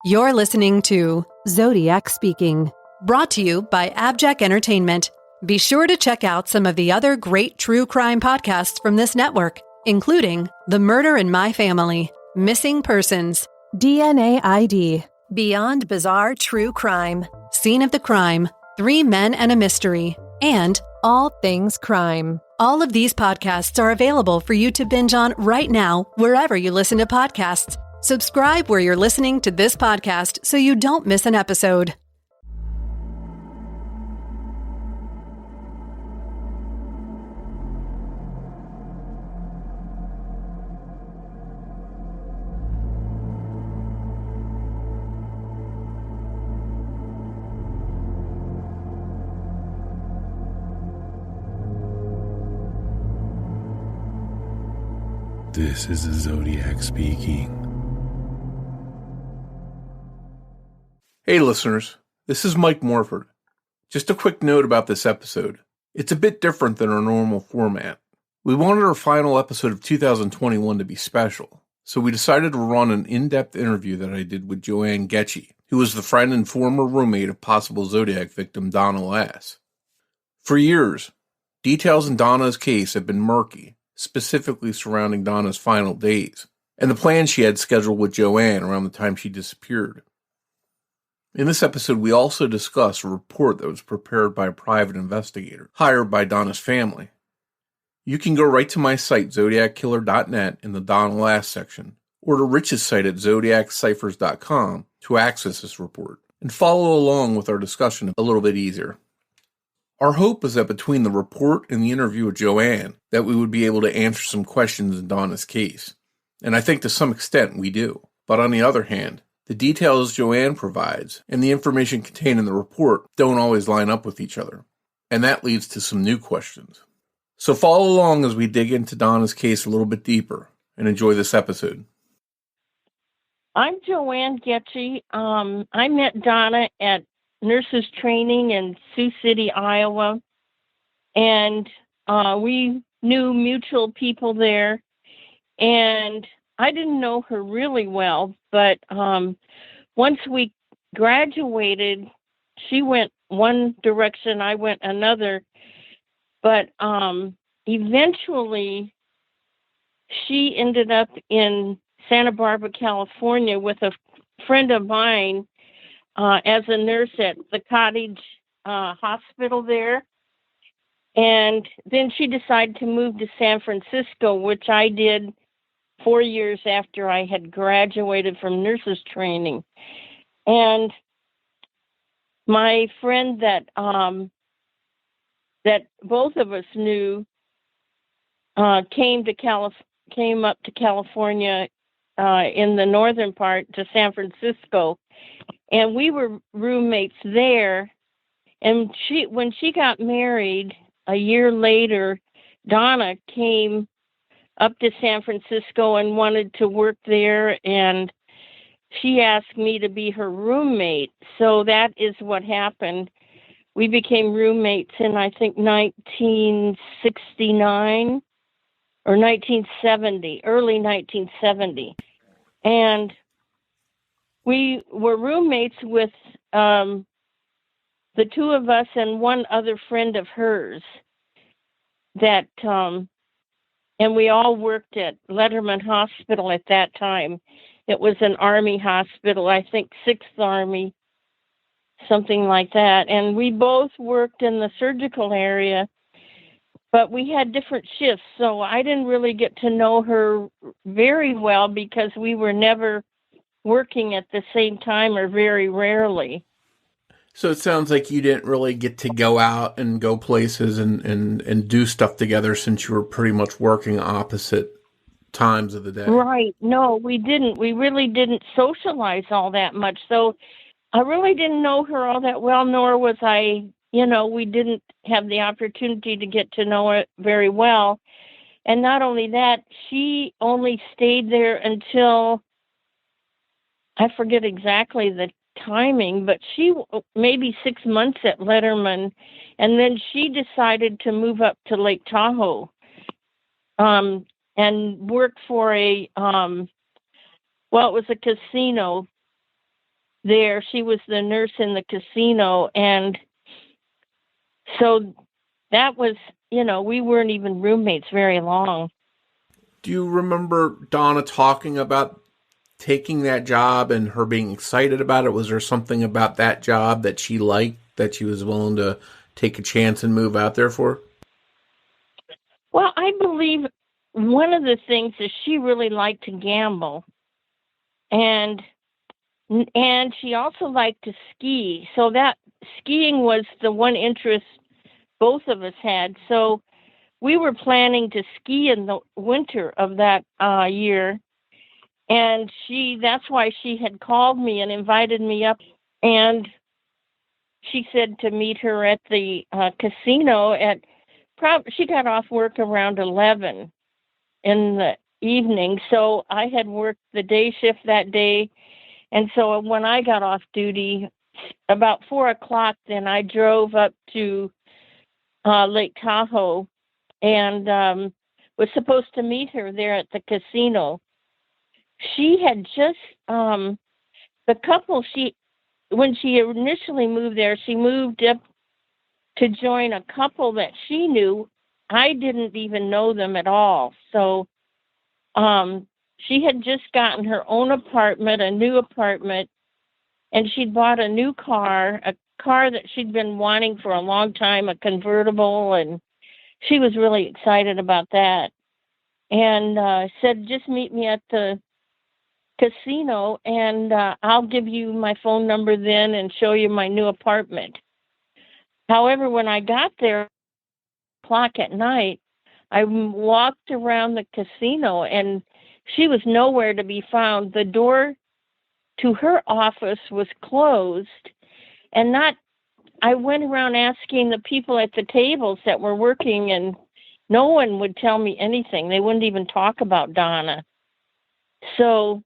You're listening to Zodiac Speaking, brought to you by AbJack Entertainment. Be sure to check out some of the other great true crime podcasts from this network, including The Murder in My Family, Missing Persons, DNA ID, Beyond Bizarre True Crime, Scene of the Crime, 3 Men and a Mystery, and All Things Crime. All of these podcasts are available for you to binge on right now, wherever you listen to podcasts. Subscribe where you're listening to this podcast so you don't miss an episode. This is the Zodiac Speaking. Hey listeners, this is Mike Morford. Just a quick note about this episode. It's a bit different than our normal format. We wanted our final episode of 2021 to be special, so we decided to run an in-depth interview that I did with Joanne Goettsche, who was the friend and former roommate of possible Zodiac victim Donna Lass. For years, details in Donna's case have been murky, specifically surrounding Donna's final days, and the plans she had scheduled with Joanne around the time she disappeared. In this episode, we also discuss a report that was prepared by a private investigator hired by Donna's family. You can go right to my site, zodiackiller.net, in the Donna Lass section, or to Rich's site at zodiacciphers.com to access this report, and follow along with our discussion a little bit easier. Our hope is that between the report and the interview with Joanne, that we would be able to answer some questions in Donna's case. And I think to some extent we do. But on the other hand, the details Joanne provides and the information contained in the report don't always line up with each other. And that leads to some new questions. So follow along as we dig into Donna's case a little bit deeper and enjoy this episode. I'm Joanne Goettsche. I met Donna at nurses training in Sioux City, Iowa. And we knew mutual people there. And I didn't know her really well, but once we graduated, she went one direction, I went another. But eventually, she ended up in Santa Barbara, California, with a friend of mine as a nurse at the Cottage Hospital there. And then she decided to move to San Francisco, which I did 4 years after I had graduated from nurses training. And my friend that both of us knew came up to California in the northern part to San Francisco, and we were roommates there. And when she got married a year later, Donna came up to San Francisco and wanted to work there, and she asked me to be her roommate. So that is what happened. We became roommates in, I think, 1969 or 1970, early 1970. And we were roommates with the two of us and one other friend of hers that and we all worked at Letterman Hospital at that time. It was an Army hospital, I think 6th Army, something like that. And we both worked in the surgical area, but we had different shifts. So I didn't really get to know her very well because we were never working at the same time or very rarely. So it sounds like you didn't really get to go out and go places and do stuff together since you were pretty much working opposite times of the day. Right. No, we didn't. We really didn't socialize all that much. So I really didn't know her all that well, nor was I, we didn't have the opportunity to get to know her very well. And not only that, she only stayed there until, I forget exactly the timing, but she maybe 6 months at Letterman, and then she decided to move up to Lake Tahoe and work for it was a casino there. She was the nurse in the casino. And so that was, we weren't even roommates very long. Do you remember Donna talking about taking that job and her being excited about it? Was there something about that job that she liked, that she was willing to take a chance and move out there for? Well, I believe one of the things is she really liked to gamble. And she also liked to ski. So that skiing was the one interest both of us had. So we were planning to ski in the winter of that year. And that's why she had called me and invited me up. And she said to meet her at the casino she got off work around 11 in the evening. So I had worked the day shift that day. And so when I got off duty, about 4:00, then I drove up to Lake Tahoe and was supposed to meet her there at the casino. She had just, the couple, when she initially moved there, she moved up to join a couple that she knew. I didn't even know them at all. So she had just gotten her own apartment, a new apartment, and she'd bought a new car, a car that she'd been wanting for a long time, a convertible, and she was really excited about that. And said, just meet me at the casino, and I'll give you my phone number then and show you my new apartment. However, when I got there, 8:00 at night, I walked around the casino, and she was nowhere to be found. The door to her office was closed, and I went around asking the people at the tables that were working, and no one would tell me anything. They wouldn't even talk about Donna. So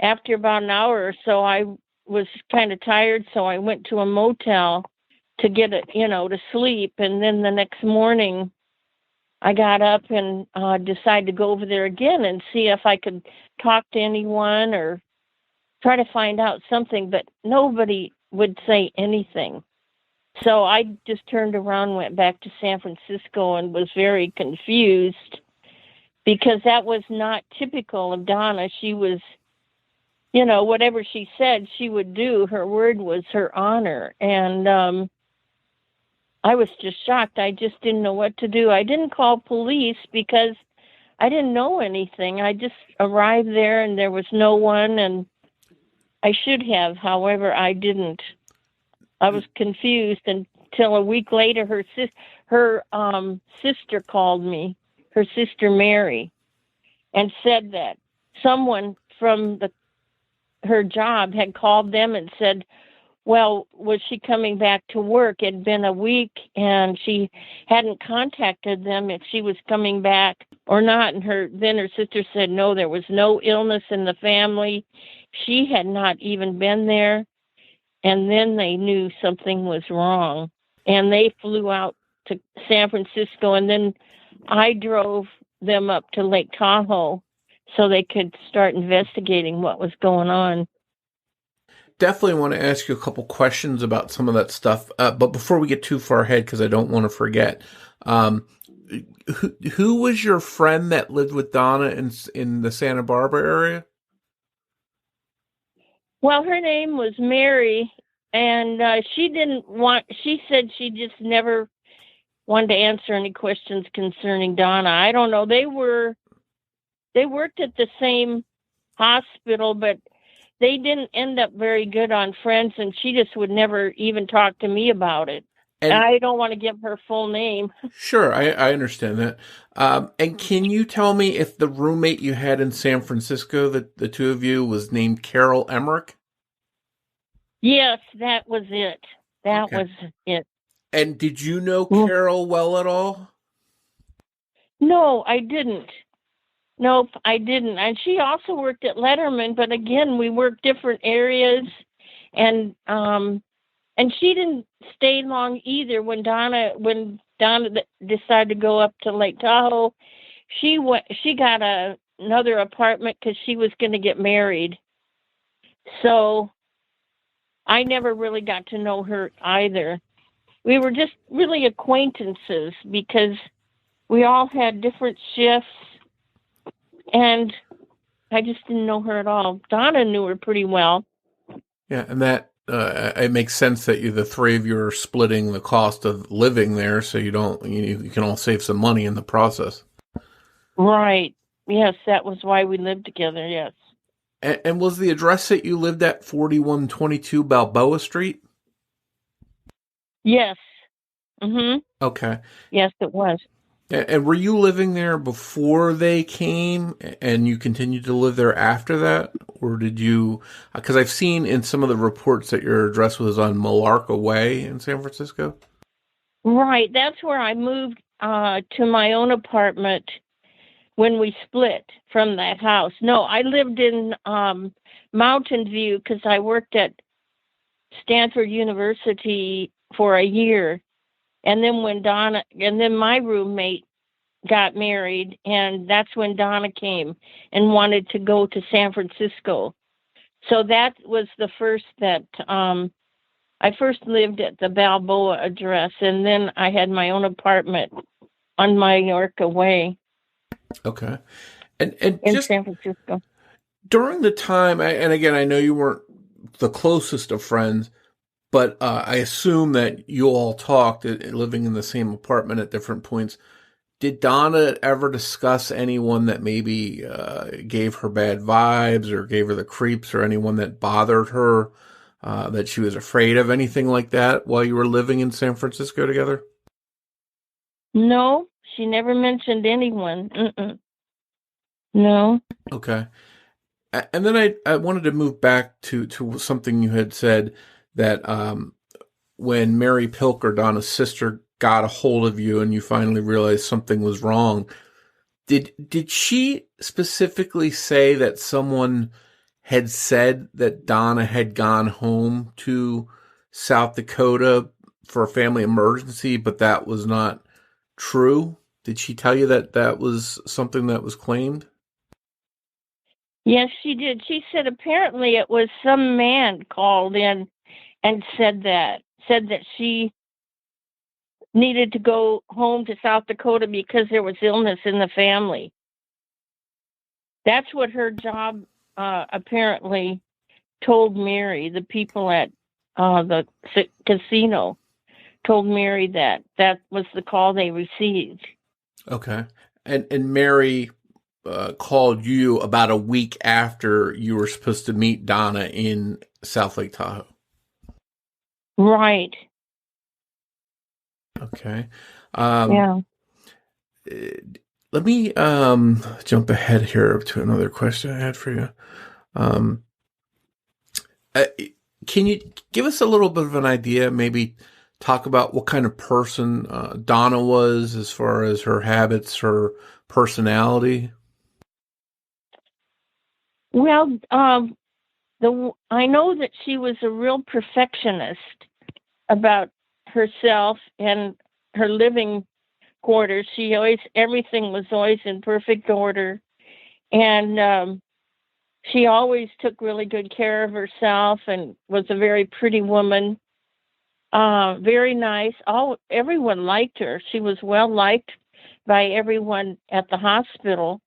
after about an hour or so, I was kind of tired, so I went to a motel to get to sleep. And then the next morning, I got up and decided to go over there again and see if I could talk to anyone or try to find out something, but nobody would say anything. So I just turned around and went back to San Francisco and was very confused because that was not typical of Donna. She was, whatever she said, she would do. Her word was her honor. And I was just shocked. I just didn't know what to do. I didn't call police because I didn't know anything. I just arrived there and there was no one, and I should have. However, I didn't. I was confused until a week later her sister called me, her sister Mary, and said that someone from her job had called them and said, well, was she coming back to work? It had been a week, and she hadn't contacted them if she was coming back or not. And then her sister said, no, there was no illness in the family. She had not even been there. And then they knew something was wrong. And they flew out to San Francisco, and then I drove them up to Lake Tahoe so they could start investigating what was going on. Definitely want to ask you a couple questions about some of that stuff. But before we get too far ahead, because I don't want to forget, who was your friend that lived with Donna in the Santa Barbara area? Well, her name was Mary, and she said she just never wanted to answer any questions concerning Donna. I don't know. They worked at the same hospital, but they didn't end up very good on friends, and she just would never even talk to me about it. And I don't want to give her full name. Sure, I understand that. And can you tell me if the roommate you had in San Francisco, the two of you, was named Carol Emmerich? Yes, that was it. That was it. And did you know Carol well at all? No, I didn't. Nope, I didn't. And she also worked at Letterman, but again, we worked different areas, and she didn't stay long either. When Donna decided to go up to Lake Tahoe, she got another apartment because she was going to get married. So I never really got to know her either. We were just really acquaintances because we all had different shifts, and I just didn't know her at all. Donna knew her pretty well. Yeah, and that it makes sense that the three of you are splitting the cost of living there, so you can all save some money in the process. Right. Yes, that was why we lived together, yes. And was the address that you lived at 4122 Balboa Street? Yes. Mm-hmm. Okay. Yes, it was. And were you living there before they came, and you continued to live there after that? Or did you, because I've seen in some of the reports that your address was on Malarca Way in San Francisco? Right. That's where I moved to my own apartment when we split from that house. No, I lived in Mountain View because I worked at Stanford University for a year. And then my roommate got married, and that's when Donna came and wanted to go to San Francisco. So that was the first that I first lived at the Balboa address, and then I had my own apartment on Mallorca Way. Okay. And in just San Francisco. During the time, and again, I know you weren't the closest of friends, but I assume that you all talked, living in the same apartment at different points. Did Donna ever discuss anyone that maybe gave her bad vibes or gave her the creeps, or anyone that bothered her, that she was afraid of, anything like that while you were living in San Francisco together? No, she never mentioned anyone. Mm-mm. No. Okay. And then I wanted to move back to something you had said, that when Mary Pilker, Donna's sister, got a hold of you and you finally realized something was wrong, did she specifically say that someone had said that Donna had gone home to South Dakota for a family emergency, but that was not true? Did she tell you that that was something that was claimed? Yes, she did. She said apparently it was some man called in and said that she needed to go home to South Dakota because there was illness in the family. That's what her job apparently told Mary. The people at the casino told Mary that was the call they received. Okay. And Mary called you about a week after you were supposed to meet Donna in South Lake Tahoe. Right. Okay. Yeah. Let me jump ahead here to another question I had for you. Can you give us a little bit of an idea, maybe talk about what kind of person Donna was as far as her habits, her personality? Well, I know that she was a real perfectionist about herself and her living quarters. Everything was always in perfect order, and she always took really good care of herself and was a very pretty woman. Very nice. Everyone liked her. She was well liked by everyone at the hospital.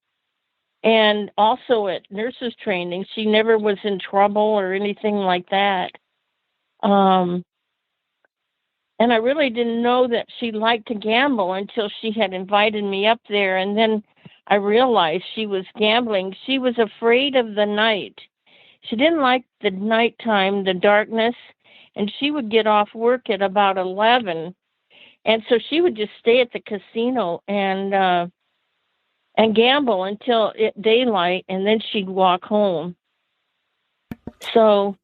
And also at nurses training, she never was in trouble or anything like that. And I really didn't know that she liked to gamble until she had invited me up there. And then I realized she was gambling. She was afraid of the night. She didn't like the nighttime, the darkness, and she would get off work at about 11. And so she would just stay at the casino and gamble until daylight, and then she'd walk home. So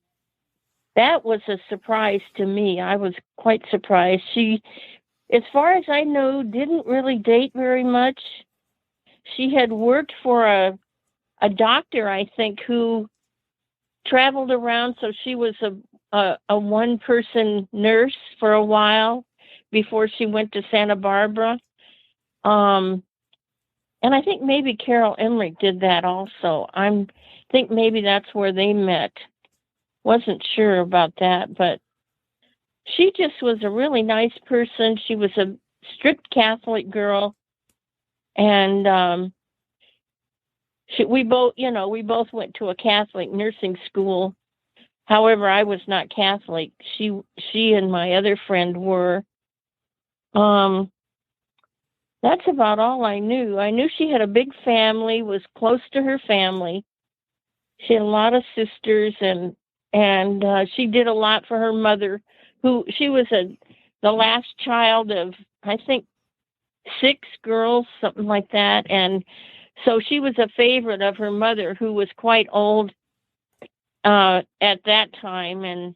that was a surprise to me. I was quite surprised. She, as far as I know, didn't really date very much. She had worked for a doctor, I think, who traveled around, so she was a one-person nurse for a while before she went to Santa Barbara. And I think maybe Carol Emmerich did that also. I think maybe that's where they met, wasn't sure about that, but she just was a really nice person. She was a strict Catholic girl, and we both went to a Catholic nursing school. However, I was not Catholic. She and my other friend were. That's about all I knew. I knew she had a big family, was close to her family. She had a lot of sisters, and she did a lot for her mother, who she was the last child of, I think, 6 girls, something like that. And so she was a favorite of her mother, who was quite old at that time, and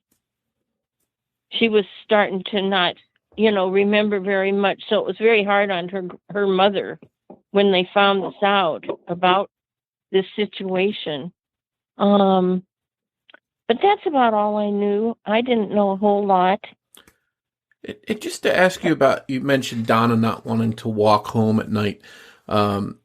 she was starting to not, remember very much. So it was very hard on her mother when they found this out about this situation. But that's about all I knew. I didn't know a whole lot. Just to ask you about, you mentioned Donna not wanting to walk home at night.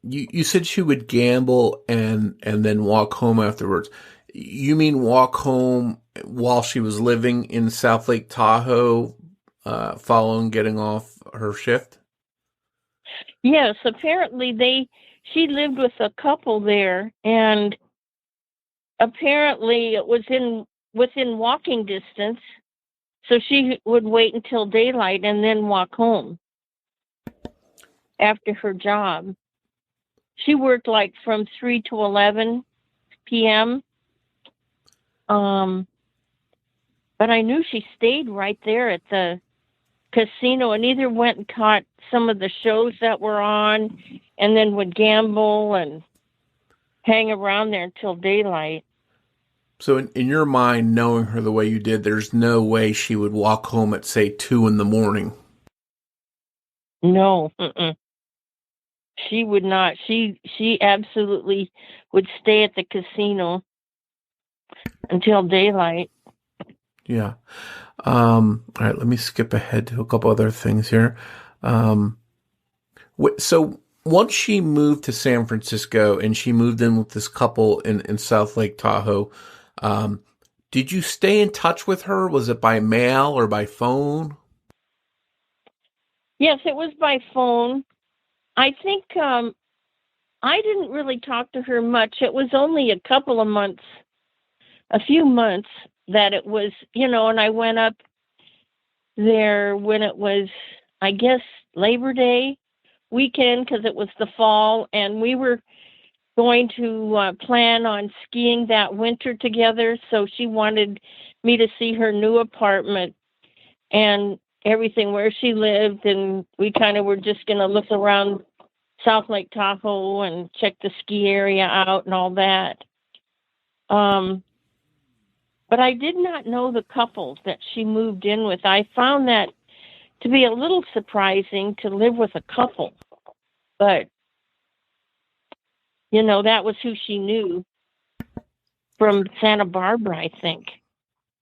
You said she would gamble and then walk home afterwards. You mean walk home while she was living in South Lake Tahoe, following getting off her shift? Yes, apparently she lived with a couple there, and apparently it was within walking distance. So she would wait until daylight and then walk home after her job. She worked like from 3 to 11 p.m. But I knew she stayed right there at the casino and either went and caught some of the shows that were on and then would gamble and hang around there until daylight. So in your mind, knowing her the way you did, there's no way she would walk home at, say, 2 a.m. No. She would not. She absolutely would stay at the casino until daylight. Yeah. All right, let me skip ahead to a couple other things here. So once she moved to San Francisco and she moved in with this couple in South Lake Tahoe, did you stay in touch with her? Was it by mail or by phone? Yes, it was by phone. I think I didn't really talk to her much. It was only a few months that it was, and I went up there when it was, I guess, Labor Day weekend, because it was the fall, and we were going to plan on skiing that winter together. So she wanted me to see her new apartment and everything where she lived, and we kind of were just going to look around South Lake Tahoe and check the ski area out and all that. But I did not know the couple that she moved in with. I found that to be a little surprising, to live with a couple. But, that was who she knew from Santa Barbara, I think.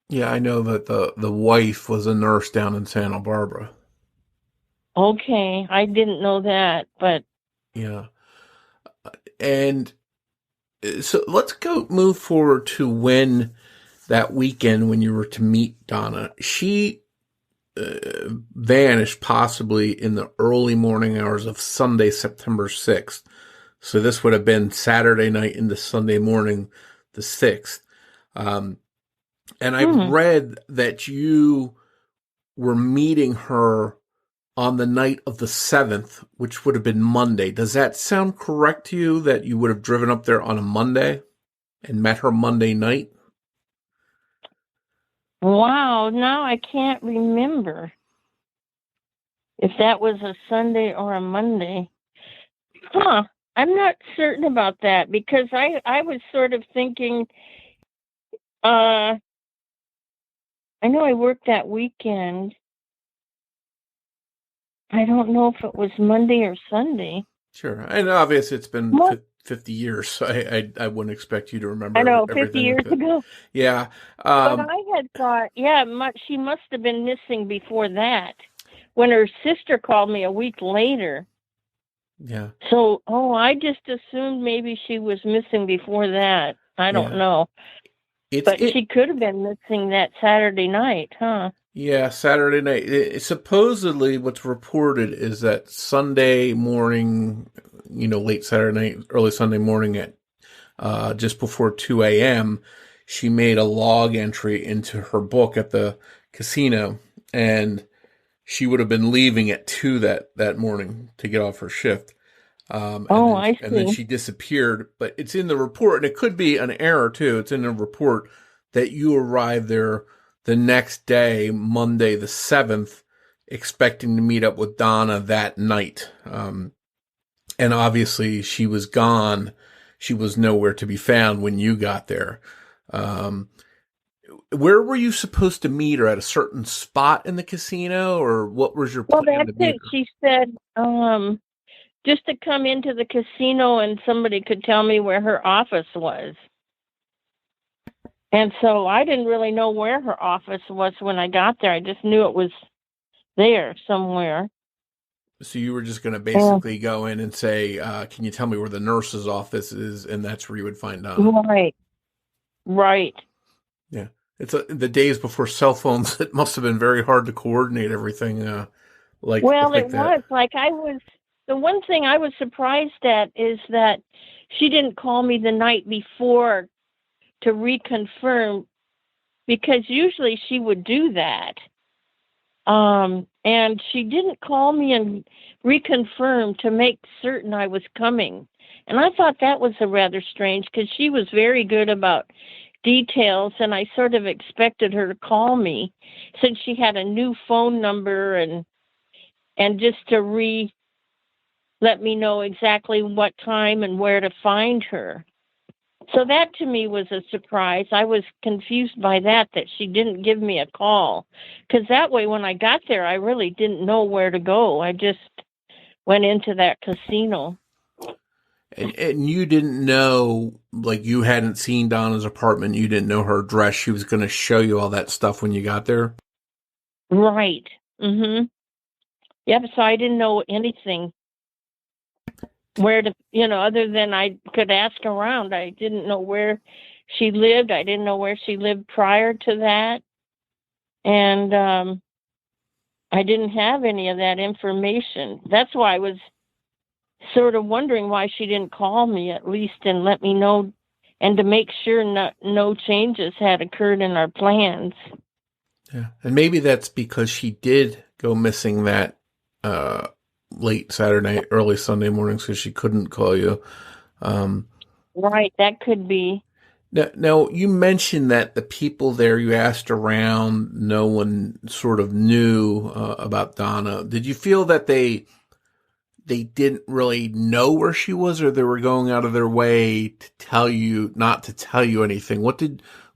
Yeah, I know that the wife was a nurse down in Santa Barbara. Okay, I didn't know that, but... Yeah. And so let's move forward to when that weekend when you were to meet Donna. She vanished possibly in the early morning hours of Sunday, September 6th. So this would have been Saturday night into Sunday morning, the 6th. And I've read that you were meeting her on the night of the 7th, which would have been Monday. Does that sound correct to you, that you would have driven up there on a Monday and met her Monday night? Wow, now I can't remember if that was a Sunday or a Monday. I'm not certain about that, because I was sort of thinking, I know I worked that weekend. I don't know if it was Monday or Sunday. Sure. And obviously it's been 50 years, so I wouldn't expect you to remember. I know, everything 50 years ago. Yeah. But I had thought, she must have been missing before that, when her sister called me a week later. Yeah. So, I just assumed maybe she was missing before that. I don't know. But she could have been missing that Saturday night, huh? Yeah, Saturday night. Supposedly, what's reported is that Sunday morning, late Saturday night, early Sunday morning at just before 2 a.m., she made a log entry into her book at the casino, and she would have been leaving at 2 that morning to get off her shift. I see. And then she disappeared, but it's in the report, and it could be an error too. It's in the report that you arrived there the next day, Monday the 7th, expecting to meet up with Donna that night. And obviously she was gone. She was nowhere to be found when you got there. Where were you supposed to meet her? At a certain spot in the casino, or what was your plan? Well, that's it. She said, just to come into the casino and somebody could tell me where her office was. And so I didn't really know where her office was when I got there. I just knew it was there somewhere. So you were just going to basically go in and say, can you tell me where the nurse's office is? And that's where you would find out. Right. Yeah. It's the days before cell phones. It must have been very hard to coordinate everything. The one thing I was surprised at is that she didn't call me the night before to reconfirm, because usually she would do that. And she didn't call me and reconfirm to make certain I was coming. And I thought that was rather strange, because she was very good about details, and I sort of expected her to call me since she had a new phone number and just to let me know exactly what time and where to find her. So that to me was a surprise. I was confused by that she didn't give me a call, because that way when I got there, I really didn't know where to go. I just went into that casino. And you didn't know, like, you hadn't seen Donna's apartment. You didn't know her address. She was going to show you all that stuff when you got there? Right. Mm-hmm. Yep, so I didn't know anything. Where to, other than I could ask around. I didn't know where she lived. I didn't know where she lived prior to that. And I didn't have any of that information. That's why I was sort of wondering why she didn't call me at least and let me know, and to make sure no changes had occurred in our plans. Yeah. And maybe that's because she did go missing that late Saturday night, early Sunday morning, so she couldn't call you. Right, that could be. Now, you mentioned that the people there you asked around, no one sort of knew about Donna. Did you feel that they didn't really know where she was, or they were going out of their way to tell you, not to tell you anything? What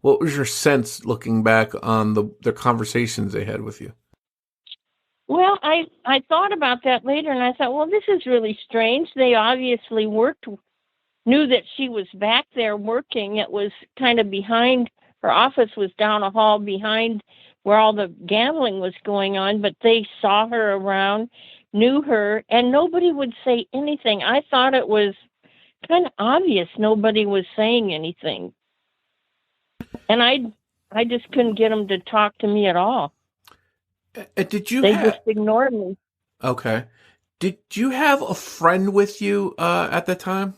was your sense looking back on the conversations they had with you? Well, I thought about that later, and I thought, well, this is really strange. They obviously knew that she was back there working. It was kind of behind, her office was down a hall behind where all the gambling was going on, but they saw her around, knew her, and nobody would say anything. I thought it was kind of obvious nobody was saying anything. And I just couldn't get them to talk to me at all. They just ignored me. Okay. Did you have a friend with you at the time?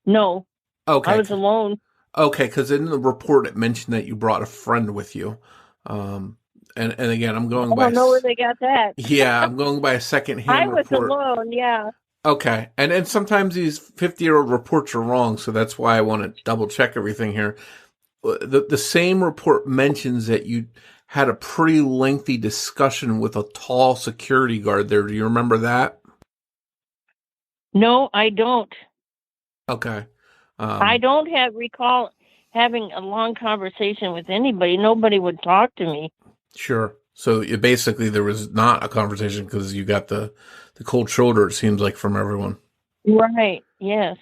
No. Okay. I was alone. Okay, because in the report it mentioned that you brought a friend with you. And again, I'm going by... I don't know where they got that. Yeah, I'm going by a second-hand report. I was alone, yeah. Okay. And sometimes these 50-year-old reports are wrong, so that's why I want to double-check everything here. The same report mentions that you had a pretty lengthy discussion with a tall security guard there. Do you remember that? No, I don't. Okay. I don't recall having a long conversation with anybody. Nobody would talk to me. Sure. So basically there was not a conversation because you got the cold shoulder, it seems like, from everyone. Right. Yes.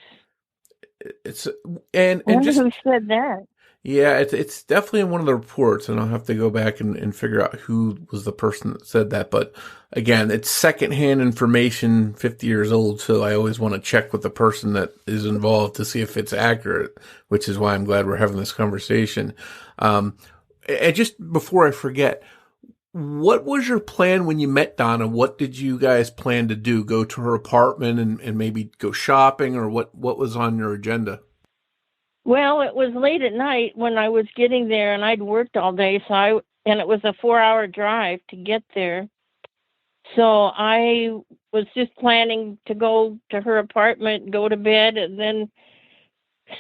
And who said that? Yeah, it's definitely in one of the reports, and I'll have to go back and figure out who was the person that said that. But again, it's secondhand information, 50 years old, so I always want to check with the person that is involved to see if it's accurate, which is why I'm glad we're having this conversation. And just before I forget, what was your plan when you met Donna? What did you guys plan to do? Go to her apartment and maybe go shopping, or what was on your agenda? Well, it was late at night when I was getting there, and I'd worked all day, and it was a 4-hour drive to get there. So I was just planning to go to her apartment, go to bed, and then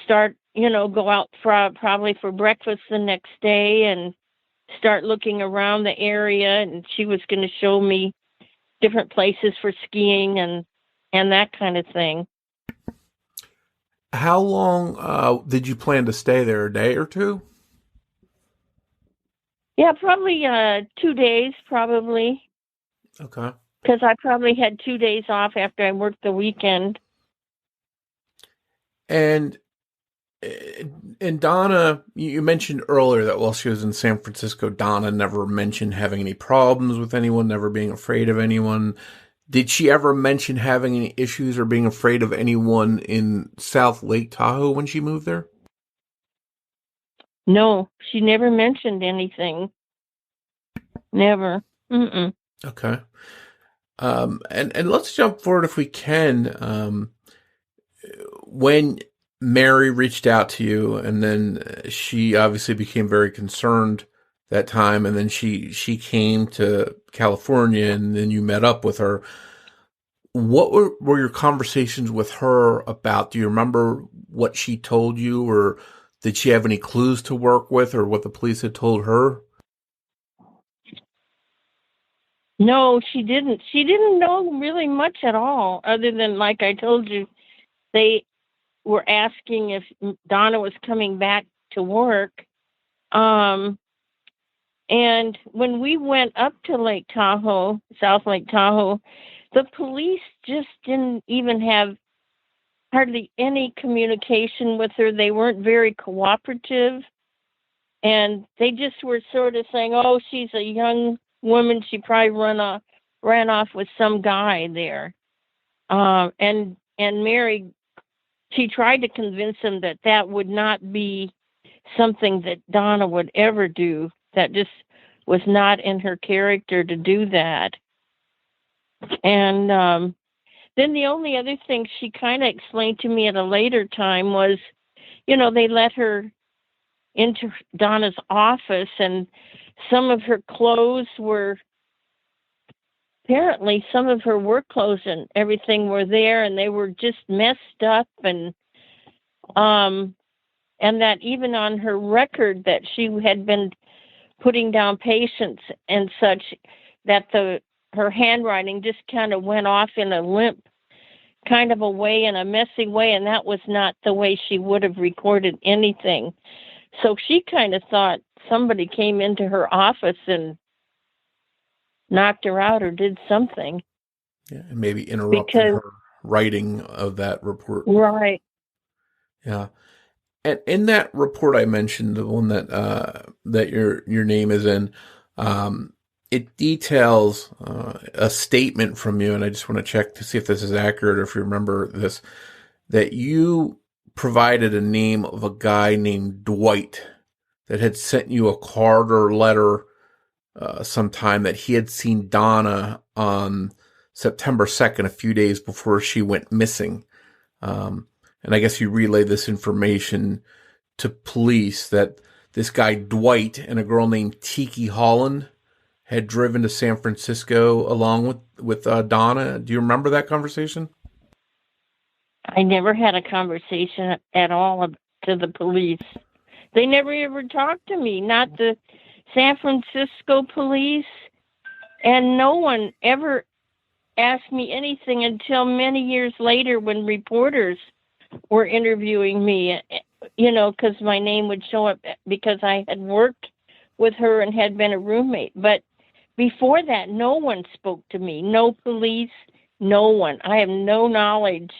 start, go out probably for breakfast the next day and start looking around the area. And she was going to show me different places for skiing and that kind of thing. How long did you plan to stay there? A day or two? Yeah, probably 2 days, probably. Okay. Because I probably had 2 days off after I worked the weekend. And Donna, you mentioned earlier that while she was in San Francisco, Donna never mentioned having any problems with anyone, never being afraid of anyone. Did she ever mention having any issues or being afraid of anyone in South Lake Tahoe when she moved there? No, she never mentioned anything. Never. Mm-mm. Okay. And let's jump forward if we can. When Mary reached out to you, and then she obviously became very concerned that time, and then she came to California, and then you met up with her. What were your conversations with her about? Do you remember what she told you, or did she have any clues to work with, or what the police had told her? No, she didn't. She didn't know really much at all, other than, like I told you, they were asking if Donna was coming back to work. And when we went up to Lake Tahoe, South Lake Tahoe, the police just didn't even have hardly any communication with her. They weren't very cooperative. And they just were sort of saying, oh, she's a young woman. She probably ran off with some guy there. And Mary, she tried to convince him that would not be something that Donna would ever do. That just was not in her character to do that. And then the only other thing she kind of explained to me at a later time was, they let her into Donna's office, and some of her clothes were, apparently some of her work clothes and everything were there, and they were just messed up, and that even on her record that she had been putting down patients and such, that her handwriting just kind of went off in a limp kind of a way, in a messy way, and that was not the way she would have recorded anything. So she kind of thought somebody came into her office and knocked her out or did something. Yeah, and maybe interrupted her writing of that report. Right. Yeah. And in that report I mentioned, the one that your name is in, it details a statement from you, and I just want to check to see if this is accurate or if you remember this, that you provided a name of a guy named Dwight that had sent you a card or letter sometime that he had seen Donna on September 2nd, a few days before she went missing. And I guess you relayed this information to police that this guy Dwight and a girl named Tiki Holland had driven to San Francisco along with Donna. Do you remember that conversation? I never had a conversation at all to the police. They never ever talked to me, not the San Francisco police, and no one ever asked me anything until many years later when reporters were interviewing me, because my name would show up because I had worked with her and had been a roommate. But before that, no one spoke to me, no police, no one. I have no knowledge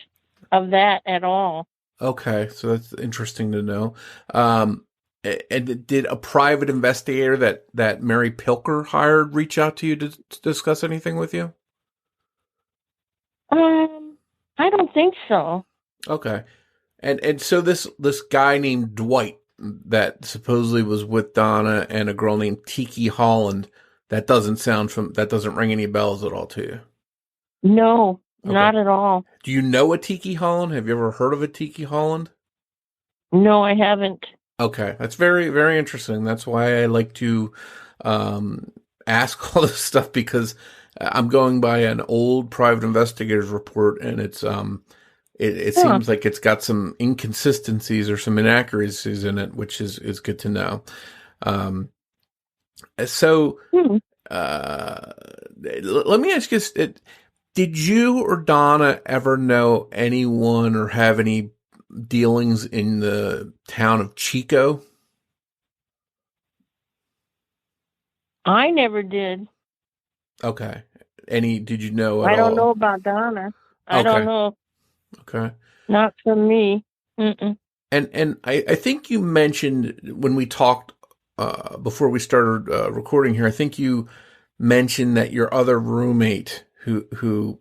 of that at all. Okay, so that's interesting to know. And did a private investigator that Mary Pilker hired reach out to you to discuss anything with you? I don't think so. Okay. And so this guy named Dwight that supposedly was with Donna and a girl named Tiki Holland, that doesn't ring any bells at all to you. No, Okay. not at all. Do you know a Tiki Holland? Have you ever heard of a Tiki Holland? No, I haven't. Okay, that's very, very interesting. That's why I like to ask all this stuff, because I'm going by an old private investigator's report, and it seems like it's got some inconsistencies or some inaccuracies in it, which is good to know. So let me ask you this. Did you or Donna ever know anyone or have any dealings in the town of Chico? I never did. Okay. Did you know at all? I don't know about Donna. I don't know. Okay. Not from me. Mm-mm. And I think you mentioned when we talked before we started recording here, I think you mentioned that your other roommate who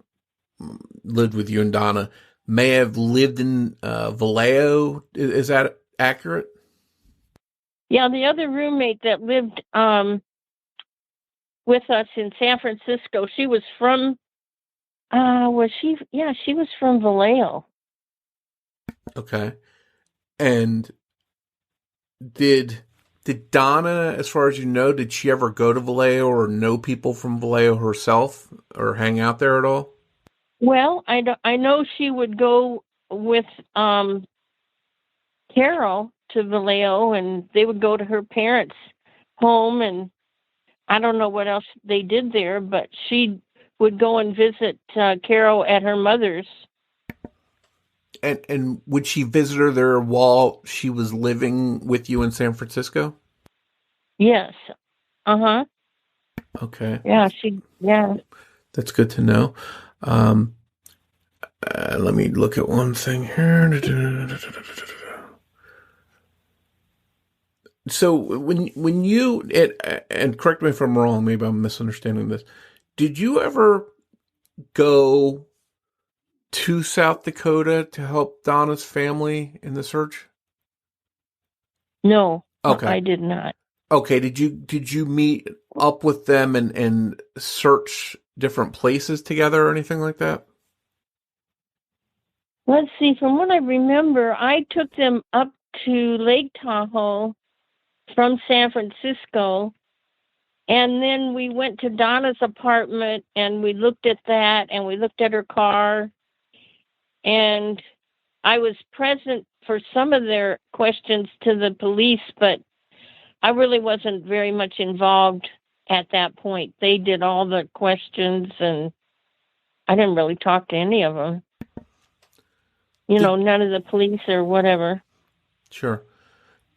lived with you and Donna may have lived in Vallejo. Is that accurate? Yeah, the other roommate that lived with us in San Francisco, she was from, she was from Vallejo. Okay. And did Donna, as far as you know, did she ever go to Vallejo or know people from Vallejo herself or hang out there at all? Well, I know she would go with Carol to Vallejo, and they would go to her parents' home, and I don't know what else they did there, but she would go and visit Carol at her mother's. And would she visit her there while she was living with you in San Francisco? Yes. Uh-huh. Okay. Yeah, That's good to know. Let me look at one thing here. So when you, and correct me if I'm wrong, maybe I'm misunderstanding this. Did you ever go to South Dakota to help Donna's family in the search? No, Okay. I did not. Okay. Did you meet up with them and search different places together or anything like that? Let's see, from what I remember, I took them up to Lake Tahoe from San Francisco, and then we went to Donna's apartment, and we looked at that, and we looked at her car, and I was present for some of their questions to the police, but I really wasn't very much involved at that point. They did all the questions, and I didn't really talk to any of them. None of the police or whatever. Sure.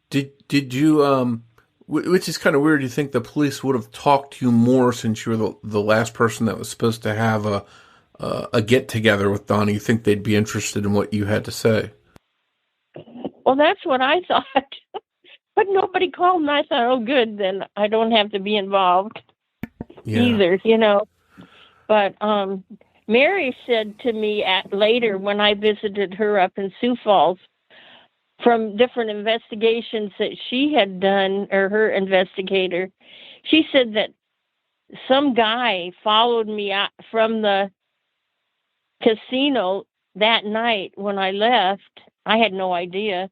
Did you, which is kind of weird, you think the police would have talked to you more since you were the last person that was supposed to have a get-together with Donna? You think they'd be interested in what you had to say? Well, that's what I thought. But nobody called, and I thought, oh, good, then I don't have to be involved either, But Mary said to me later when I visited her up in Sioux Falls, from different investigations that she had done, or her investigator, she said that some guy followed me out from the casino that night when I left. I had no idea,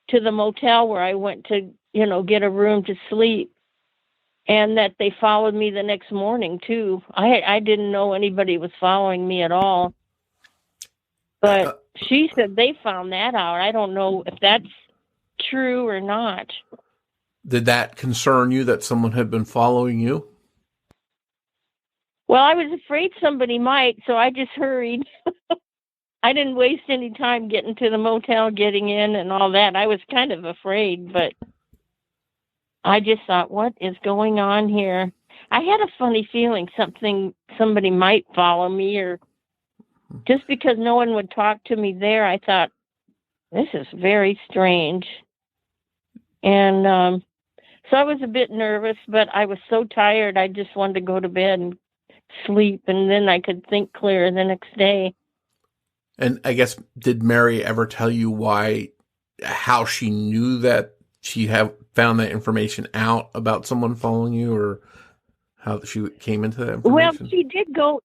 to the motel where I went to, get a room to sleep. And that they followed me the next morning, too. I didn't know anybody was following me at all. But she said they found that out. I don't know if that's true or not. Did that concern you that someone had been following you? Well, I was afraid somebody might, so I just hurried. I didn't waste any time getting to the motel, getting in and all that. I was kind of afraid, but I just thought, what is going on here? I had a funny feeling somebody might follow me, or just because no one would talk to me there, I thought, this is very strange. And so I was a bit nervous, but I was so tired, I just wanted to go to bed and sleep, and then I could think clear the next day. And I guess, did Mary ever tell you how she knew that she found that information out about someone following you, or how she came into that information? Well, she did go,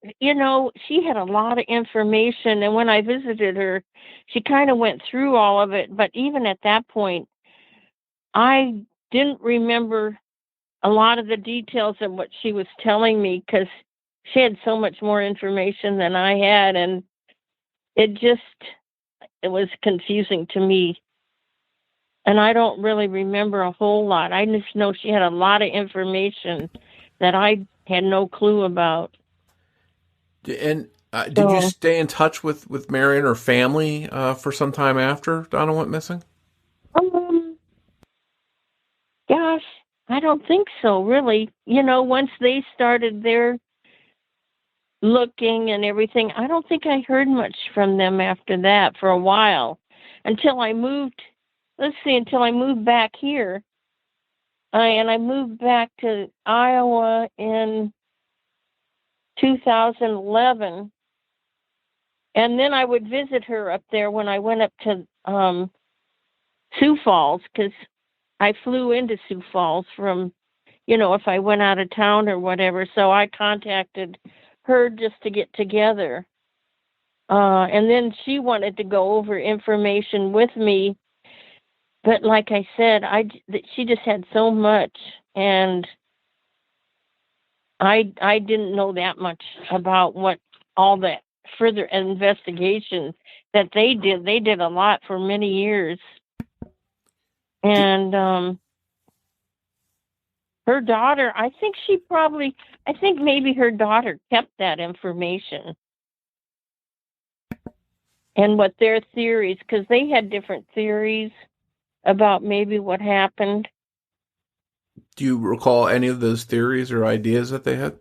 she had a lot of information, and when I visited her, she kind of went through all of it, but even at that point, I didn't remember a lot of the details of what she was telling me, because she had so much more information than I had, and it was confusing to me. And I don't really remember a whole lot. I just know she had a lot of information that I had no clue about. And did you stay in touch with Mary and her family for some time after Donna went missing? Gosh, I don't think so, really. Once they started their looking and everything, I don't think I heard much from them after that for a while, until I moved back here. And I moved back to Iowa in 2011. And then I would visit her up there when I went up to Sioux Falls, because I flew into Sioux Falls from, if I went out of town or whatever. So I contacted her just to get together. And then she wanted to go over information with me. But like I said, she just had so much, and I didn't know that much about what all that further investigation that they did. They did a lot for many years. And her daughter, I think maybe her daughter kept that information. And what their theories, because they had different theories about maybe what happened. Do you recall any of those theories or ideas that they had?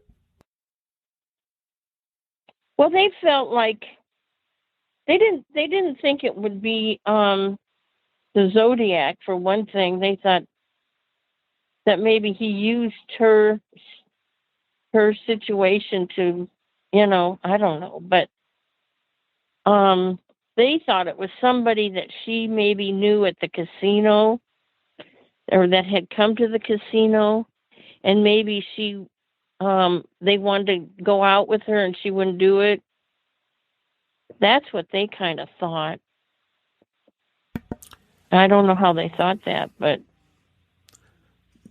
Well, they felt like they didn't think it would be the Zodiac, for one thing. They thought that maybe he used her situation to, I don't know, but they thought it was somebody that she maybe knew at the casino, or that had come to the casino, and maybe they wanted to go out with her and she wouldn't do it. That's what they kind of thought. I don't know how they thought that, but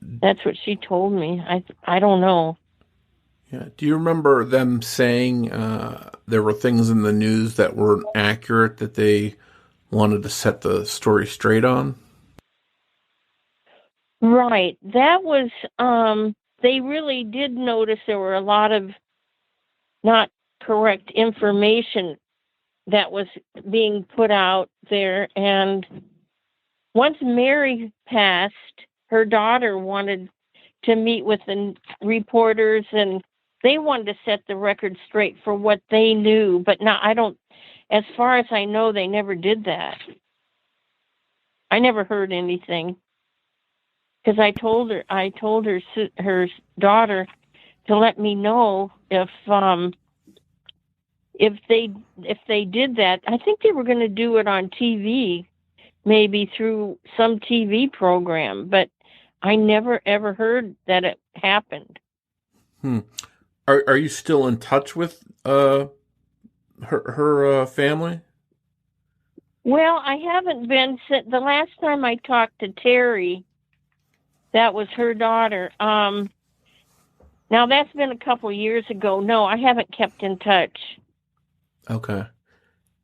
that's what she told me. I don't know. Yeah. Do you remember them saying there were things in the news that weren't accurate, that they wanted to set the story straight on? Right. That was, they really did notice there were a lot of not correct information that was being put out there. And once Mary passed, her daughter wanted to meet with the reporters, and they wanted to set the record straight for what they knew. But now as far as I know, they never did that. I never heard anything, because I told her daughter to let me know if they did that. I think they were going to do it on TV, maybe through some TV program, but I never ever heard that it happened. Are you still in touch with her family? Well, I haven't been since the last time I talked to Terry. That was her daughter. Now that's been a couple years ago. No, I haven't kept in touch. Okay.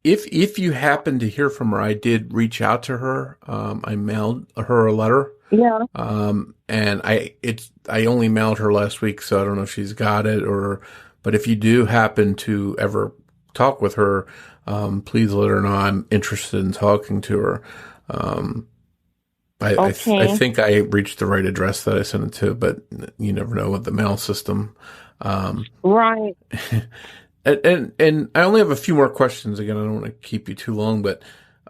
If you happen to hear from her, I did reach out to her. I mailed her a letter. Yeah. And I only mailed her last week, so I don't know if she's got it, but if you do happen to ever talk with her, please let her know I'm interested in talking to her. I think I reached the right address that I sent it to, but you never know with the mail system. Right. And I only have a few more questions. Again, I don't want to keep you too long, but,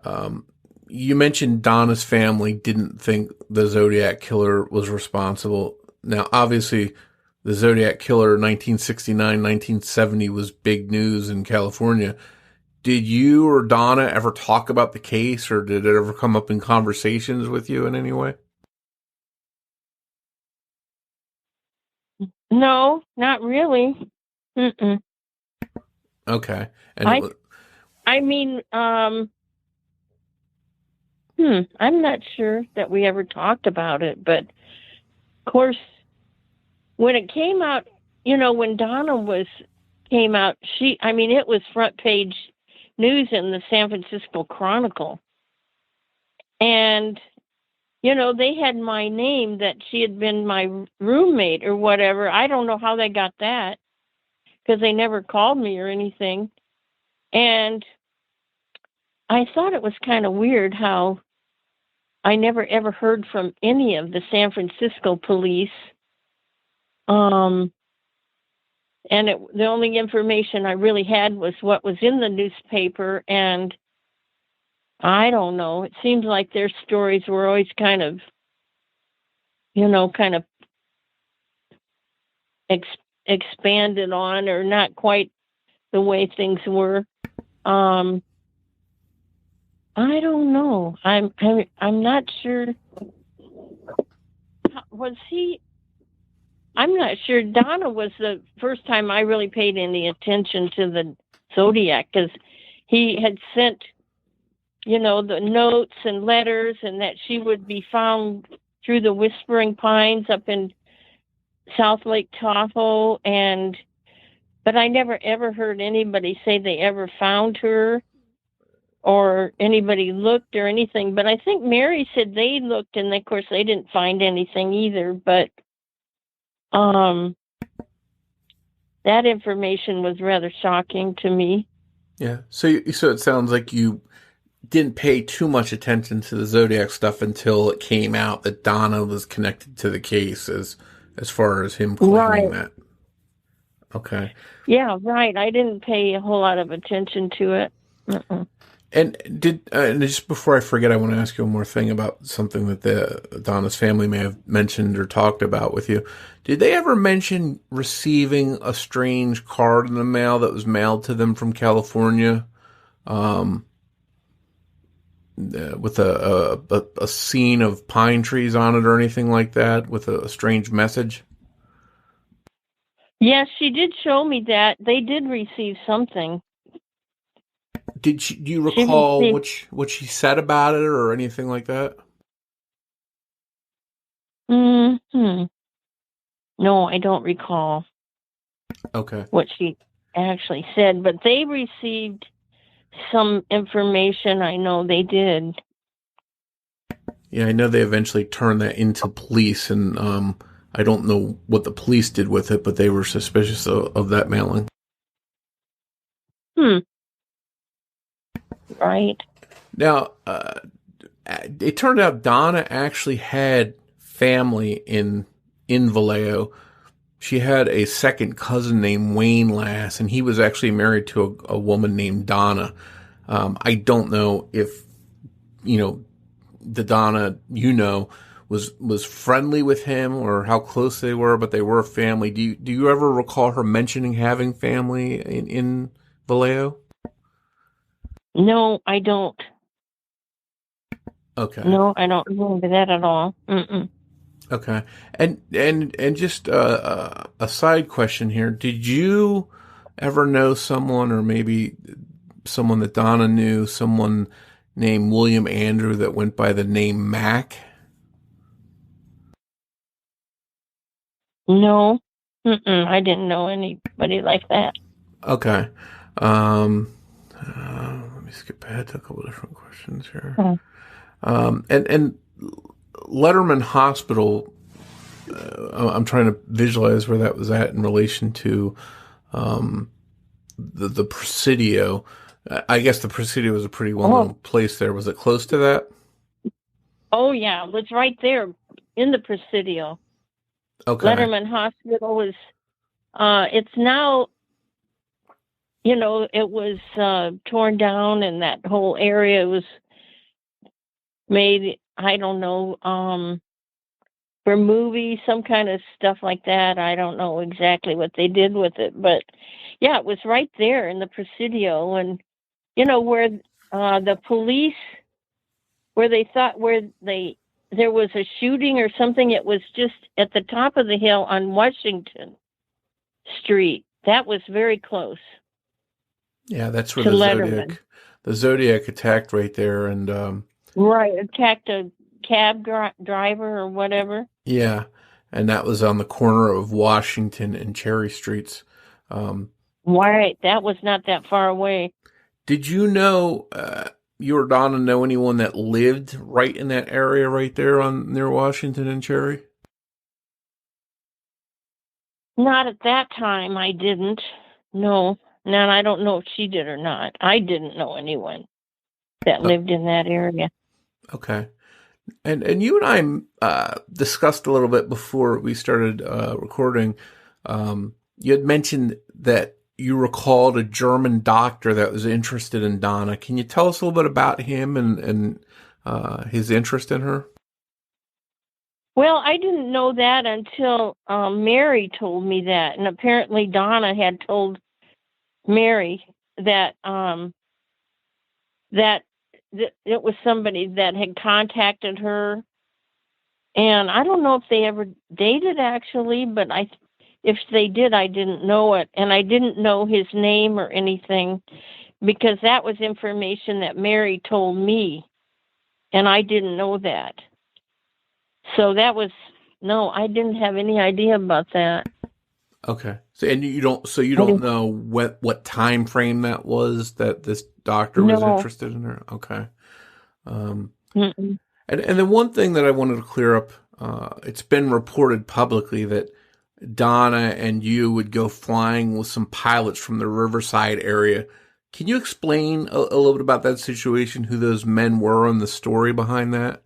do you remember them saying, there were things in the news that weren't accurate, that they wanted to set the story straight on? Right. you mentioned Donna's family didn't think the Zodiac killer was responsible. Now, obviously, the Zodiac killer 1969, 1970 was big news in California. Did you or Donna ever talk about the case, or did it ever come up in conversations with you in any way? No, not really. Mm-mm. Okay. And I mean, I'm not sure that we ever talked about it, but of course, when it came out, when Donna came out, it was front page news in the San Francisco Chronicle. And, they had my name that she had been my roommate or whatever. I don't know how they got that because they never called me or anything. And I thought it was kind of weird how I never ever heard from any of the San Francisco police. And the only information I really had was what was in the newspaper, and I don't know. It seems like their stories were always kind of expanded on, or not quite the way things were. I don't know. I'm not sure. Was he? I'm not sure. Donna was the first time I really paid any attention to the Zodiac, because he had sent, the notes and letters, and that she would be found through the Whispering Pines up in South Lake Tahoe, but I never ever heard anybody say they ever found her or anybody looked or anything. But I think Mary said they looked, and of course they didn't find anything either. But that information was rather shocking to me. Yeah. So it sounds like you didn't pay too much attention to the Zodiac stuff until it came out that Donna was connected to the case, as far as him claiming that. Okay. Yeah, right. I didn't pay a whole lot of attention to it. And and just before I forget, I want to ask you one more thing about something that Donna's family may have mentioned or talked about with you. Did they ever mention receiving a strange card in the mail that was mailed to them from California, with a scene of pine trees on it or anything like that, with a strange message? Yes, she did show me that. They did receive something. Do you recall what she said about it or anything like that? No, I don't recall. Okay. What she actually said, but they received some information. I know they did. Yeah, I know they eventually turned that into police, and I don't know what the police did with it, but they were suspicious of that mailing. Right. Now, it turned out Donna actually had family in Vallejo. She had a second cousin named Wayne Lass, and he was actually married to a woman named Donna. I don't know if, the Donna, was friendly with him or how close they were, but they were a family. Do you ever recall her mentioning having family in Vallejo? No, I don't. Okay. No, I don't remember that at all. Okay. And just a side question here. Did you ever know someone, or maybe someone that Donna knew, someone named William Andrew that went by the name Mac? No. I didn't know anybody like that. Okay. Let me skip ahead to a couple different questions here. And Letterman Hospital, I'm trying to visualize where that was at in relation to the Presidio. I guess the Presidio was a pretty well-known place there. Was it close to that? Oh, yeah. It was right there in the Presidio. Okay. Letterman Hospital was, it's now, it was torn down, and that whole area was made, I don't know, for movies, some kind of stuff like that. I don't know exactly what they did with it, but yeah, it was right there in the Presidio, and where the police, where they thought there was a shooting or something. It was just at the top of the hill on Washington Street. That was very close. Yeah, that's where to Letterman. The Zodiac attacked right there, and Right, attacked a cab driver or whatever. yeah, and that was on the corner of Washington and Cherry Streets. Right, that was not that far away. Did you know, you or Donna know anyone that lived right in that area right there near Washington and Cherry? Not at that time, I didn't. No. Now, I don't know if she did or not. I didn't know anyone that lived in that area. Okay. And you and I discussed a little bit before we started recording. You had mentioned that you recalled a German doctor that was interested in Donna. Can you tell us a little bit about him and his interest in her? Well, I didn't know that until Mary told me that, and apparently Donna had told Mary that it was somebody that had contacted her, and I don't know if they ever dated actually, but if they did, I didn't know it, and I didn't know his name or anything because that was information that Mary told me, and I didn't know that. So I didn't have any idea about that. Okay. So you don't know what time frame that was that this doctor was interested in her? Okay. And then one thing that I wanted to clear up, it's been reported publicly that Donna and you would go flying with some pilots from the Riverside area. Can you explain a little bit about that situation, who those men were and the story behind that?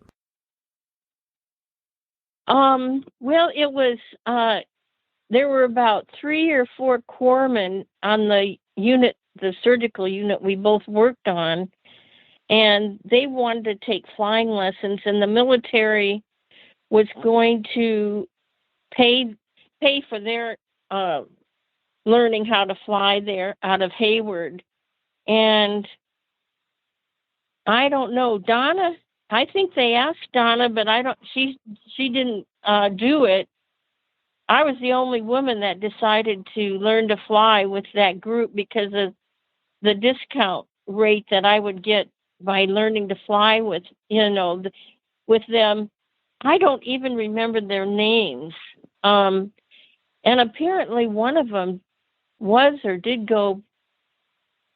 Well, it was, there were about 3 or 4 corpsmen on the unit, the surgical unit we both worked on, and they wanted to take flying lessons, and the military was going to pay for their learning how to fly there out of Hayward. And I don't know, Donna, I think they asked Donna, but she didn't do it. I was the only woman that decided to learn to fly with that group because of the discount rate that I would get by learning to fly with them. I don't even remember their names. And apparently one of them was or did go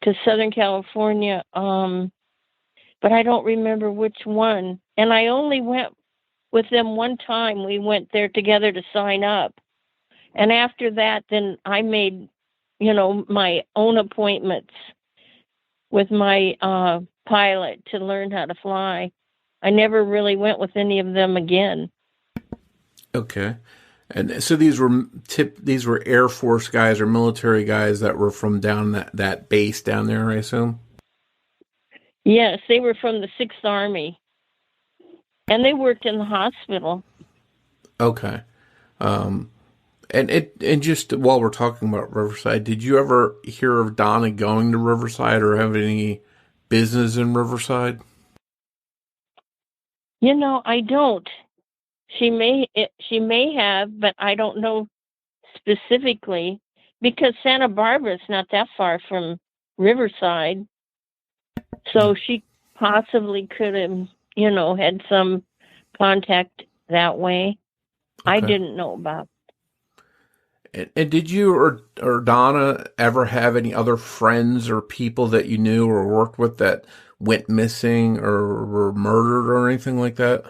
to Southern California, but I don't remember which one. And I only went with them one time. We went there together to sign up. And after that, then I made, my own appointments with my pilot to learn how to fly. I never really went with any of them again. Okay. And so these were Air Force guys or military guys that were from down that base down there, I assume? Yes, they were from the 6th Army. And they worked in the hospital. Okay. And just while we're talking about Riverside, did you ever hear of Donna going to Riverside or have any business in Riverside? I don't. She may have, but I don't know specifically because Santa Barbara's not that far from Riverside. So she possibly could have, had some contact that way. Okay. I didn't know about. And did you or Donna ever have any other friends or people that you knew or worked with that went missing or were murdered or anything like that?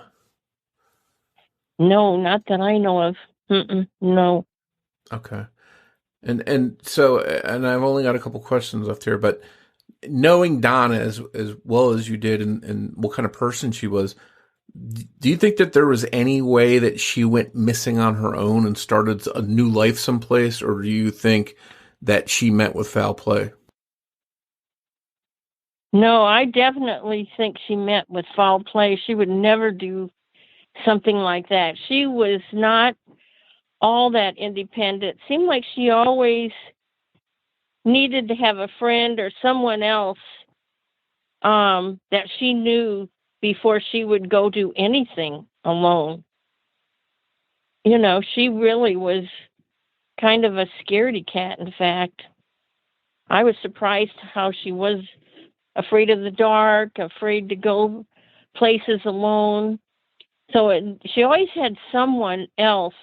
No, not that I know of. No. Okay. And so I've only got a couple questions left here, but knowing Donna as well as you did and what kind of person she was, do you think that there was any way that she went missing on her own and started a new life someplace, or do you think that she met with foul play? No, I definitely think she met with foul play. She would never do something like that. She was not all that independent. Seemed like she always needed to have a friend or someone else that she knew before she would go do anything alone. She really was kind of a scaredy cat, in fact. I was surprised how she was afraid of the dark, afraid to go places alone. So she always had someone else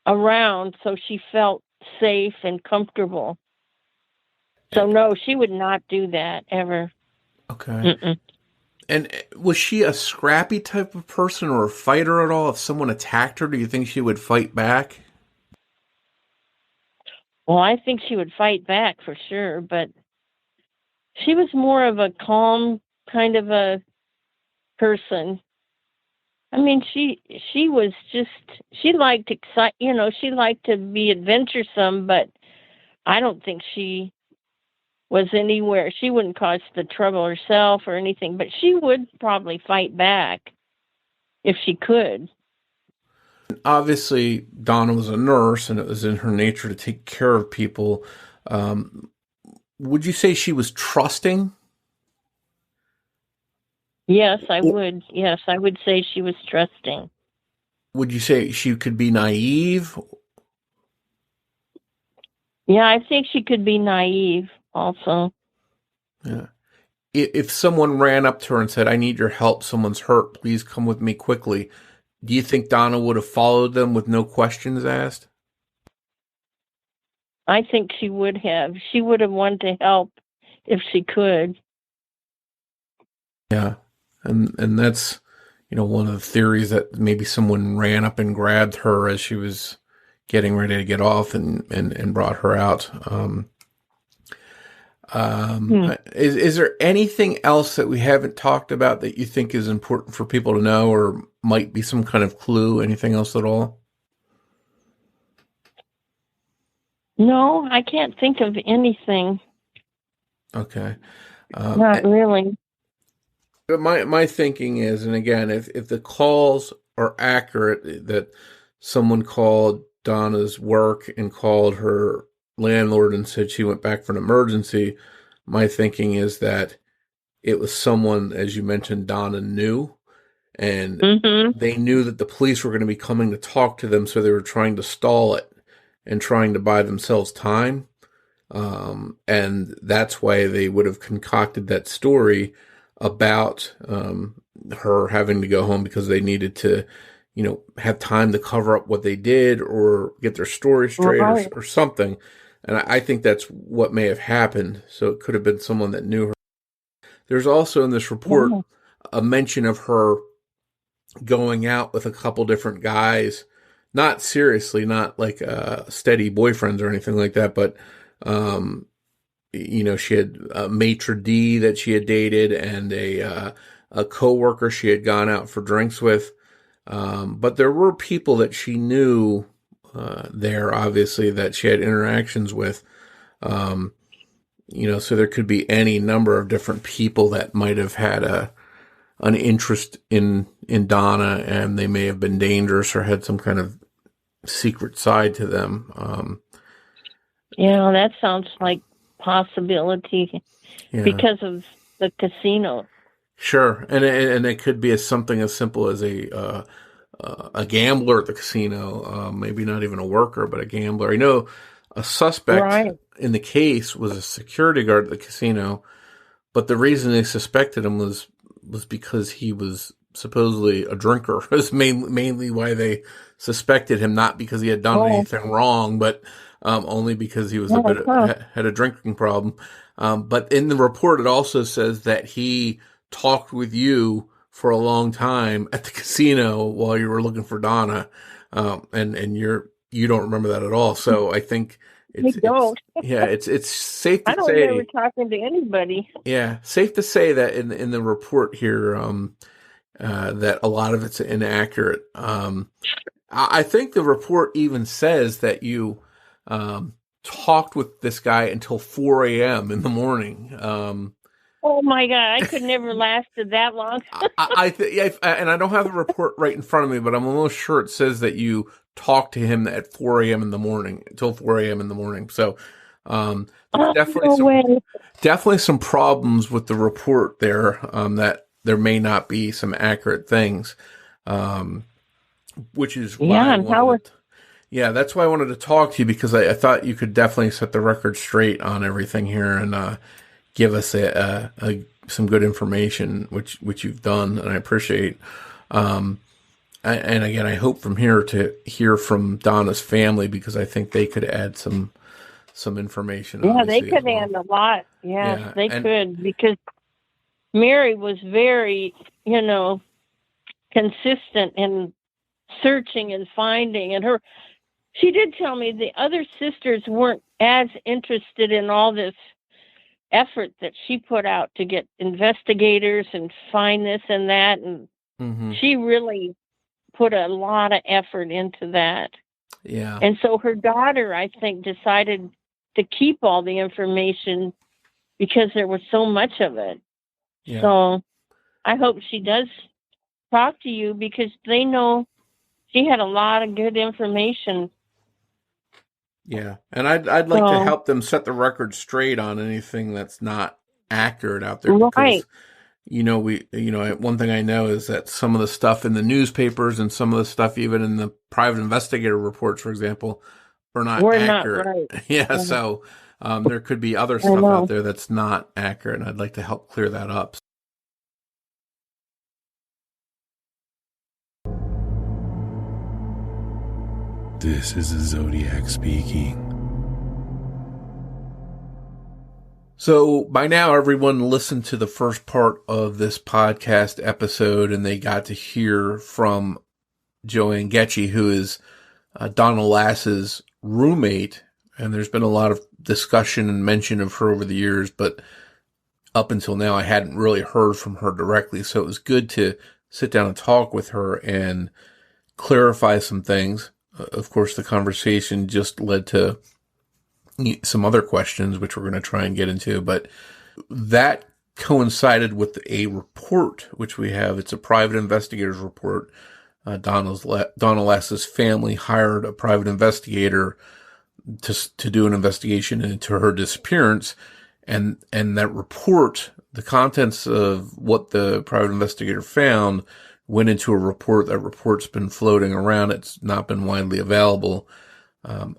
around, so she felt safe and comfortable. So no, she would not do that ever. Okay. Mm-mm. And was she a scrappy type of person or a fighter at all? If someone attacked her, do you think she would fight back? Well, I think she would fight back for sure, but she was more of a calm kind of a person. I mean, she was just, she liked she liked to be adventuresome, but I don't think she was anywhere. She wouldn't cause the trouble herself or anything, but she would probably fight back if she could. Obviously, Donna was a nurse, and it was in her nature to take care of people. Would you say she was trusting? Yes, I would. Yes, I would say she was trusting. Would you say she could be naive? Yeah, I think she could be naive also. Yeah. If someone ran up to her and said, "I need your help, someone's hurt, please come with me quickly," do you think Donna would have followed them with no questions asked? I think she would have. She would have wanted to help if she could. Yeah. And that's, one of the theories that maybe someone ran up and grabbed her as she was getting ready to get off and brought her out. Is there anything else that we haven't talked about that you think is important for people to know, or might be some kind of clue? Anything else at all? No, I can't think of anything. Okay. Not really. But my thinking is, and again, if the calls are accurate, that someone called Donna's work and called her landlord and said she went back for an emergency, my thinking is that it was someone, as you mentioned, Donna knew, and they knew that the police were going to be coming to talk to them, so they were trying to stall it and trying to buy themselves time. And that's why they would have concocted that story about her having to go home because they needed to, have time to cover up what they did or get their story straight or something. And I think that's what may have happened. So it could have been someone that knew her. There's also in this report a mention of her going out with a couple different guys, not seriously, not like steady boyfriends or anything like that, but she had a maitre d' that she had dated and a coworker she had gone out for drinks with. But there were people that she knew there, obviously, that she had interactions with. So there could be any number of different people that might have had an interest in Donna, and they may have been dangerous or had some kind of secret side to them. Yeah, that sounds like possibility because of the casino. Sure, and it could be something as simple as a gambler at the casino, maybe not even a worker, but a gambler. I know a suspect in the case was a security guard at the casino, but the reason they suspected him was because he was supposedly a drinker. It was mainly why they suspected him, not because he had done anything wrong, but only because he was had a drinking problem. But in the report, it also says that he talked with you for a long time at the casino while you were looking for Donna, and you don't remember that at all. So I think it's safe to say. I don't remember talking to anybody. Yeah, safe to say that in the report here, that a lot of it's inaccurate. I think the report even says that you talked with this guy until 4 a.m. in the morning. Oh my God, I could never lasted that long. And I don't have the report right in front of me, but I'm almost sure it says that you talked to him at 4 a.m. in the morning, until 4 a.m. in the morning. So, there's definitely some problems with the report there, that there may not be some accurate things, which is why that's why I wanted to talk to you, because I thought you could definitely set the record straight on everything here and give us some good information, which you've done, and I appreciate. And again, I hope from here to hear from Donna's family, because I think they could add some information. Yeah, they could add a lot. Yeah, they could, because Mary was very, consistent in searching and finding, and she did tell me the other sisters weren't as interested in all this effort that she put out to get investigators and find this and that, and she really put a lot of effort into that. Yeah. And so her daughter, I think, decided to keep all the information because there was so much of it. Yeah. So I hope she does talk to you, because they know she had a lot of good information. Yeah, and I'd like to help them set the record straight on anything that's not accurate out there, because one thing I know is that some of the stuff in the newspapers and some of the stuff even in the private investigator reports, for example, are not accurate. Not right. Yeah, so there could be other stuff out there that's not accurate, and I'd like to help clear that up. This is the Zodiac speaking. So by now, everyone listened to the first part of this podcast episode, and they got to hear from Joanne Goettsche, who is Donna Lass's roommate. And there's been a lot of discussion and mention of her over the years, but up until now, I hadn't really heard from her directly. So it was good to sit down and talk with her and clarify some things. Of course, the conversation just led to some other questions, which we're going to try and get into, but that coincided with a report, which we have. It's a private investigator's report. Donna Lass's family hired a private investigator to do an investigation into her disappearance. And that report, the contents of what the private investigator found, went into a report. That report's been floating around. It's not been widely available.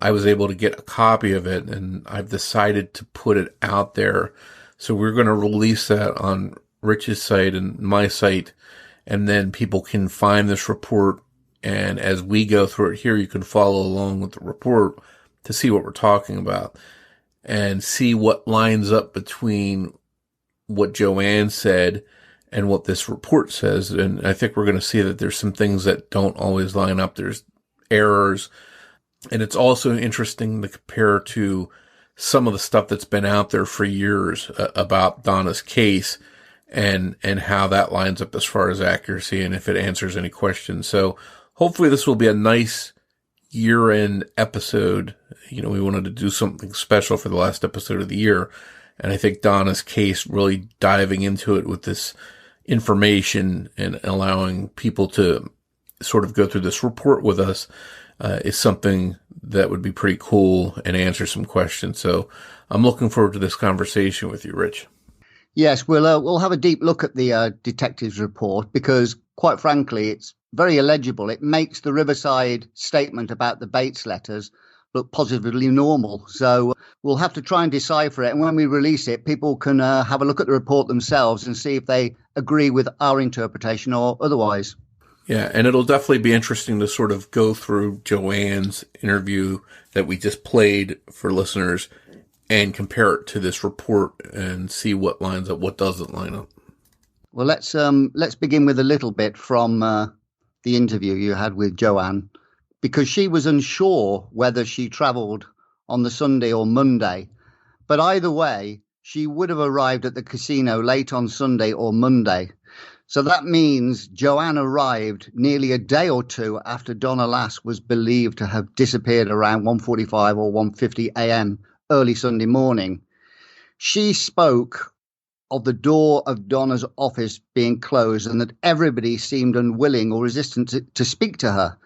I was able to get a copy of it, and I've decided to put it out there. So we're going to release that on Rich's site and my site, and then people can find this report. And as we go through it here, you can follow along with the report to see what we're talking about and see what lines up between what Joanne said and what this report says. And I think we're going to see that there's some things that don't always line up. There's errors. And it's also interesting to compare to some of the stuff that's been out there for years about Donna's case and how that lines up as far as accuracy and if it answers any questions. So hopefully this will be a nice year-end episode. We wanted to do something special for the last episode of the year. And I think Donna's case, really diving into it with this information and allowing people to sort of go through this report with us, is something that would be pretty cool and answer some questions. So I'm looking forward to this conversation with you, Rich. Yes, we'll have a deep look at the detective's report, because quite frankly, it's very illegible. It makes the Riverside statement about the Bates letters look positively normal. So we'll have to try and decipher it. And when we release it, people can have a look at the report themselves and see if they agree with our interpretation or otherwise. Yeah, and it'll definitely be interesting to sort of go through Joanne's interview that we just played for listeners and compare it to this report and see what lines up, what doesn't line up. Well, let's begin with a little bit from the interview you had with Joanne, because she was unsure whether she travelled on the Sunday or Monday. But either way, she would have arrived at the casino late on Sunday or Monday. So that means Joanne arrived nearly a day or two after Donna Lass was believed to have disappeared around 1:45 or 1:50 a.m. early Sunday morning. She spoke of the door of Donna's office being closed and that everybody seemed unwilling or resistant to speak to her.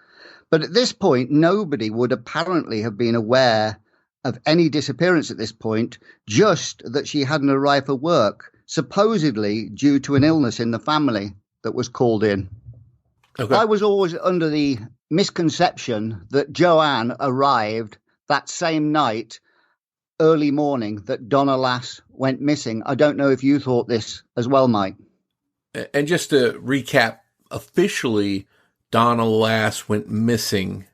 But at this point, nobody would apparently have been aware of any disappearance at this point, just that she hadn't arrived for work, supposedly due to an illness in the family that was called in. Okay. I was always under the misconception that Joanne arrived that same night, early morning, that Donna Lass went missing. I don't know if you thought this as well, Mike. And just to recap, officially, Donna Lass went missing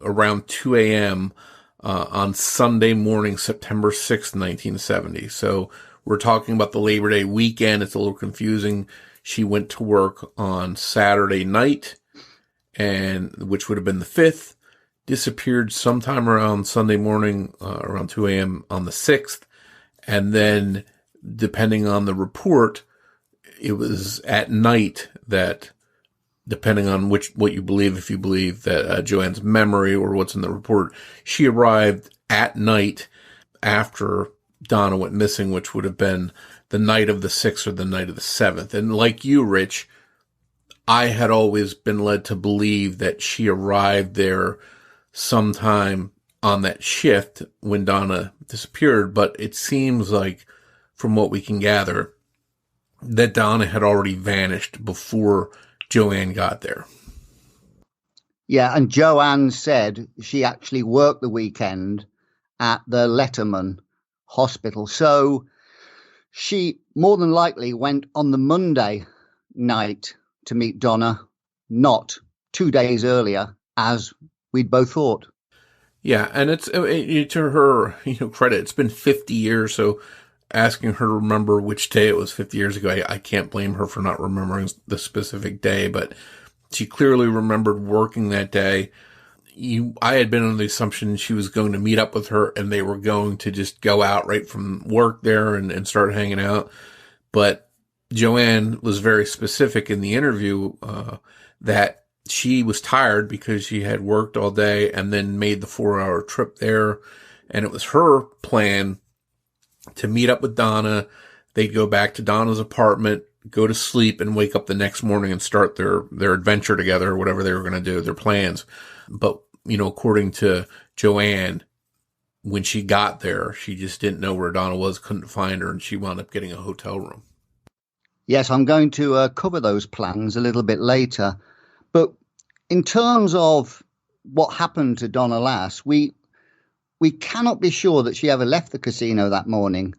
around 2 a.m. On Sunday morning, September 6th, 1970. So we're talking about the Labor Day weekend. It's a little confusing. She went to work on Saturday night, and which would have been the 5th, disappeared sometime around Sunday morning, around 2 a.m. on the 6th. And then, depending on the report, it was at night that, depending on what you believe, if you believe that Joanne's memory or what's in the report, she arrived at night after Donna went missing, which would have been the night of the 6th or the night of the 7th. And like you, Rich, I had always been led to believe that she arrived there sometime on that shift when Donna disappeared. But it seems like, from what we can gather, that Donna had already vanished before Joanne got there. Yeah, and Joanne said she actually worked the weekend at the Letterman Hospital. So she more than likely went on the Monday night to meet Donna, not 2 days earlier, as we'd both thought. Yeah, and it's to her credit, it's been 50 years, so asking her to remember which day it was 50 years ago, I can't blame her for not remembering the specific day, but she clearly remembered working that day. I had been under the assumption she was going to meet up with her and they were going to just go out right from work there and start hanging out. But Joanne was very specific in the interview that she was tired because she had worked all day and then made the 4-hour trip there. And it was her plan to meet up with Donna. They'd go back to Donna's apartment, go to sleep, and wake up the next morning and start their adventure together, or whatever they were going to do, their plans. But, according to Joanne, when she got there, she just didn't know where Donna was, couldn't find her, and she wound up getting a hotel room. Yes, I'm going to cover those plans a little bit later. But in terms of what happened to Donna Lass, we cannot be sure that she ever left the casino that morning.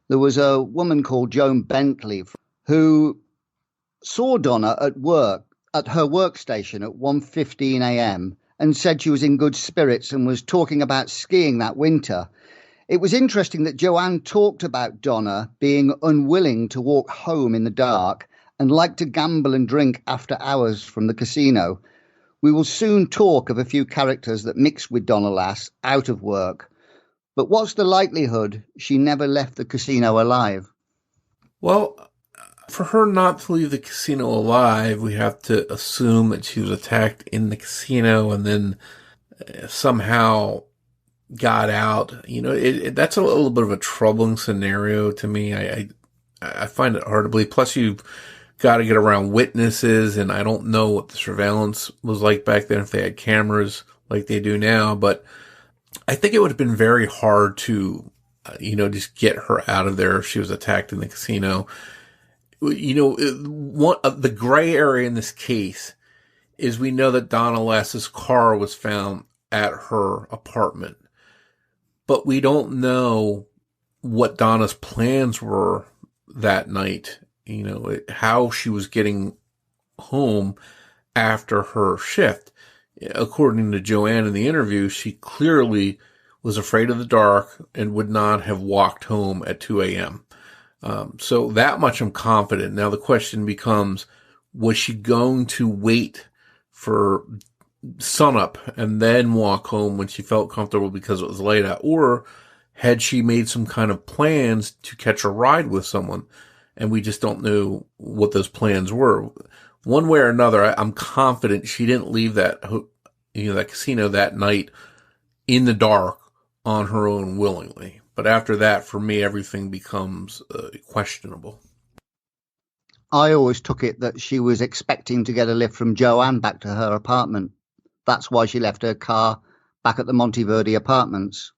There was a woman called Joan Bentley who saw Donna at her workstation at 1:15 a.m. and said she was in good spirits and was talking about skiing that winter. It was interesting that Joanne talked about Donna being unwilling to walk home in the dark and liked to gamble and drink after hours from the casino. We will soon talk of a few characters that mixed with Donna Lass out of work. But what's the likelihood she never left the casino alive? Well, for her not to leave the casino alive, we have to assume that she was attacked in the casino and then somehow got out. That's a little bit of a troubling scenario to me. I find it hard to believe. Plus, you've got to get around witnesses, and I don't know what the surveillance was like back then, if they had cameras like they do now. But I think it would have been very hard to, just get her out of there if she was attacked in the casino. The gray area in this case is we know that Donna Lass's car was found at her apartment, but we don't know what Donna's plans were that night, how she was getting home after her shift. According to Joanne in the interview, she clearly was afraid of the dark and would not have walked home at 2 a.m. So that much I'm confident. Now the question becomes, was she going to wait for sunup and then walk home when she felt comfortable because it was late out? Or had she made some kind of plans to catch a ride with someone? And we just don't know what those plans were. One way or another, I'm confident she didn't leave that casino that night in the dark on her own willingly. But after that, for me, everything becomes questionable. I always took it that she was expecting to get a lift from Joanne back to her apartment. That's why she left her car back at the Monteverde apartments.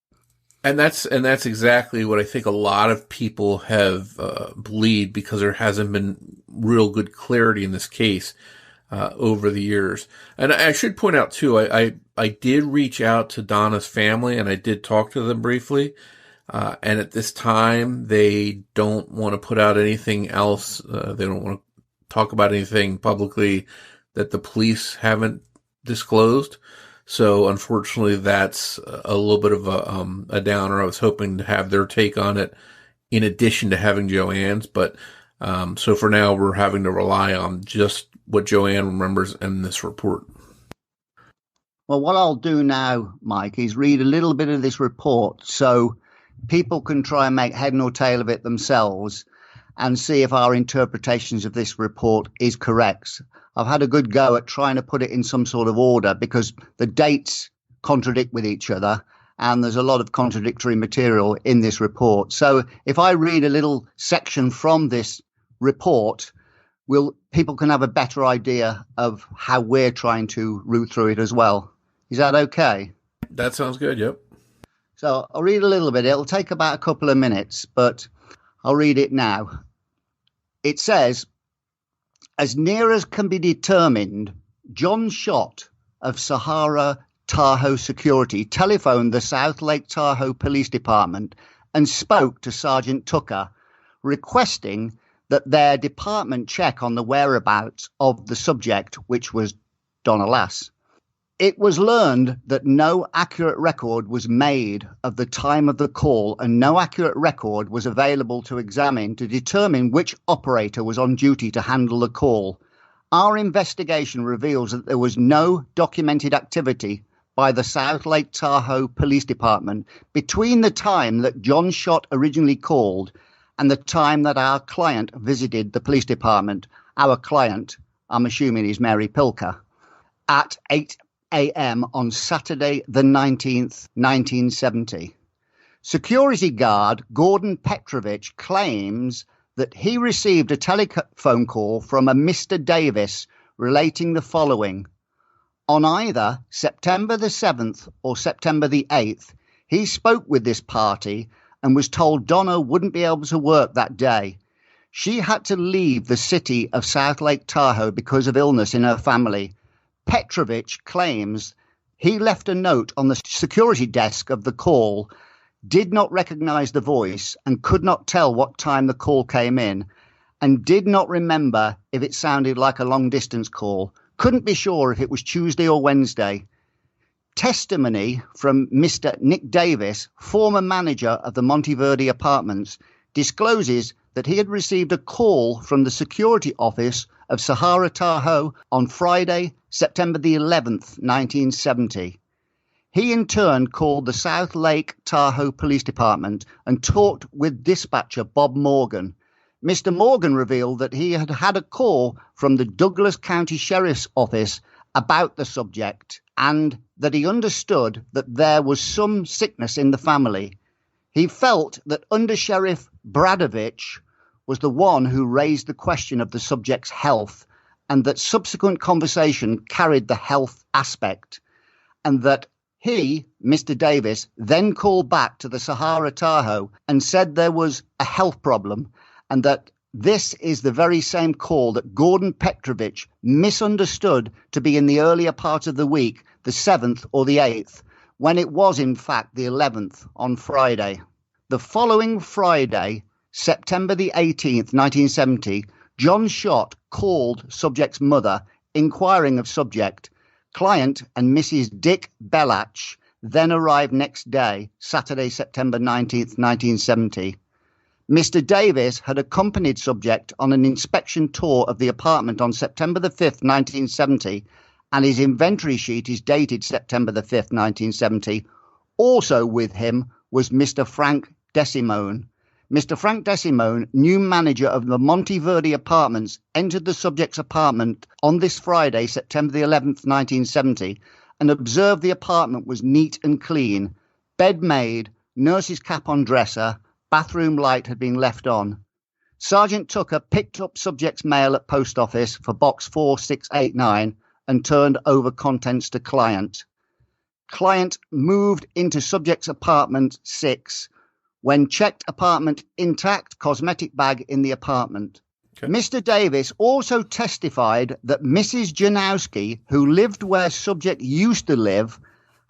And that's exactly what I think a lot of people have believed, because there hasn't been real good clarity in this case over the years. And I should point out too, I did reach out to Donna's family and I did talk to them briefly. And at this time, they don't want to put out anything else. They don't want to talk about anything publicly that the police haven't disclosed. So unfortunately, that's a little bit of a downer. I was hoping to have their take on it in addition to having Joanne's. But so for now, we're having to rely on just what Joanne remembers in this report. Well, what I'll do now, Mike, is read a little bit of this report so people can try and make head nor tail of it themselves and see if our interpretations of this report is correct. I've had a good go at trying to put it in some sort of order because the dates contradict with each other and there's a lot of contradictory material in this report. So if I read a little section from this report, people can have a better idea of how we're trying to root through it as well. Is that okay? That sounds good, yep. So I'll read a little bit. It'll take about a couple of minutes, but I'll read it now. It says, as near as can be determined, John Schott of Sahara Tahoe Security telephoned the South Lake Tahoe Police Department and spoke to Sergeant Tucker, requesting that their department check on the whereabouts of the subject, which was Donna Lass. It was learned that no accurate record was made of the time of the call and no accurate record was available to examine to determine which operator was on duty to handle the call. Our investigation reveals that there was no documented activity by the South Lake Tahoe Police Department between the time that John Schott originally called and the time that our client visited the police department. Our client, I'm assuming, is Mary Pilker, at 8 a.m. on Saturday the 19th, 1970. Security guard Gordon Petrovich claims that he received a telephone call from a Mr. Davis relating the following. On either September the 7th or September the 8th, he spoke with this party and was told Donna wouldn't be able to work that day. She had to leave the city of South Lake Tahoe because of illness in her family. Petrovich claims he left a note on the security desk of the call, did not recognize the voice and could not tell what time the call came in, and did not remember if it sounded like a long-distance call. Couldn't be sure if it was Tuesday or Wednesday. Testimony from Mr. Nick Davis, former manager of the Monteverde Apartments, discloses that he had received a call from the security office of Sahara Tahoe on Friday, September the 11th, 1970. He in turn called the South Lake Tahoe Police Department and talked with dispatcher Bob Morgan. Mr. Morgan revealed that he had had a call from the Douglas County Sheriff's Office about the subject and that he understood that there was some sickness in the family. He felt that Under Sheriff Bradovich was the one who raised the question of the subject's health and that subsequent conversation carried the health aspect, and that he, Mr. Davis, then called back to the Sahara Tahoe and said there was a health problem and that this is the very same call that Gordon Petrovich misunderstood to be in the earlier part of the week, the 7th or the 8th, when it was in fact the 11th on Friday. The following Friday, September the 18th, 1970, John Schott called subject's mother, inquiring of subject. Client and Mrs. Dick Bellach then arrived next day, Saturday, September 19th, 1970. Mr. Davis had accompanied subject on an inspection tour of the apartment on September the 5th, 1970, and his inventory sheet is dated September the 5th, 1970. Also with him was Mr. Frank Desimone. Mr. Frank Desimone, new manager of the Monteverde Apartments, entered the subject's apartment on this Friday, September the 11th, 1970, and observed the apartment was neat and clean, bed made, nurse's cap on dresser, bathroom light had been left on. Sergeant Tucker picked up subject's mail at post office for box 4689 and turned over contents to client. Client moved into subject's apartment 6. When checked apartment intact, cosmetic bag in the apartment. Okay. Mr. Davis also testified that Mrs. Janowski, who lived where subject used to live,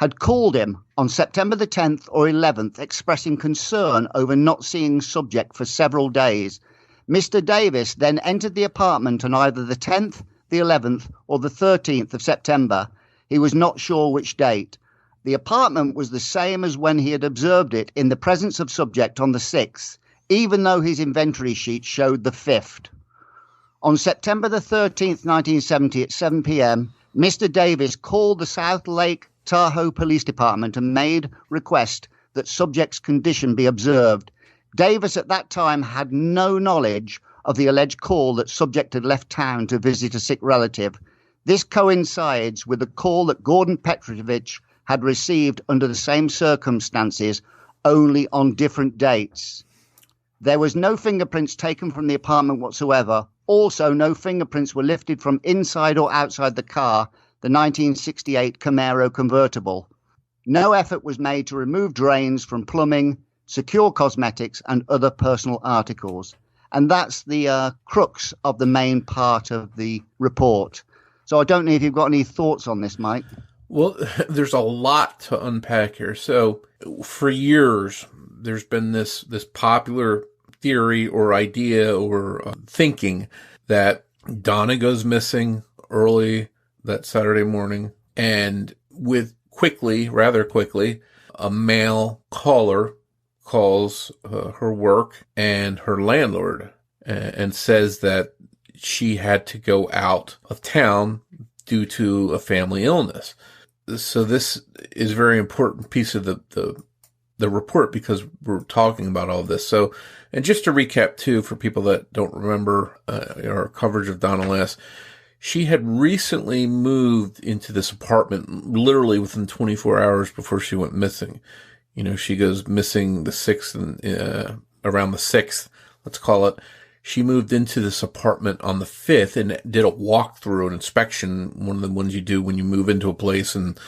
had called him on September the 10th or 11th expressing concern over not seeing subject for several days. Mr. Davis then entered the apartment on either the 10th, the 11th, or the 13th of September. He was not sure which date. The apartment was the same as when he had observed it in the presence of subject on the 6th, even though his inventory sheet showed the 5th. On September the 13th, 1970 at 7 p.m., Mr. Davis called the South Lake Tahoe Police Department and made request that subject's condition be observed. Davis at that time had no knowledge of the alleged call that subject had left town to visit a sick relative. This coincides with the call that Gordon Petrovich had received under the same circumstances, only on different dates. There was no fingerprints taken from the apartment whatsoever. Also, no fingerprints were lifted from inside or outside the car, the 1968 Camaro convertible. No effort was made to remove drains from plumbing, secure cosmetics, and other personal articles. And that's the crux of the main part of the report. So I don't know if you've got any thoughts on this, Mike. Well, there's a lot to unpack here. So for years, there's been this popular theory or idea or thinking that Donna goes missing early that Saturday morning, and rather quickly, a male caller calls her work and her landlord and says that she had to go out of town due to a family illness. So this is a very important piece of the report because we're talking about all this. So, and just to recap too, for people that don't remember our coverage of Donna Lass, she had recently moved into this apartment literally within 24 hours before she went missing. You know, she goes missing the 6th and around the 6th, let's call it. She moved into this apartment on the 5th and did a walkthrough, an inspection, one of the ones you do when you move into a place and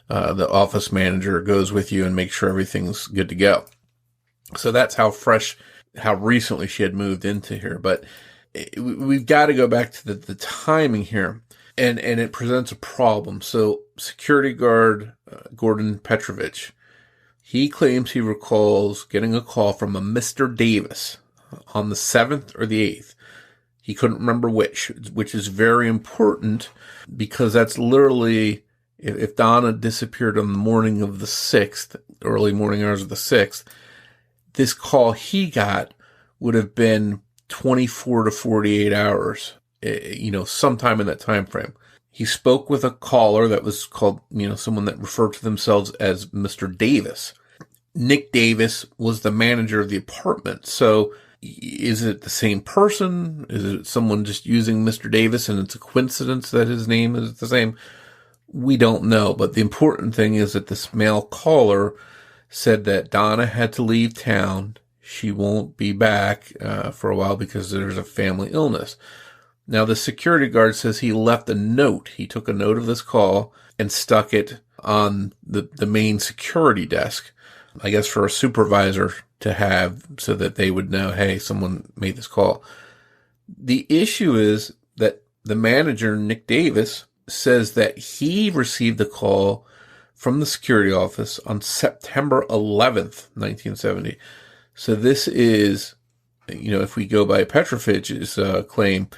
the office manager goes with you and makes sure everything's good to go. So that's how recently she had moved into here. But we've got to go back to the timing here, and it presents a problem. So security guard Gordon Petrovich, he claims he recalls getting a call from a Mr. Davis on the 7th or the 8th. He couldn't remember which is very important because that's literally, if Donna disappeared on the morning of the 6th, early morning hours of the 6th, this call he got would have been 24 to 48 hours, sometime in that time frame. He spoke with a caller that was called, someone that referred to themselves as Mr. Davis. Nick Davis was the manager of the apartment. So is it the same person? Is it someone just using Mr. Davis and it's a coincidence that his name is the same? We don't know. But the important thing is that this male caller said that Donna had to leave town. She won't be back for a while because there's a family illness. Now, the security guard says he left a note. He took a note of this call and stuck it on the main security desk, I guess for a supervisor to have so that they would know, hey, someone made this call. The issue is that the manager, Nick Davis, says that he received a call from the security office on September 11th, 1970. So this is, if we go by Petrovich's claim,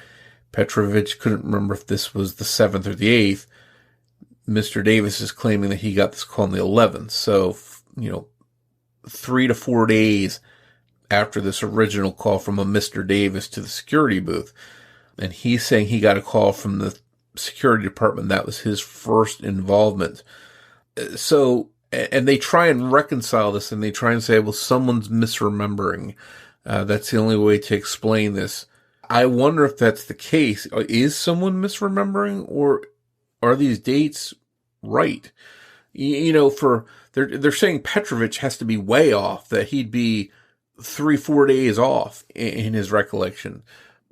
Petrovich couldn't remember if this was the 7th or the 8th. Mr. Davis is claiming that he got this call on the 11th. So, 3 to 4 days after this original call from a Mr. Davis to the security booth. And he's saying he got a call from the security department. That was his first involvement. So, and they try and reconcile this, and they try and say, well, someone's misremembering. That's the only way to explain this. I wonder if that's the case. Is someone misremembering, or are these dates right? For they're saying Petrovich has to be way off, that he'd be 3-4 days off in his recollection,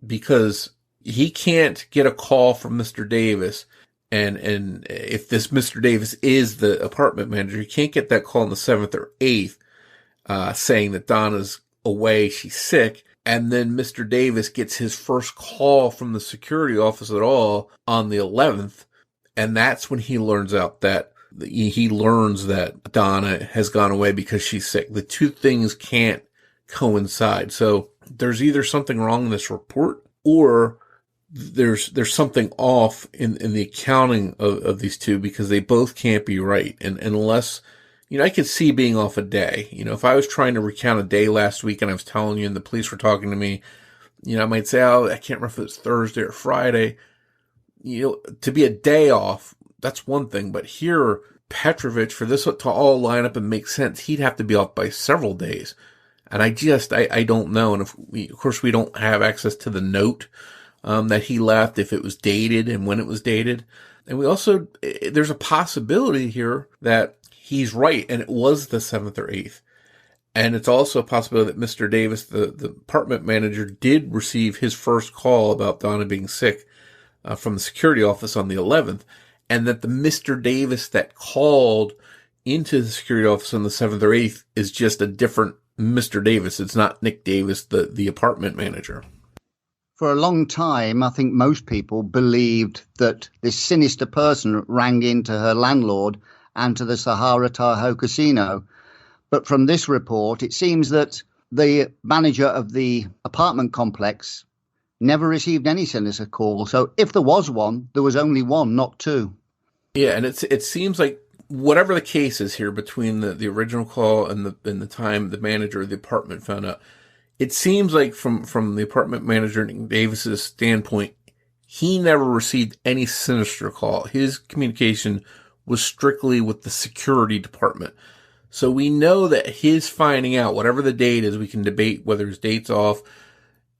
because he can't get a call from Mr. Davis. And if this Mr. Davis is the apartment manager, he can't get that call on the 7th or 8th, saying that Donna's away, she's sick. And then Mr. Davis gets his first call from the security office at all on the 11th. And that's when he learns that Donna has gone away because she's sick. The two things can't coincide. So there's either something wrong in this report, or there's something off in the accounting of these two, because they both can't be right. And unless, I could see being off a day. If I was trying to recount a day last week and I was telling you and the police were talking to me, I might say, oh, I can't remember if it was Thursday or Friday. To be a day off, that's one thing. But here, Petrovich, for this to all line up and make sense, he'd have to be off by several days. And I don't know. And of course, we don't have access to the note that he left, if it was dated and when it was dated. And we also, there's a possibility here that he's right and it was the 7th or 8th. And it's also a possibility that Mr. Davis, the apartment manager, did receive his first call about Donna being sick from the security office on the 11th. And that the Mr. Davis that called into the security office on the 7th or 8th is just a different Mr. Davis. It's not Nick Davis, the apartment manager. For a long time, I think most people believed that this sinister person rang into her landlord and to the Sahara Tahoe casino. But from this report, it seems that the manager of the apartment complex never received any sinister call. So if there was one, there was only one, not two. Yeah, and it seems like whatever the case is here between the original call and the time the manager of the apartment found out, it seems like from the apartment manager Nick Davis's standpoint, he never received any sinister call. His communication was strictly with the security department. So we know that his finding out, whatever the date is, we can debate whether his date's off.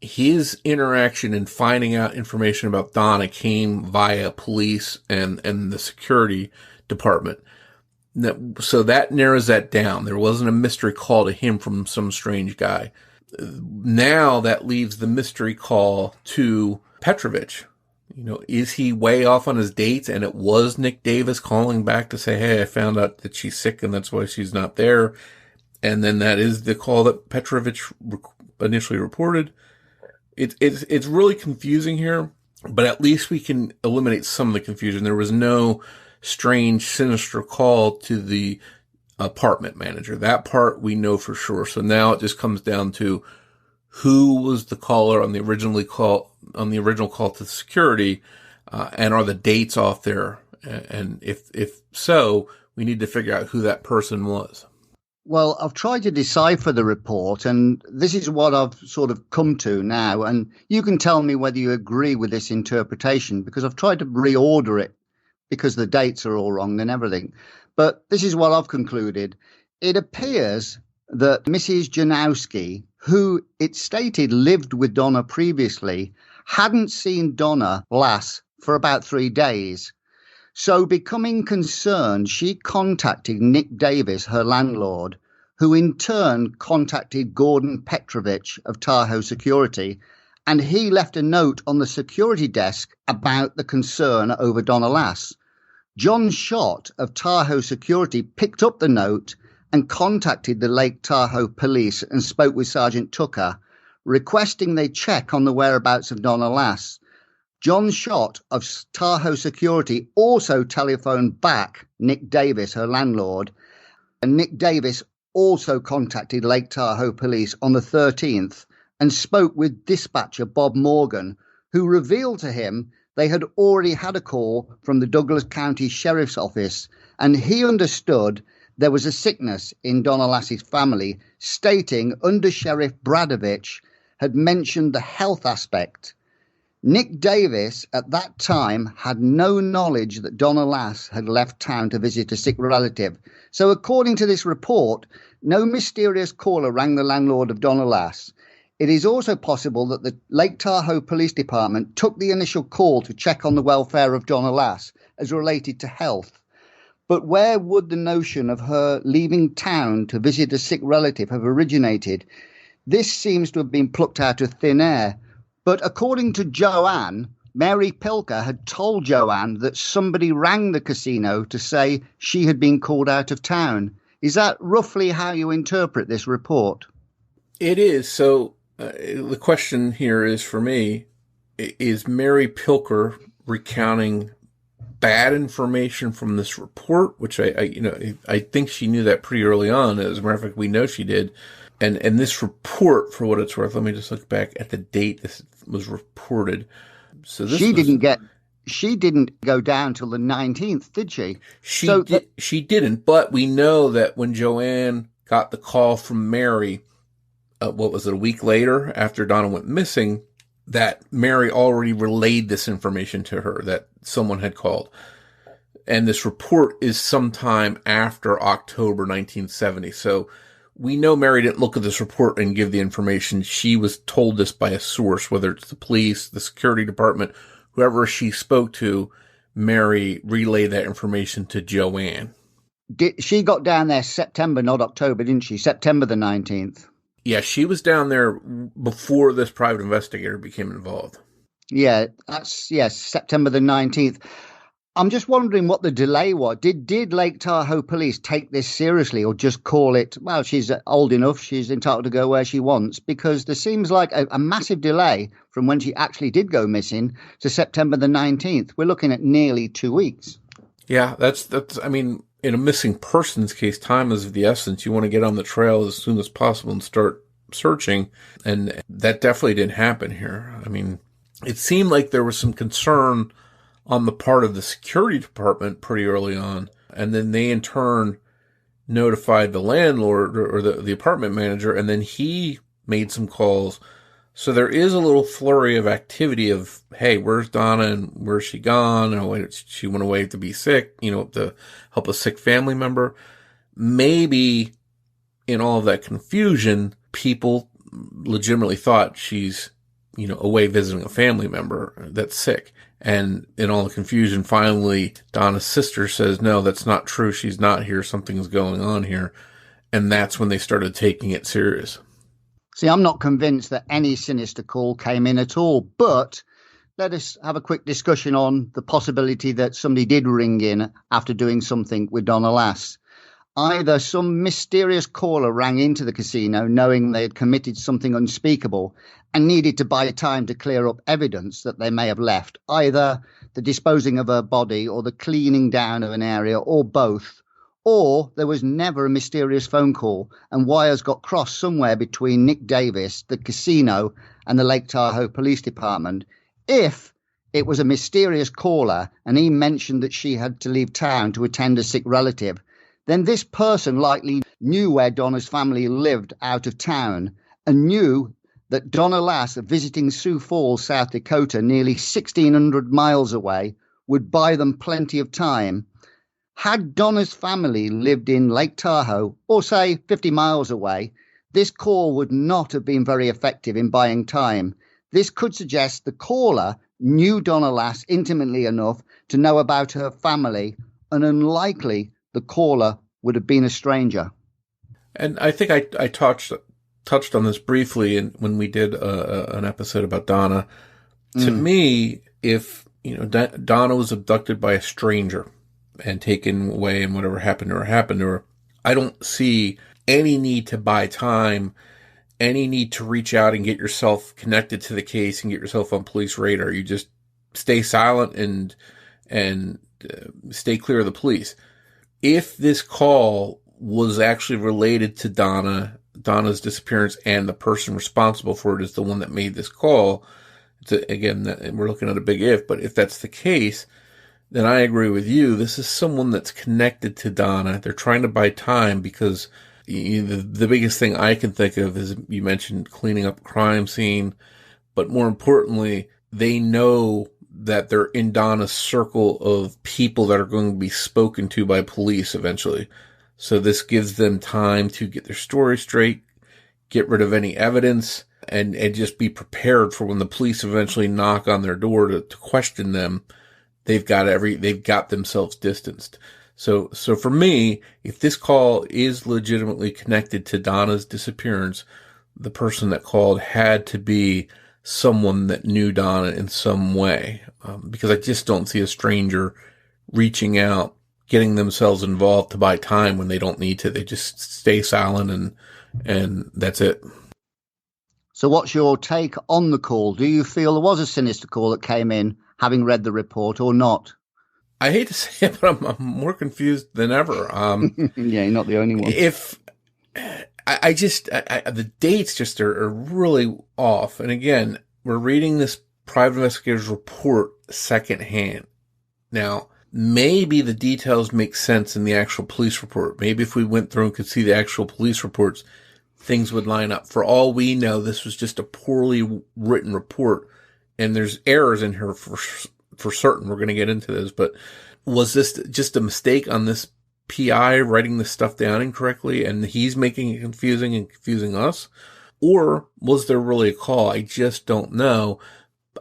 His interaction in finding out information about Donna came via police and the security department. So that narrows that down. There wasn't a mystery call to him from some strange guy. Now that leaves the mystery call to Petrovich. Is he way off on his dates? And it was Nick Davis calling back to say, hey, I found out that she's sick and that's why she's not there. And then that is the call that Petrovich initially reported. It's really confusing here, but at least we can eliminate some of the confusion. There was no strange, sinister call to the apartment manager. That part we know for sure. So now it just comes down to who was the caller on the original call to security, and are the dates off there? And if so, we need to figure out who that person was. Well, I've tried to decipher the report, and this is what I've sort of come to now. And you can tell me whether you agree with this interpretation, because I've tried to reorder it because the dates are all wrong and everything. But this is what I've concluded. It appears that Mrs. Janowski, who it stated lived with Donna previously, hadn't seen Donna Lass for about 3 days. So becoming concerned, she contacted Nick Davis, her landlord, who in turn contacted Gordon Petrovich of Tahoe Security, and he left a note on the security desk about the concern over Donna Lass. John Schott of Tahoe Security picked up the note and contacted the Lake Tahoe police and spoke with Sergeant Tucker, requesting they check on the whereabouts of Donna Lass. John Schott of Tahoe Security also telephoned back Nick Davis, her landlord, and Nick Davis also contacted Lake Tahoe police on the 13th and spoke with dispatcher Bob Morgan, who revealed to him they had already had a call from the Douglas County Sheriff's Office, and he understood there was a sickness in Donna Lass's family, stating Under Sheriff Bradovich had mentioned the health aspect. Nick Davis at that time had no knowledge that Donna Lass had left town to visit a sick relative. So according to this report, no mysterious caller rang the landlord of Donna Lass. It is also possible that the Lake Tahoe Police Department took the initial call to check on the welfare of Donna Lass as related to health. But where would the notion of her leaving town to visit a sick relative have originated? This seems to have been plucked out of thin air. But according to Joanne, Mary Pilker had told Joanne that somebody rang the casino to say she had been called out of town. Is that roughly how you interpret this report? It is. So the question here is, for me, is Mary Pilker recounting bad information from this report, which I think she knew that pretty early on. As a matter of fact, we know she did. And this report, for what it's worth, let me just look back at the date this was reported. So she didn't go down till the 19th, did she? She didn't, but we know that when Joanne got the call from Mary, what was it, a week later after Donna went missing, that Mary already relayed this information to her, that someone had called. And this report is sometime after October 1970. So we know Mary didn't look at this report and give the information. She was told this by a source, whether it's the police, the security department, whoever she spoke to. Mary relayed that information to Joanne. She got down there September, not October, didn't she? September the 19th. Yeah, she was down there before this private investigator became involved. Yeah, September the 19th. I'm just wondering what the delay was. Did Lake Tahoe police take this seriously, or just call it, well, she's old enough, she's entitled to go where she wants? Because there seems like a massive delay from when she actually did go missing to September the 19th. We're looking at nearly 2 weeks. Yeah, that's. I mean, in a missing persons case, time is of the essence. You want to get on the trail as soon as possible and start searching. And that definitely didn't happen here. I mean, it seemed like there was some concern on the part of the security department pretty early on. And then they in turn notified the landlord or the apartment manager, and then he made some calls. So there is a little flurry of activity of, hey, where's Donna and where's she gone? And she went away to be sick, to help a sick family member. Maybe in all of that confusion, people legitimately thought she's, away visiting a family member that's sick. And in all the confusion, finally, Donna's sister says, no, that's not true. She's not here. Something's going on here. And that's when they started taking it serious. See, I'm not convinced that any sinister call came in at all, but let us have a quick discussion on the possibility that somebody did ring in after doing something with Donna Lass. Either some mysterious caller rang into the casino knowing they had committed something unspeakable and needed to buy time to clear up evidence that they may have left, either the disposing of her body or the cleaning down of an area, or both. Or there was never a mysterious phone call and wires got crossed somewhere between Nick Davis, the casino, and the Lake Tahoe Police Department. If it was a mysterious caller and he mentioned that she had to leave town to attend a sick relative, then this person likely knew where Donna's family lived out of town and knew that Donna Lass, visiting Sioux Falls, South Dakota, nearly 1,600 miles away, would buy them plenty of time. Had Donna's family lived in Lake Tahoe, or say 50 miles away, this call would not have been very effective in buying time. This could suggest the caller knew Donna Lass intimately enough to know about her family, and unlikely the caller would have been a stranger. And I think I touched on this briefly when we did an episode about Donna. To me, if Donna was abducted by a stranger and taken away and whatever happened to her, I don't see any need to buy time, any need to reach out and get yourself connected to the case and get yourself on police radar. You just stay silent and stay clear of the police. If this call was actually related to Donna's disappearance and the person responsible for it is the one that made this call, again, we're looking at a big if, but if that's the case, then I agree with you. This is someone that's connected to Donna. They're trying to buy time because the biggest thing I can think of is, you mentioned cleaning up a crime scene, but more importantly, they know that they're in Donna's circle of people that are going to be spoken to by police eventually. So this gives them time to get their story straight, get rid of any evidence, and just be prepared for when the police eventually knock on their door to question them. They've got themselves distanced. So for me, if this call is legitimately connected to Donna's disappearance, the person that called had to be someone that knew Donna in some way, because I just don't see a stranger reaching out, getting themselves involved to buy time when they don't need to. They just stay silent and that's it. So what's your take on the call? Do you feel there was a sinister call that came in, having read the report, or not? I hate to say it, but I'm more confused than ever. Yeah, you're not the only one. If I the dates just are really off. And again, we're reading this private investigator's report secondhand. Now, maybe the details make sense in the actual police report. Maybe if we went through and could see the actual police reports, things would line up. For all we know, this was just a poorly written report, and there's errors in here for certain. We're going to get into this, but was this just a mistake on this PI writing this stuff down incorrectly and he's making it confusing and confusing us? Or was there really a call? I just don't know.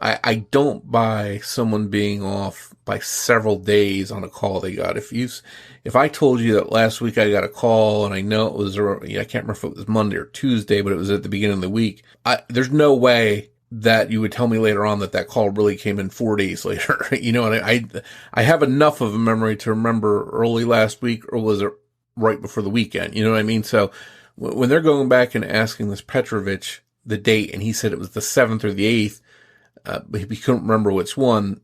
I don't buy someone being off by several days on a call they got. If I told you that last week I got a call and I know it was, I can't remember if it was Monday or Tuesday, but it was at the beginning of the week, there's no way that you would tell me later on that call really came in 4 days later. You know, and I have enough of a memory to remember early last week, or was it right before the weekend? You know what I mean? So when they're going back and asking this Petrovich the date, and he said it was the 7th or the 8th, but he couldn't remember which one,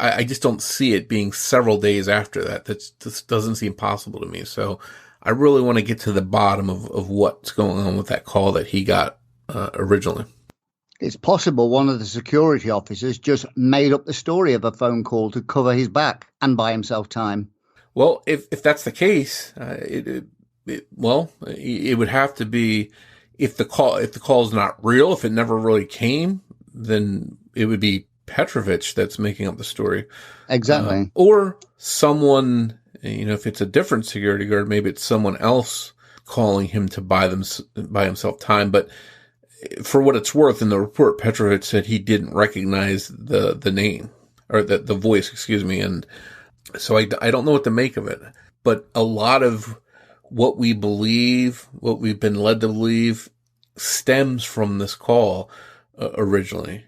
I just don't see it being several days after that. That just doesn't seem possible to me. So I really want to get to the bottom of what's going on with that call that he got originally. It's possible one of the security officers just made up the story of a phone call to cover his back and buy himself time. Well, if that's the case, it would have to be, if the call is not real, if it never really came, then it would be Petrovich that's making up the story. Exactly. Or someone, if it's a different security guard, maybe it's someone else calling him to buy himself time. But for what it's worth, in the report, Petrovich said he didn't recognize the name, or the voice, excuse me. And so I don't know what to make of it. But a lot of what we believe, what we've been led to believe, stems from this call originally.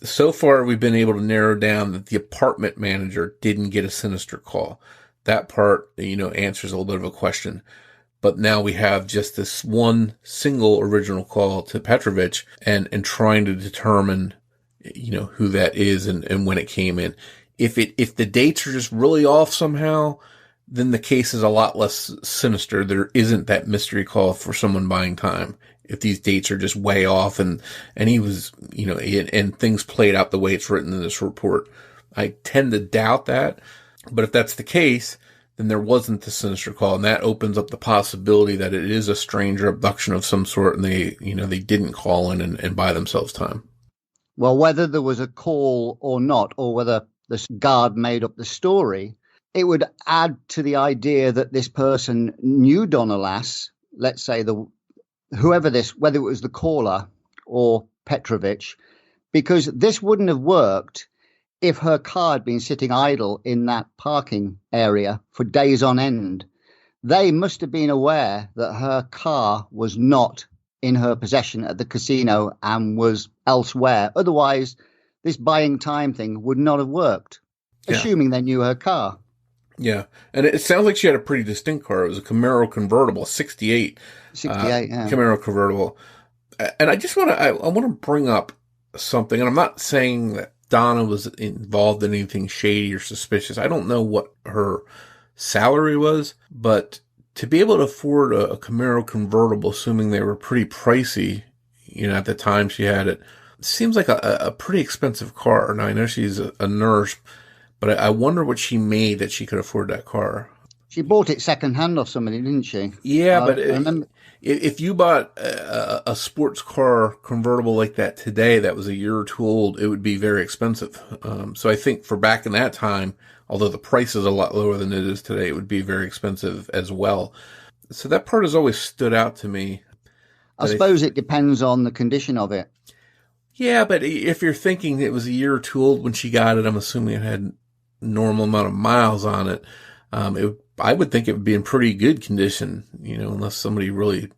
So far we've been able to narrow down that the apartment manager didn't get a sinister call. That part, answers a little bit of a question. But now we have just this one single original call to Petrovich and trying to determine, who that is and when it came in. If the dates are just really off somehow, then the case is a lot less sinister. There isn't that mystery call for someone buying time. If these dates are just way off and he was, and things played out the way it's written in this report, I tend to doubt that. But if that's the case, then there wasn't the sinister call, and that opens up the possibility that it is a stranger abduction of some sort, and they didn't call in and buy themselves time. Well, whether there was a call or not, or whether this guard made up the story, it would add to the idea that this person knew Donna Lass, let's say whether it was the caller or Petrovich, because this wouldn't have worked if her car had been sitting idle in that parking area for days on end. They must have been aware that her car was not in her possession at the casino and was elsewhere. Otherwise, this buying time thing would not have worked, assuming they knew her car. Yeah, and it sounds like she had a pretty distinct car. It was a Camaro convertible, 68. 68, yeah. Camaro convertible. And I just want to bring up something, and I'm not saying that Donna was involved in anything shady or suspicious. I don't know what her salary was, but to be able to afford a Camaro convertible, assuming they were pretty pricey, at the time she had it, seems like a pretty expensive car. Now, I know she's a nurse, but I wonder what she made that she could afford that car. She bought it secondhand off somebody, didn't she? Yeah, but if you bought a sports car convertible like that today, that was a year or two old, it would be very expensive. So I think for back in that time, although the price is a lot lower than it is today, it would be very expensive as well. So that part has always stood out to me. I suppose it depends on the condition of it. Yeah, but if you're thinking it was a year or two old when she got it, I'm assuming it had normal amount of miles on it. I would think it would be in pretty good condition, unless somebody really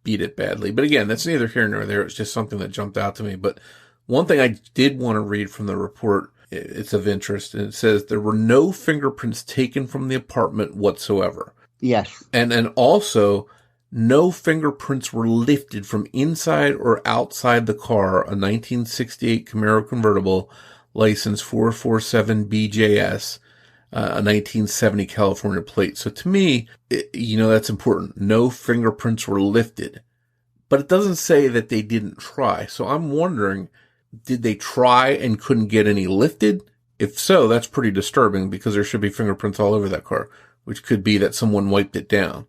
beat it badly. But again, that's neither here nor there. It's just something that jumped out to me. But one thing I did want to read from the report, it's of interest, and it says there were no fingerprints taken from the apartment whatsoever. Yes. And also, no fingerprints were lifted from inside or outside the car, a 1968 Camaro convertible, license 447BJS, a 1970 California plate. So to me, that's important. No fingerprints were lifted. But it doesn't say that they didn't try. So I'm wondering, did they try and couldn't get any lifted? If so, that's pretty disturbing because there should be fingerprints all over that car, which could be that someone wiped it down.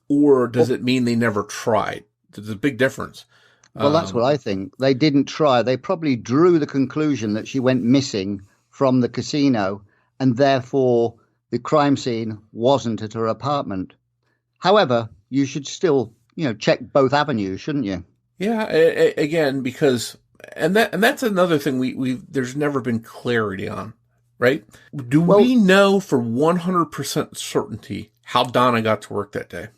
Or does it mean they never tried? There's a big difference. Well, that's what I think. They didn't try. They probably drew the conclusion that she went missing from the casino, and therefore the crime scene wasn't at her apartment. However, you should still, check both avenues, shouldn't you? Yeah, again, because and that's another thing we there's never been clarity on, right? Do we know for 100% certainty how Donna got to work that day?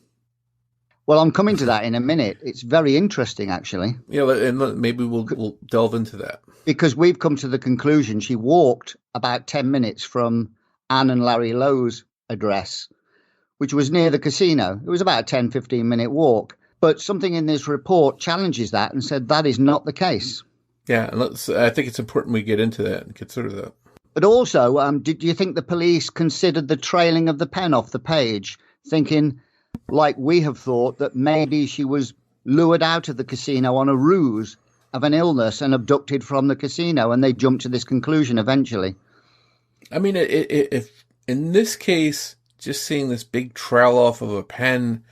Well, I'm coming to that in a minute. It's very interesting, actually. Yeah, and maybe we'll delve into that. Because we've come to the conclusion she walked about 10 minutes from Anne and Larry Lowe's address, which was near the casino. It was about a 10, 15-minute walk. But something in this report challenges that and said that is not the case. Yeah, and I think it's important we get into that and consider that. But also, do you think the police considered the trailing of the pen off the page, thinking, like we have thought, that maybe she was lured out of the casino on a ruse of an illness and abducted from the casino, and they jumped to this conclusion eventually? I mean, if in this case, just seeing this big trail off of a pen,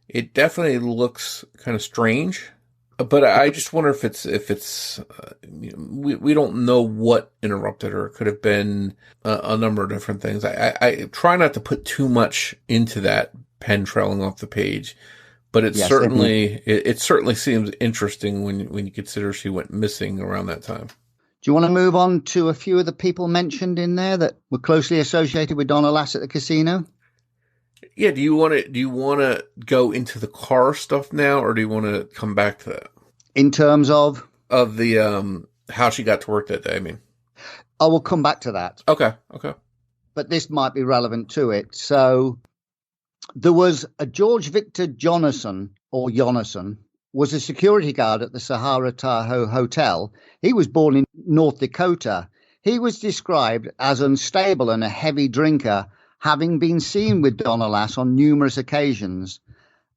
it definitely looks kind of strange. But I just wonder if it's we don't know what interrupted her. It could have been a number of different things. I try not to put too much into that pen trailing off the page, but it certainly seems interesting when you consider she went missing around that time. Do you want to move on to a few of the people mentioned in there that were closely associated with Donna Lass at the casino? Yeah. Do you want to go into the car stuff now, or do you want to come back to that? In terms of the how she got to work that day, I mean. I will come back to that. Okay. But this might be relevant to it. So there was a George Victor Jonasson, was a security guard at the Sahara Tahoe Hotel. He was born in North Dakota. He was described as unstable and a heavy drinker, having been seen with Donna Lass on numerous occasions.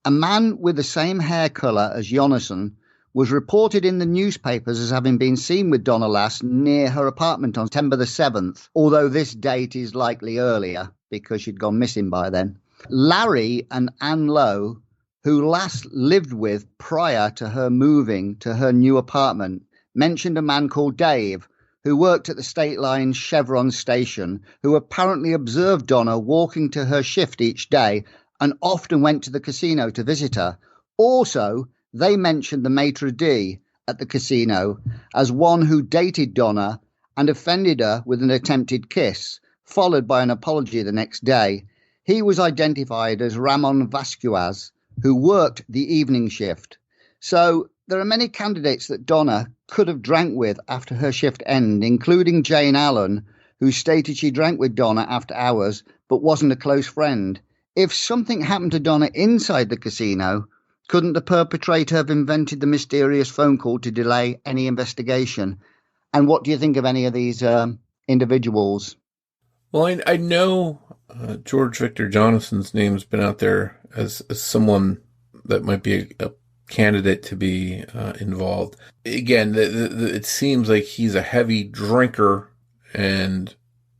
A man with the same hair colour as Jonasson was reported in the newspapers as having been seen with Donna Lass near her apartment on September the 7th, although this date is likely earlier because she'd gone missing by then. Larry and Ann Lowe, who Lass lived with prior to her moving to her new apartment, mentioned a man called Dave, who worked at the State Line Chevron station, who apparently observed Donna walking to her shift each day and often went to the casino to visit her. Also, they mentioned the maitre d' at the casino as one who dated Donna and offended her with an attempted kiss, followed by an apology the next day. He was identified as Ramon Vasquez, who worked the evening shift. So there are many candidates that Donna could have drank with after her shift ended, including Jane Allen, who stated she drank with Donna after hours but wasn't a close friend. If something happened to Donna inside the casino, couldn't the perpetrator have invented the mysterious phone call to delay any investigation? And what do you think of any of these individuals? Well, I know George Victor Jonasson's name's been out there as someone that might be a candidate to be involved. Again, it seems like he's a heavy drinker and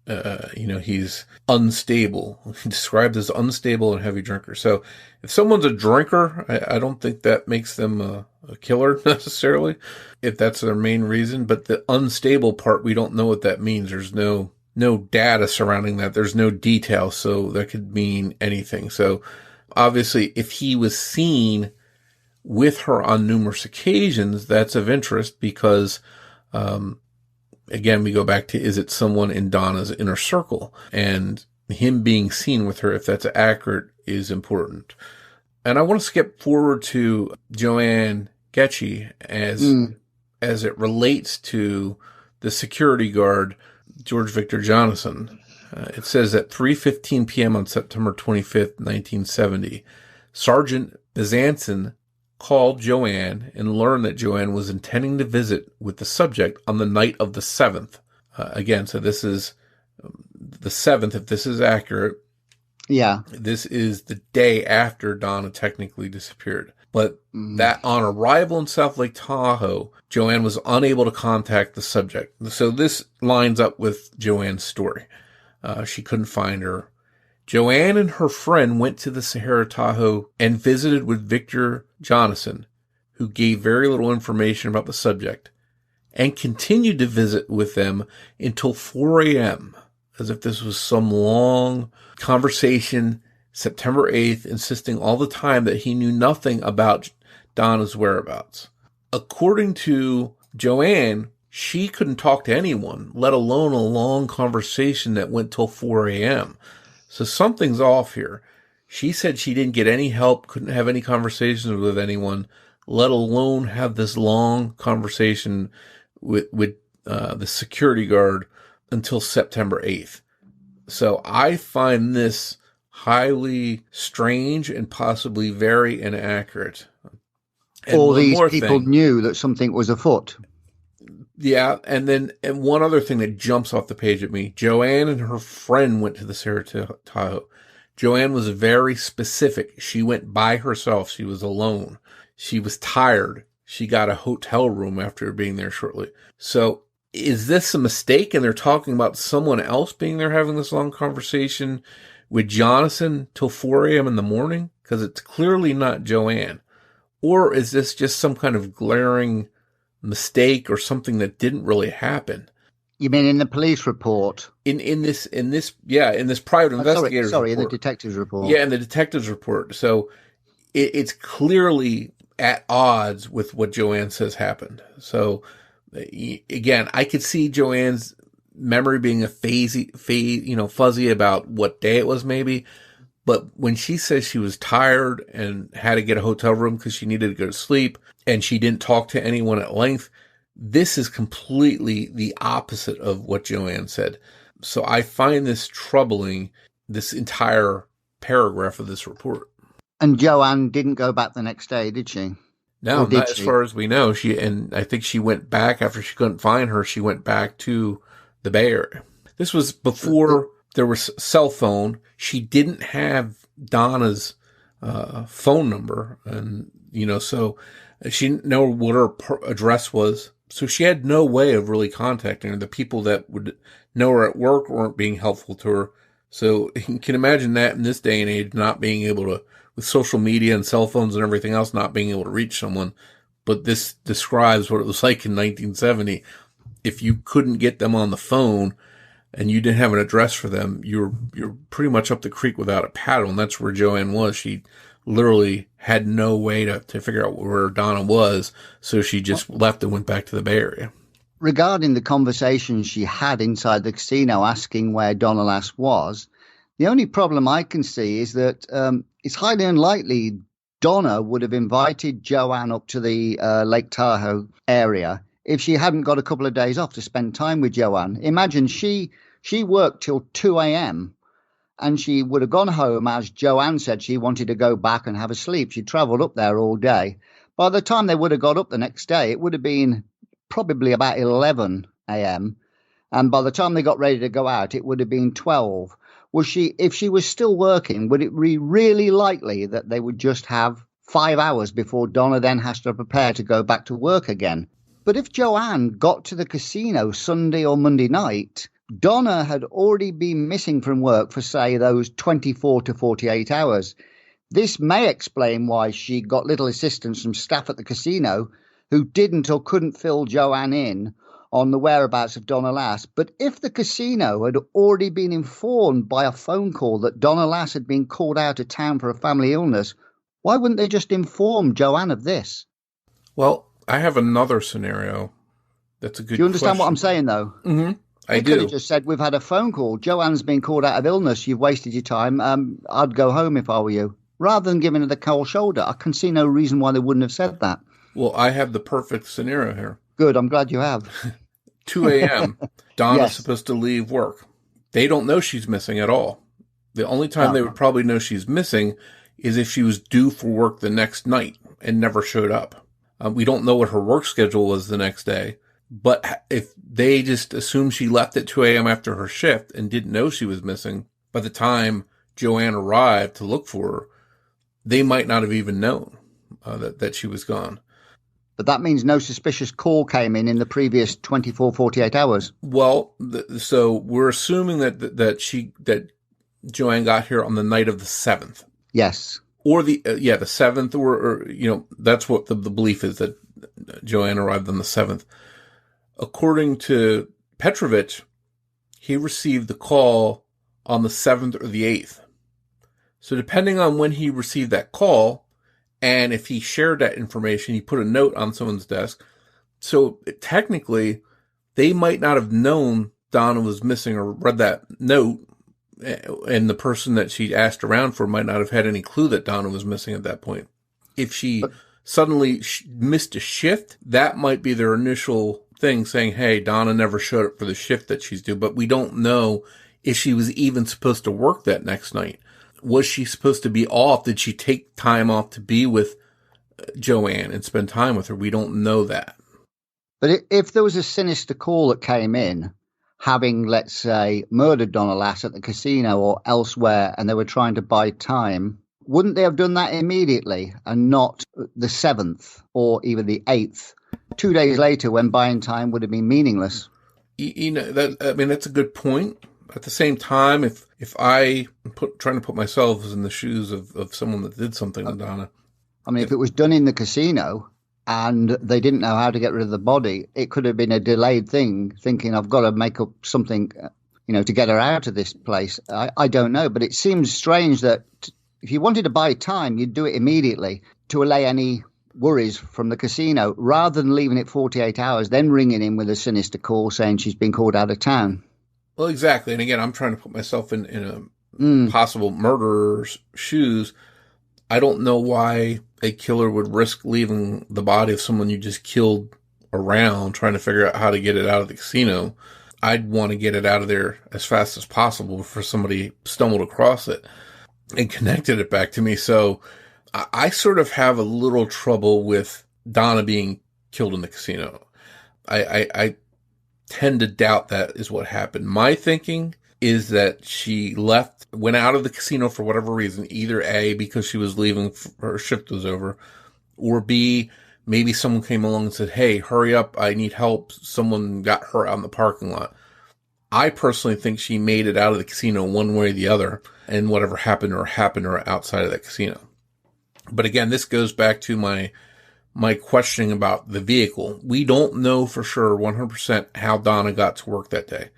he's unstable, described as unstable and heavy drinker. So if someone's a drinker, I don't think that makes them a killer necessarily, if that's their main reason. But the unstable part, we don't know what that means. There's no data surrounding that. There's no detail. So that could mean anything. So obviously, if he was seen with her on numerous occasions, that's of interest because, again, we go back to, is it someone in Donna's inner circle? And him being seen with her, if that's accurate, is important. And I want to skip forward to Joanne Goettsche as it relates to the security guard, George Victor Jonathan. It says at 3:15 p.m. on September 25th, 1970, Sergeant Bizanson called Joanne and learned that Joanne was intending to visit with the subject on the night of the 7th. Again, so this is the 7th, if this is accurate. Yeah. This is the day after Donna technically disappeared. But that on arrival in South Lake Tahoe, Joanne was unable to contact the subject. So this lines up with Joanne's story. She couldn't find her. Joanne and her friend went to the Sahara Tahoe and visited with Victor Jonathan, who gave very little information about the subject, and continued to visit with them until 4 a.m., as if this was some long conversation, September 8th, insisting all the time that he knew nothing about Donna's whereabouts. According to Joanne, she couldn't talk to anyone, let alone a long conversation that went till 4 a.m. So something's off here. She said she didn't get any help, couldn't have any conversations with anyone, let alone have this long conversation with the security guard until September 8th. So I find this highly strange and possibly very inaccurate. And all these people knew that something was afoot. Yeah, and one other thing that jumps off the page at me, Joanne and her friend went to the Sahara Tahoe. Joanne was very specific. She went by herself. She was alone. She was tired. She got a hotel room after being there shortly. So is this a mistake? And they're talking about someone else being there having this long conversation with Jonathan till 4 a.m. in the morning? Because it's clearly not Joanne. Or is this just some kind of glaring mistake or something that didn't really happen? You mean in the police report? In this private investigator's report. In the detective's report. Yeah, in the detective's report. So it's clearly at odds with what Joanne says happened. So again, I could see Joanne's memory being a fuzzy about what day it was maybe. But when she says she was tired and had to get a hotel room because she needed to go to sleep and she didn't talk to anyone at length, this is completely the opposite of what Joanne said. So I find this troubling, this entire paragraph of this report. And Joanne didn't go back the next day, did she? No, not as far as we know. And I think she went back after she couldn't find her. She went back to the Bay Area. This was before there was cell phone. She didn't have Donna's phone number, and so she didn't know what her address was. So she had no way of really contacting her. The people that would know her at work weren't being helpful to her. So you can imagine that in this day and age, not being able to, with social media and cell phones and everything else, not being able to reach someone. But this describes what it was like in 1970. If you couldn't get them on the phone and you didn't have an address for them, you're pretty much up the creek without a paddle. And that's where Joanne was. She literally had no way to figure out where Donna was. So she just left and went back to the Bay Area. Regarding the conversation she had inside the casino asking where Donna Lass was, the only problem I can see is that it's highly unlikely Donna would have invited Joanne up to the Lake Tahoe area if she hadn't got a couple of days off to spend time with Joanne. Imagine she worked till 2 a.m. and she would have gone home, as Joanne said she wanted to go back and have a sleep. She travelled up there all day. By the time they would have got up the next day, it would have been probably about 11 a.m. And by the time they got ready to go out, it would have been 12. If she was still working, would it be really likely that they would just have 5 hours before Donna then has to prepare to go back to work again? But if Joanne got to the casino Sunday or Monday night, Donna had already been missing from work for, say, those 24 to 48 hours. This may explain why she got little assistance from staff at the casino who didn't or couldn't fill Joanne in on the whereabouts of Donna Lass. But if the casino had already been informed by a phone call that Donna Lass had been called out of town for a family illness, why wouldn't they just inform Joanne of this? Well, I have another scenario that's a good question. Do you understand what I'm saying, though? Mm-hmm. I could have do. just said, we've had a phone call. Joanne's been called out of illness. You've wasted your time. I'd go home if I were you. Rather than giving her the cold shoulder, I can see no reason why they wouldn't have said that. Well, I have the perfect scenario here. Good, I'm glad you have. 2 a.m., Donna's Yes. supposed to leave work. They don't know she's missing at all. The only time they would probably know she's missing is if she was due for work the next night and never showed up. We don't know what her work schedule was the next day, but if they just assume she left at 2 a.m. after her shift and didn't know she was missing, by the time Joanne arrived to look for her, they might not have even known that she was gone. But that means no suspicious call came in the previous 24, 48 hours. Well, so we're assuming that Joanne got here on the night of the 7th. Yes. Or the 7th, or that's what the belief is, that Joanne arrived on the 7th. According to Petrovich, he received the call on the 7th or the 8th. So depending on when he received that call, and if he shared that information, he put a note on someone's desk. So technically, they might not have known Donna was missing or read that note, and the person that she asked around for might not have had any clue that Donna was missing at that point. If she suddenly missed a shift, that might be their initial thing, saying, hey, Donna never showed up for the shift that she's due, but we don't know if she was even supposed to work that next night. Was she supposed to be off? Did she take time off to be with Joanne and spend time with her? We don't know that. But if there was a sinister call that came in, having, let's say, murdered Donna Lass at the casino or elsewhere, and they were trying to buy time, wouldn't they have done that immediately and not the 7th or even the 8th, 2 days later when buying time would have been meaningless? That's a good point. At the same time, if I trying to put myself in the shoes of someone that did something to Donna. I mean, if it was done in the casino and they didn't know how to get rid of the body, it could have been a delayed thing, thinking I've got to make up something, to get her out of this place. I don't know, but it seems strange that if you wanted to buy time, you'd do it immediately to allay any worries from the casino rather than leaving it 48 hours, then ringing in with a sinister call saying she's been called out of town. Well, exactly. And again, I'm trying to put myself in a possible murderer's shoes. I don't know why a killer would risk leaving the body of someone you just killed around, trying to figure out how to get it out of the casino. I'd want to get it out of there as fast as possible before somebody stumbled across it and connected it back to me. So I sort of have a little trouble with Donna being killed in the casino. I tend to doubt that is what happened. My thinking is that she went out of the casino for whatever reason, either A, because she was leaving, her shift was over, or B, maybe someone came along and said, hey, hurry up, I need help. Someone got hurt out in the parking lot. I personally think she made it out of the casino one way or the other, and whatever happened to her outside of that casino. But again, this goes back to my questioning about the vehicle. We don't know for sure 100% how Donna got to work that day.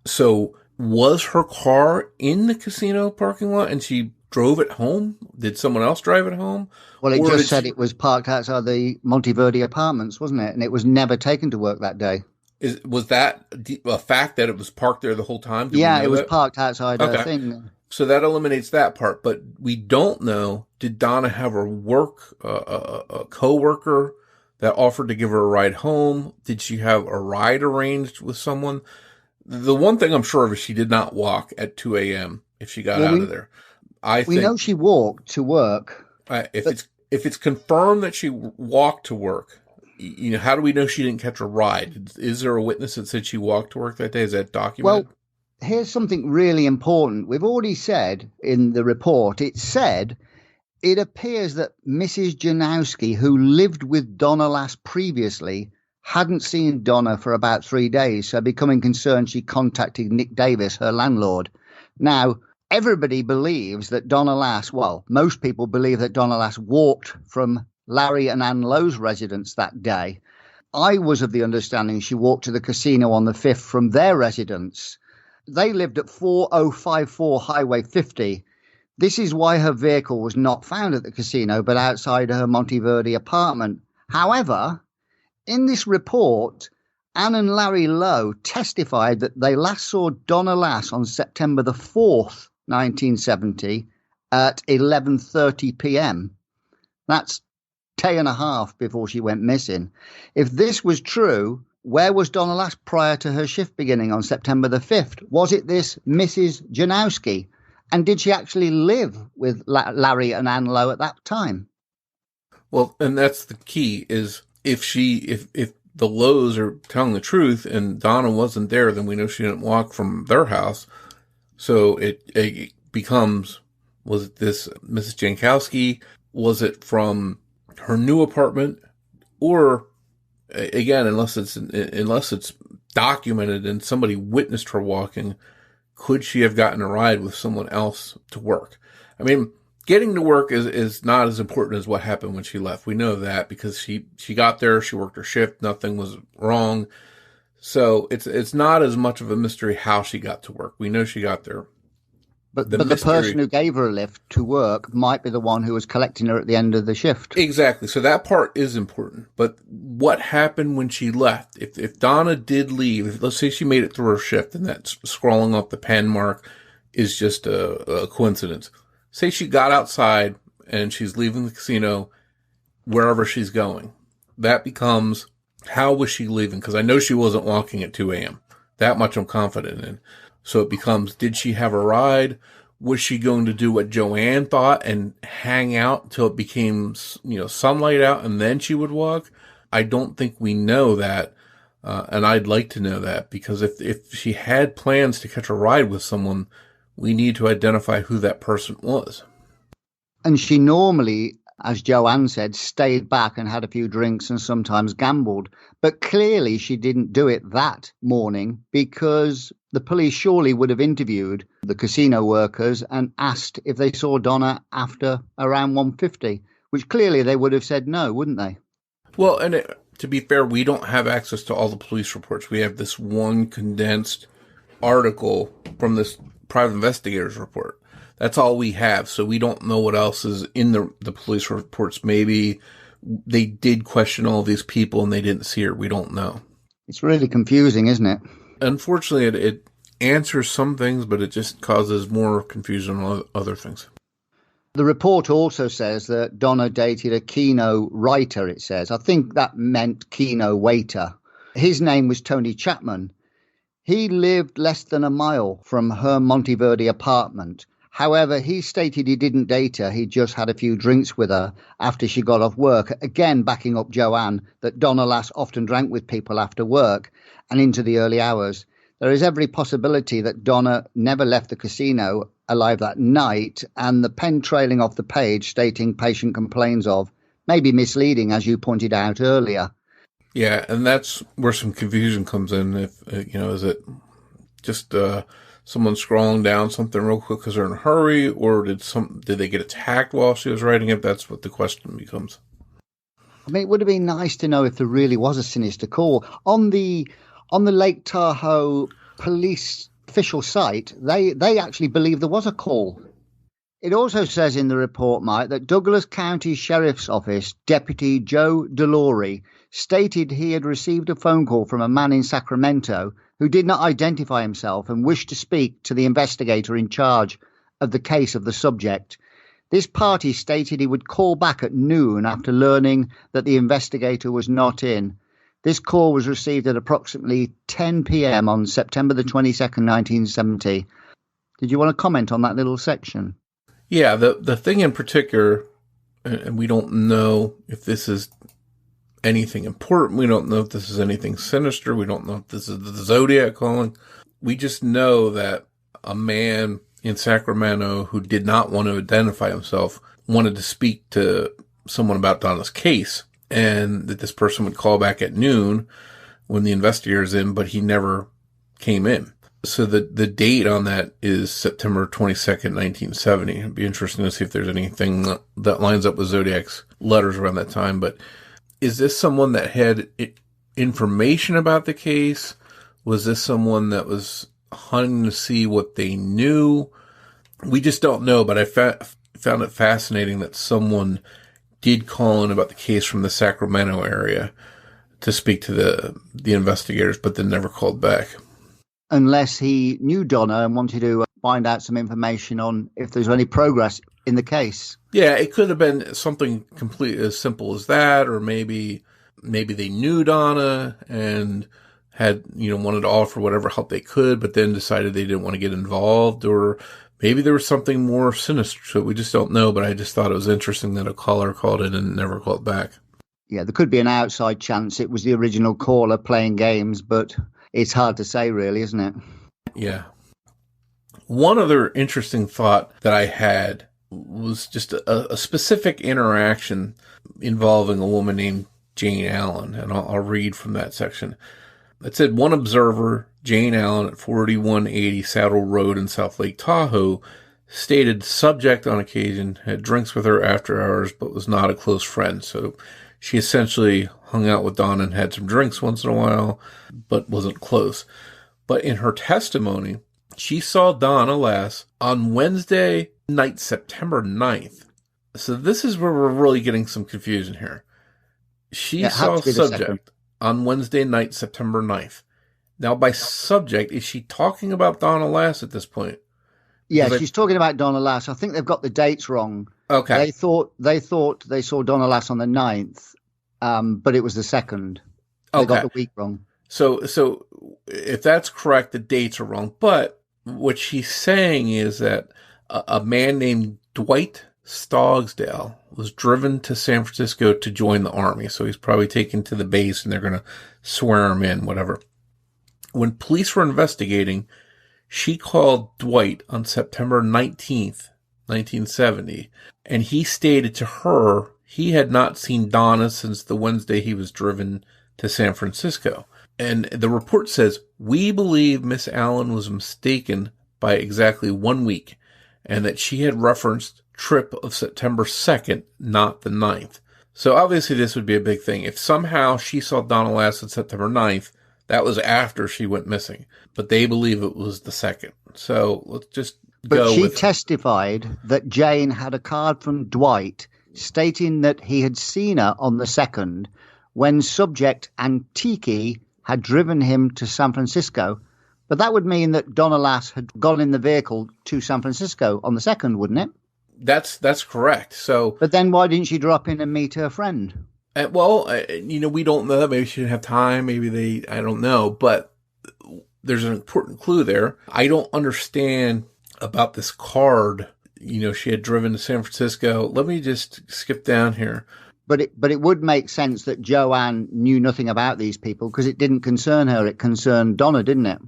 So was her car in the casino parking lot and she drove it home? Did someone else drive it home? Well, it just said it was parked outside the Monteverde apartments, wasn't it? And it was never taken to work that day. Was that a fact that it was parked there the whole time? Yeah, it was parked outside a thing. So that eliminates that part. But we don't know, did Donna have a co-worker that offered to give her a ride home? Did she have a ride arranged with someone? The one thing I'm sure of is she did not walk at 2 a.m. if she got out of there. We know she walked to work. If it's confirmed that she walked to work, how do we know she didn't catch a ride? Is there a witness that said she walked to work that day? Is that documented? Well, here's something really important. We've already said in the report, it said it appears that Mrs. Janowski, who lived with Donna Lass previously, hadn't seen Donna for about 3 days. So becoming concerned, she contacted Nick Davis, her landlord. Now, everybody believes that Donna Lass, most people believe that Donna Lass walked from Larry and Ann Lowe's residence that day. I was of the understanding she walked to the casino on the 5th from their residence. They lived at 4054 Highway 50. This is why her vehicle was not found at the casino, but outside her Monteverde apartment. However, in this report, Anne and Larry Lowe testified that they last saw Donna Lass on September the 4th, 1970 at 11:30 p.m. That's a day and a half before she went missing. If this was true, where was Donna Lass prior to her shift beginning on September the 5th? Was it this Mrs. Janowski? And did she actually live with Larry and Anne Lowe at that time? Well, and that's the key, is if the Lowes are telling the truth and Donna wasn't there, then we know she didn't walk from their house. So it becomes, was it this Mrs. Jankowski? Was it from her new apartment? Or, again, unless it's documented and somebody witnessed her walking, could she have gotten a ride with someone else to work? I mean, getting to work is not as important as what happened when she left. We know that because she got there, she worked her shift, nothing was wrong. So it's not as much of a mystery how she got to work. We know she got there. But the person who gave her a lift to work might be the one who was collecting her at the end of the shift. Exactly. So that part is important. But what happened when she left? If Donna did leave, let's say she made it through her shift and that scrawling off the pen mark is just a coincidence. Say she got outside and she's leaving the casino wherever she's going. That becomes, how was she leaving? Because I know she wasn't walking at 2 a.m. That much I'm confident in. So it becomes, did she have a ride? Was she going to do what Joanne thought and hang out till it became, sunlight out and then she would walk? I don't think we know that. And I'd like to know that, because if she had plans to catch a ride with someone, we need to identify who that person was. And she normally, as Joanne said, stayed back and had a few drinks and sometimes gambled. But clearly she didn't do it that morning, because the police surely would have interviewed the casino workers and asked if they saw Donna after around 1:50, which clearly they would have said no, wouldn't they? Well, and to be fair, we don't have access to all the police reports. We have this one condensed article from this private investigator's report. That's all we have. So we don't know what else is in the police reports. Maybe they did question all these people and they didn't see her. We don't know. It's really confusing, isn't it? Unfortunately, it answers some things, but it just causes more confusion on other things. The report also says that Donna dated a Keno writer, it says. I think that meant Keno waiter. His name was Tony Chapman. He lived less than a mile from her Monteverde apartment. However, he stated he didn't date her. He just had a few drinks with her after she got off work. Again, backing up Joanne, that Donna Lass often drank with people after work and into the early hours. There is every possibility that Donna never left the casino alive that night, and the pen trailing off the page stating patient complains of may be misleading, as you pointed out earlier. Yeah, and that's where some confusion comes in. If is it just someone scrolling down something real quick because they're in a hurry, or did they get attacked while she was writing it? That's what the question becomes. I mean, it would have been nice to know if there really was a sinister call. On the Lake Tahoe police official site, they actually believe there was a call. It also says in the report, Mike, that Douglas County Sheriff's Office Deputy Joe DeLaurie stated he had received a phone call from a man in Sacramento who did not identify himself and wished to speak to the investigator in charge of the case of the subject. This party stated he would call back at noon after learning that the investigator was not in. This call was received at approximately 10 p.m. on September the 22nd, 1970. Did you want to comment on that little section? Yeah, the thing in particular, and we don't know if this is anything important. We don't know if this is anything sinister. We don't know if this is the Zodiac calling. We just know that a man in Sacramento who did not want to identify himself wanted to speak to someone about Donna's case, and that this person would call back at noon when the investigator's in, but he never came in. So the date on that is September 22nd, 1970. It'd be interesting to see if there's anything that lines up with Zodiac's letters around that time. But is this someone that had information about the case? Was this someone that was hunting to see what they knew? We just don't know, but I found it fascinating that someone did call in about the case from the Sacramento area. to speak to the investigators, but then never called back. Unless he knew Donna and wanted to find out some information on if there's any progress in the case. Yeah, it could have been something completely as simple as that, or maybe they knew Donna and had, wanted to offer whatever help they could, but then decided they didn't want to get involved, or maybe there was something more sinister to it. We just don't know, but I just thought it was interesting that a caller called in and never called back. Yeah, there could be an outside chance it was the original caller playing games, but it's hard to say, really, isn't it? Yeah. One other interesting thought that I had was just a specific interaction involving a woman named Jane Allen, and I'll read from that section. It said, one observer, Jane Allen at 4180 Saddle Road in South Lake Tahoe, stated subject on occasion had drinks with her after hours, but was not a close friend. So she essentially hung out with Donna and had some drinks once in a while, but wasn't close. But in her testimony, she saw Donna Lass on Wednesday night, September 9th. So this is where we're really getting some confusion here. She saw subject on Wednesday night, September 9th. Now, by subject, is she talking about Donna Lass at this point? Yeah, she's talking about Donna Lass. I think they've got the dates wrong. Okay. They thought they saw Donna Lass on the 9th, but it was the 2nd. They got the week wrong. So if that's correct, the dates are wrong. But what she's saying is that a man named Dwight Stogsdale was driven to San Francisco to join the Army. So he's probably taken to the base and they're going to swear him in, whatever. When police were investigating, she called Dwight on September 19th, 1970, and he stated to her he had not seen Donna since the Wednesday he was driven to San Francisco. And the report says, we believe Miss Allen was mistaken by exactly 1 week, and that she had referenced trip of September 2nd, not the 9th. So obviously this would be a big thing. If somehow she saw Donna Lass on September 9th, that was after she went missing. But they believe it was the 2nd. So let's just go with... But she testified that Jane had a card from Dwight stating that he had seen her on the 2nd when subject and Tiki had driven him to San Francisco. But that would mean that Donna Lass had gone in the vehicle to San Francisco on the 2nd, wouldn't it? That's correct. So, but then why didn't she drop in and meet her friend? We don't know. Maybe she didn't have time. Maybe I don't know. But there's an important clue there. I don't understand about this card. She had driven to San Francisco. Let me just skip down here. But it would make sense that Joanne knew nothing about these people because it didn't concern her. It concerned Donna, didn't it?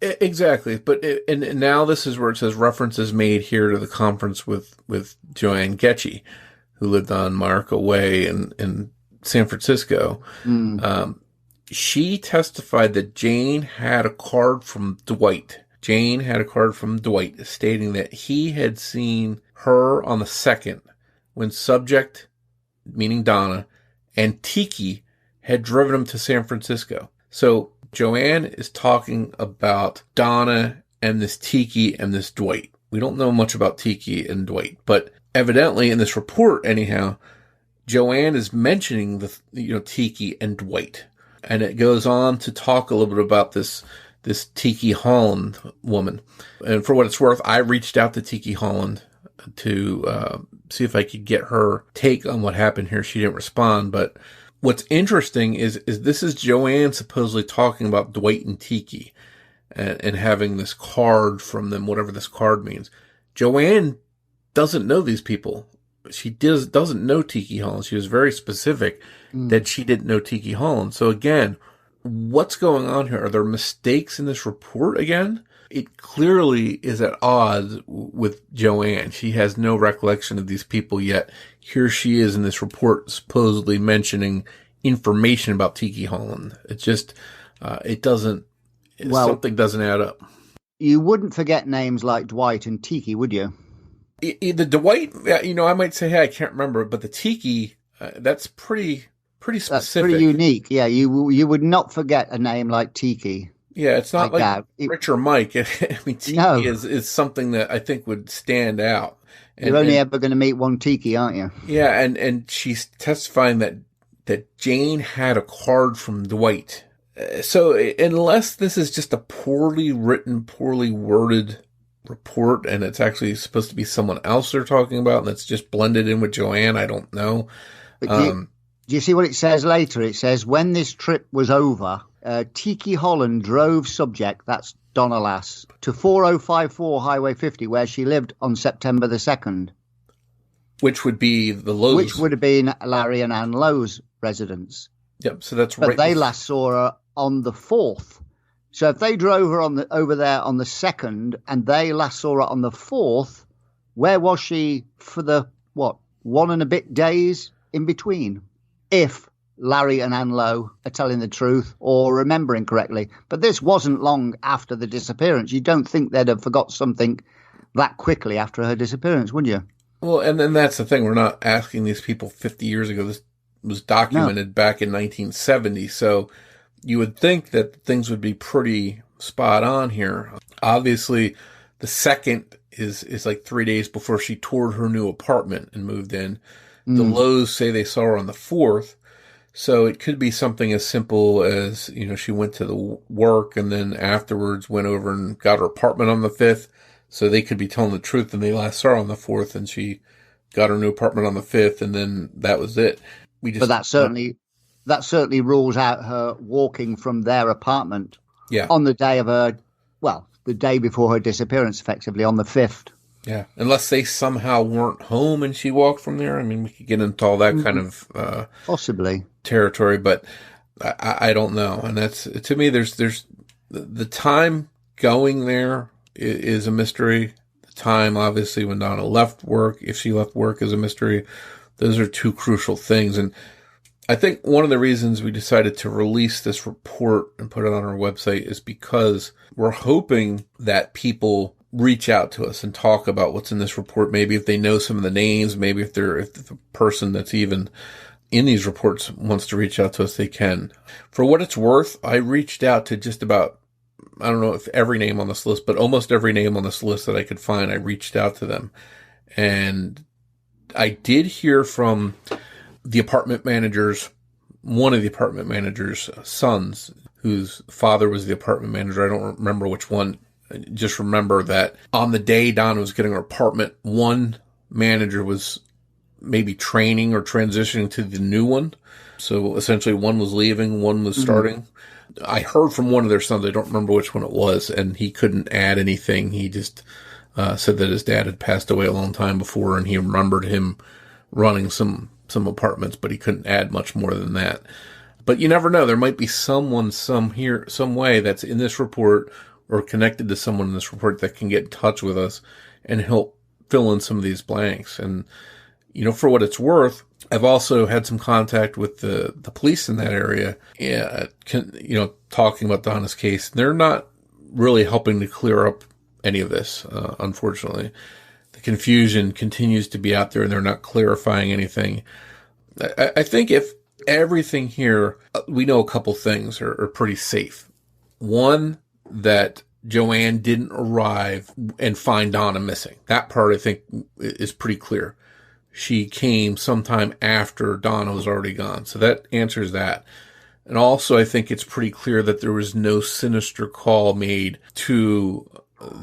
Exactly. But and now this is where it says references made here to the conference with Joanne Goettsche, who lived on Marco Way in San Francisco. She testified that Jane had a card from Dwight. Jane had a card from Dwight stating that he had seen her on the 2nd when subject, meaning Donna, and Tiki had driven him to San Francisco. So Joanne is talking about Donna and this Tiki and this Dwight. We don't know much about Tiki and Dwight, but evidently in this report, anyhow, Joanne is mentioning the Tiki and Dwight, and it goes on to talk a little bit about this Tiki Holland woman. And for what it's worth, I reached out to Tiki Holland to see if I could get her take on what happened here. She didn't respond, but what's interesting is this is Joanne supposedly talking about Dwight and Tiki and having this card from them, whatever this card means. Joanne doesn't know these people. She doesn't know Tiki Holland. She was very specific that she didn't know Tiki Holland. So again, what's going on here? Are there mistakes in this report again? It clearly is at odds with Joanne. She has no recollection of these people yet. Here she is in this report supposedly mentioning information about Tiki Holland. It just, something doesn't add up. You wouldn't forget names like Dwight and Tiki, would you? The Dwight, I might say, hey, I can't remember, but the Tiki, that's pretty specific. That's pretty unique. Yeah, you would not forget a name like Tiki. Yeah, it's not like Rich or Mike. I mean, Tiki is something that I think would stand out. You're only ever going to meet one Tiki, aren't you? Yeah, and she's testifying that that Jane had a card from Dwight. So unless this is just a poorly written, poorly worded report, and it's actually supposed to be someone else they're talking about, and it's just blended in with Joanne, I don't know. But do you see what it says later? It says, when this trip was over, Tiki Holland drove subject, that's Donna Lass, to 4054 Highway 50, where she lived on September the 2nd. Which would be the Lowe's. Which would have been Larry and Ann Lowe's residence. Yep, so that's but right. But they last saw her on the 4th. So if they drove her over there on the 2nd and they last saw her on the 4th, where was she for the, 1 and a bit days in between? If Larry and Ann Lowe are telling the truth or remembering correctly. But this wasn't long after the disappearance. You don't think they'd have forgot something that quickly after her disappearance, would you? Well, and then that's the thing. We're not asking these people 50 years ago. This was documented back in 1970. So you would think that things would be pretty spot on here. Obviously, the 2nd is like 3 days before she toured her new apartment and moved in. The Lowe's say they saw her on the 4th. So it could be something as simple as, she went to the work and then afterwards went over and got her apartment on the 5th. So they could be telling the truth, and they last saw her on the 4th, and she got her new apartment on the 5th, and then that was it. But that certainly rules out her walking from their apartment on the day of the day before her disappearance, effectively, on the 5th. Yeah, unless they somehow weren't home and she walked from there. I mean, we could get into all that kind of possibly territory, but I don't know. And that's, to me, there's the time going there is a mystery. The time, obviously, when Donna left work, if she left work, is a mystery. Those are two crucial things. And I think one of the reasons we decided to release this report and put it on our website is because we're hoping that people reach out to us and talk about what's in this report. Maybe if they know some of the names, maybe if the person that's even in these reports wants to reach out to us, they can. For what it's worth, I reached out to just about, I don't know if every name on this list, but almost every name on this list that I could find, I reached out to them. And I did hear from the apartment managers, one of the apartment manager's sons, whose father was the apartment manager. I don't remember which one. I just remember that on the day Donna was getting her apartment, one manager was maybe training or transitioning to the new one. So essentially one was leaving, one was starting. I heard from one of their sons, I don't remember which one it was, and he couldn't add anything. He just said that his dad had passed away a long time before, and he remembered him running some apartments, but he couldn't add much more than that. But you never know. There might be someone some way that's in this report or connected to someone in this report that can get in touch with us and help fill in some of these blanks. And, for what it's worth, I've also had some contact with the police in that area, talking about Donna's case. They're not really helping to clear up any of this, unfortunately. The confusion continues to be out there, and they're not clarifying anything. I think if everything here, we know a couple things are pretty safe. One, that Joanne didn't arrive and find Donna missing. That part, I think, is pretty clear. She came sometime after Donna was already gone. So that answers that. And also, I think it's pretty clear that there was no sinister call made to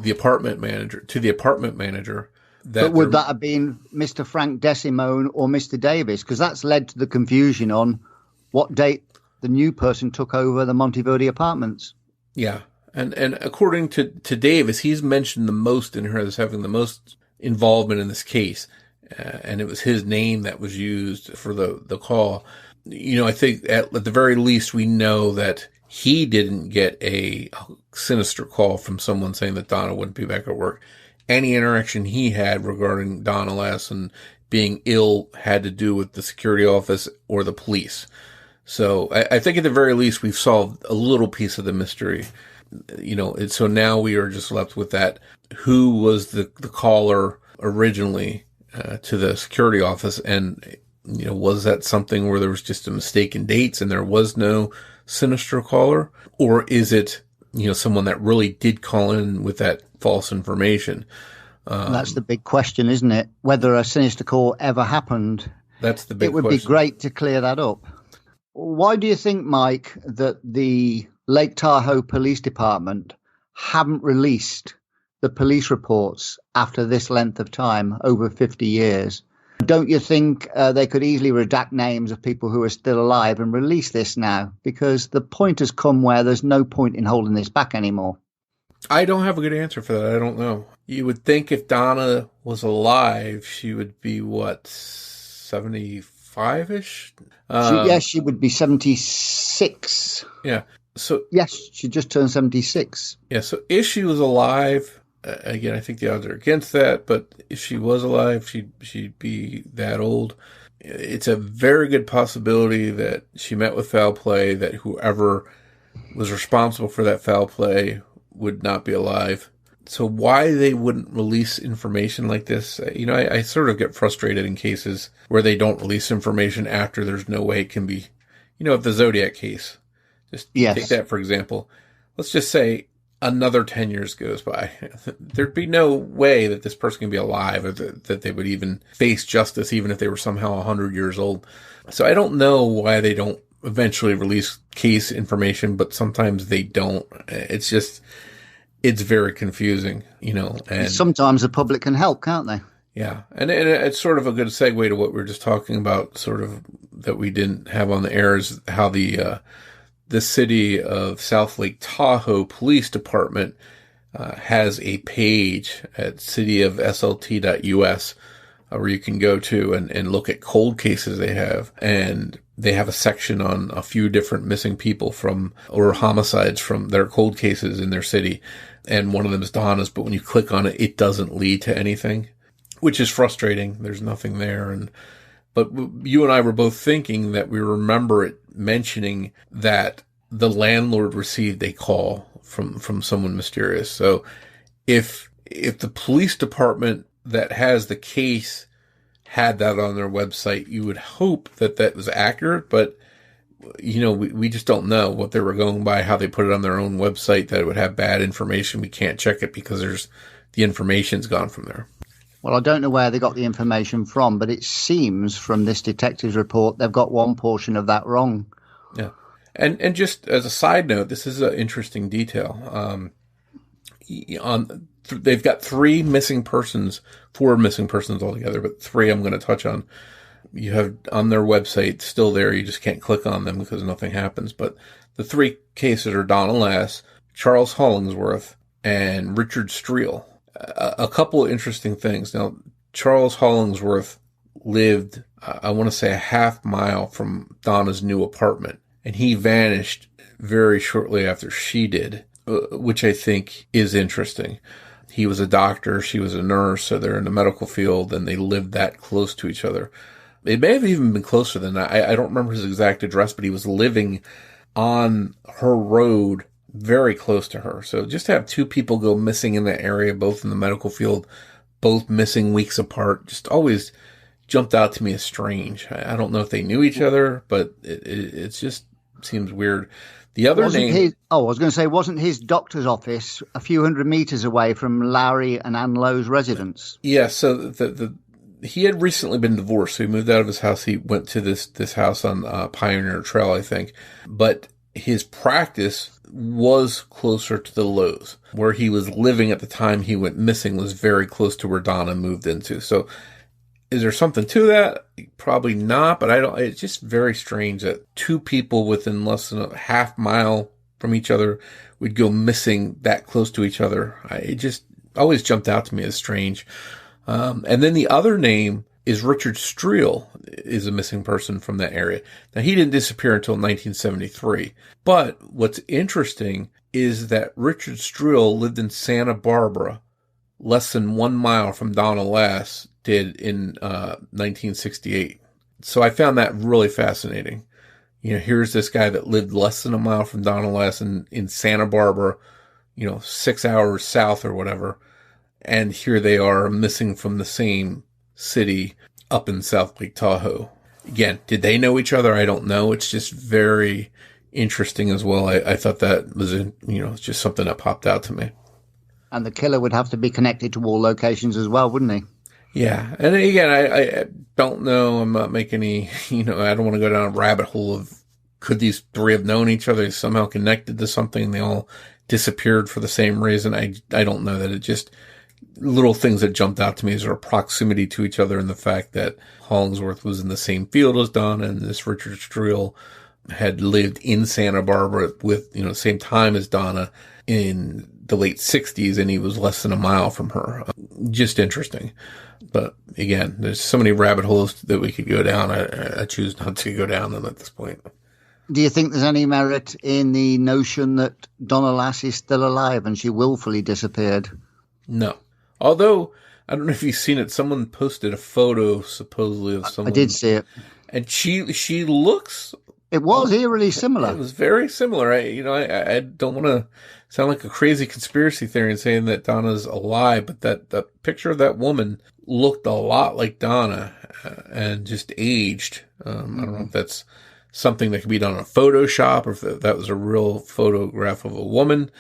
the apartment manager. But would that have been Mr. Frank Desimone or Mr. Davis? Because that's led to the confusion on what date the new person took over the Monteverde apartments. Yeah. And according to Davis, he's mentioned the most in her as having the most involvement in this case. And it was his name that was used for the call. I think at the very least, we know that he didn't get a sinister call from someone saying that Donna wouldn't be back at work. Any interaction he had regarding Donna Lass and being ill had to do with the security office or the police. So I think at the very least, we've solved a little piece of the mystery. So now we are just left with that. Who was the caller originally to the security office? And, was that something where there was just a mistake in dates and there was no sinister caller? Or is it, someone that really did call in with that false information? That's the big question, isn't it? Whether a sinister call ever happened. That's the big question. It would be great to clear that up. Why do you think, Mike, that the Lake Tahoe Police Department haven't released the police reports after this length of time, over 50 years? Don't you think they could easily redact names of people who are still alive and release this now? Because the point has come where there's no point in holding this back anymore. I don't have a good answer for that. I don't know. You would think if Donna was alive, she would be, 75-ish? Yes, she would be 76. Yeah. So yes, she just turned 76. Yeah, so if she was alive, again, I think the odds are against that, but if she was alive, she'd be that old. It's a very good possibility that she met with foul play, that whoever was responsible for that foul play would not be alive. So why they wouldn't release information like this, I sort of get frustrated in cases where they don't release information after there's no way it can be, if the Zodiac case, just take that for example. Let's just say another 10 years goes by. There'd be no way that this person can be alive or that they would even face justice, even if they were somehow 100 years old. So I don't know why they don't eventually release case information, but sometimes they don't. It's very confusing, and sometimes the public can help, can't they? Yeah. And it's sort of a good segue to what we were just talking about, sort of that we didn't have on the air, is how the city of South Lake Tahoe Police Department has a page at cityofslt.us where you can go to and look at cold cases they have. And they have a section on a few different missing people or homicides from their cold cases in their city. And one of them is Donna's, but when you click on it, it doesn't lead to anything, which is frustrating. There's nothing there. But you and I were both thinking that we remember it mentioning that the landlord received a call from someone mysterious. So if the police department that has the case had that on their website, you would hope that was accurate, but we just don't know what they were going by, how they put it on their own website, that it would have bad information. We can't check it because the information's gone from there. Well, I don't know where they got the information from, but it seems from this detective's report, they've got one portion of that wrong. Yeah. And just as a side note, this is an interesting detail. They've got 4 missing persons altogether, but 3 I'm going to touch on. You have on their website still there. You just can't click on them because nothing happens. But the 3 cases are Donna Lass, Charles Hollingsworth, and Richard Streel. A couple of interesting things. Now, Charles Hollingsworth lived, I want to say, a half mile from Donna's new apartment, and he vanished very shortly after she did, which I think is interesting. He was a doctor, she was a nurse, so they're in the medical field, and they lived that close to each other. It may have even been closer than that. I don't remember his exact address, but he was living on her road very close to her. So just to have 2 people go missing in that area, both in the medical field, both missing weeks apart, just always jumped out to me as strange. I don't know if they knew each other, but it just seems weird. The other name... I was going to say, wasn't his doctor's office a few hundred meters away from Larry and Ann Lowe's residence? Yeah, so he had recently been divorced, so he moved out of his house. He went to this house on Pioneer Trail, I think. But his practice was closer to the Lowe's. Where he was living at the time he went missing was very close to where Donna moved into. So is there something to that? Probably not, but it's just very strange that 2 people within less than a half mile from each other would go missing that close to each other. It just always jumped out to me as strange. And then the other name is Richard Streel, is a missing person from that area. Now, he didn't disappear until 1973. But what's interesting is that Richard Streel lived in Santa Barbara, less than 1 mile from Donna Lass did in 1968. So I found that really fascinating. Here's this guy that lived less than a mile from Donna Lass in Santa Barbara, 6 hours south or whatever. And here they are missing from the same city up in South Lake Tahoe. Again, did they know each other? I don't know. It's just very interesting as well. I thought that was, just something that popped out to me. And the killer would have to be connected to all locations as well, wouldn't he? Yeah. And again, I don't know. I'm not making any, I don't want to go down a rabbit hole of Could these three have known each other, somehow connected to something? They all disappeared for the same reason. I don't know. That it just little things that jumped out to me is their proximity to each other, and the fact that Hollingsworth was in the same field as Donna, and this Richard Streel had lived in Santa Barbara with, same time as Donna in the late 60s, and he was less than a mile from her. Just interesting. But again, there's so many rabbit holes that we could go down. I choose not to go down them at this point. Do you think there's any merit in the notion that Donna Lass is still alive and she willfully disappeared? No. Although, I don't know if you've seen it, someone posted a photo supposedly of someone. I did see it. And she looks... It was eerily similar. It was very similar. I don't want to sound like a crazy conspiracy theory in saying that Donna's alive, but that picture of that woman looked a lot like Donna and just aged. I don't know if that's something that could be done on Photoshop or if that was a real photograph of a woman,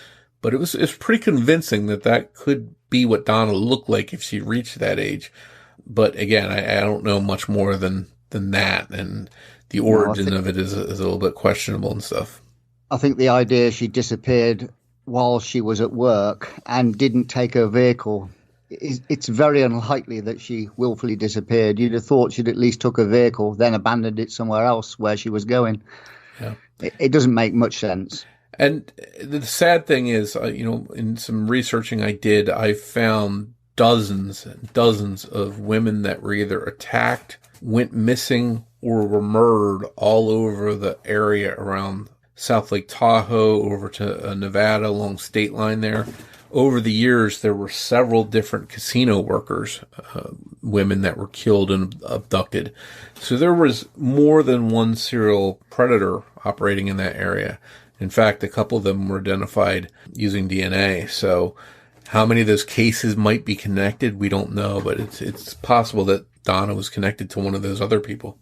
but it's pretty convincing that could be what Donna looked like if she reached that age. But again, I don't know much more than that, and the origin of it is a little bit questionable and stuff. I think the idea she disappeared while she was at work and didn't take her vehicle, it's very unlikely that she willfully disappeared. You'd have thought she'd at least took her vehicle, then abandoned it somewhere else where she was going. Yeah. It doesn't make much sense. And the sad thing is, in some researching I did, I found dozens and dozens of women that were either attacked, went missing, or were murdered all over the area around South Lake Tahoe, over to Nevada, along state line there. Over the years, there were several different casino workers, women that were killed and abducted. So there was more than one serial predator operating in that area. In fact, a couple of them were identified using DNA. So how many of those cases might be connected, we don't know, but it's possible that Donna was connected to one of those other people.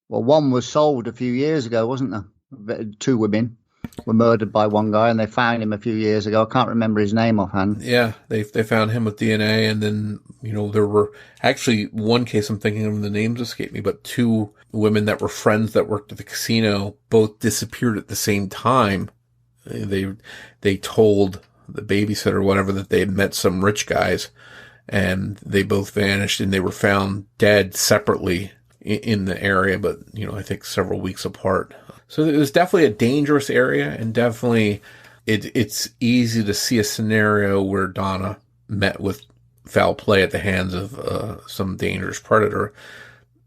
Well, one was solved a few years ago, wasn't there? Two women were murdered by one guy, and they found him a few years ago. I can't remember his name offhand. Yeah, they found him with DNA, and then, there were actually one case I'm thinking of, the names escape me, but two women that were friends that worked at the casino both disappeared at the same time. They told the babysitter or whatever that they had met some rich guys, and they both vanished, and they were found dead separately in the area, but, I think several weeks apart. So it was definitely a dangerous area, and definitely it's easy to see a scenario where Donna met with foul play at the hands of some dangerous predator.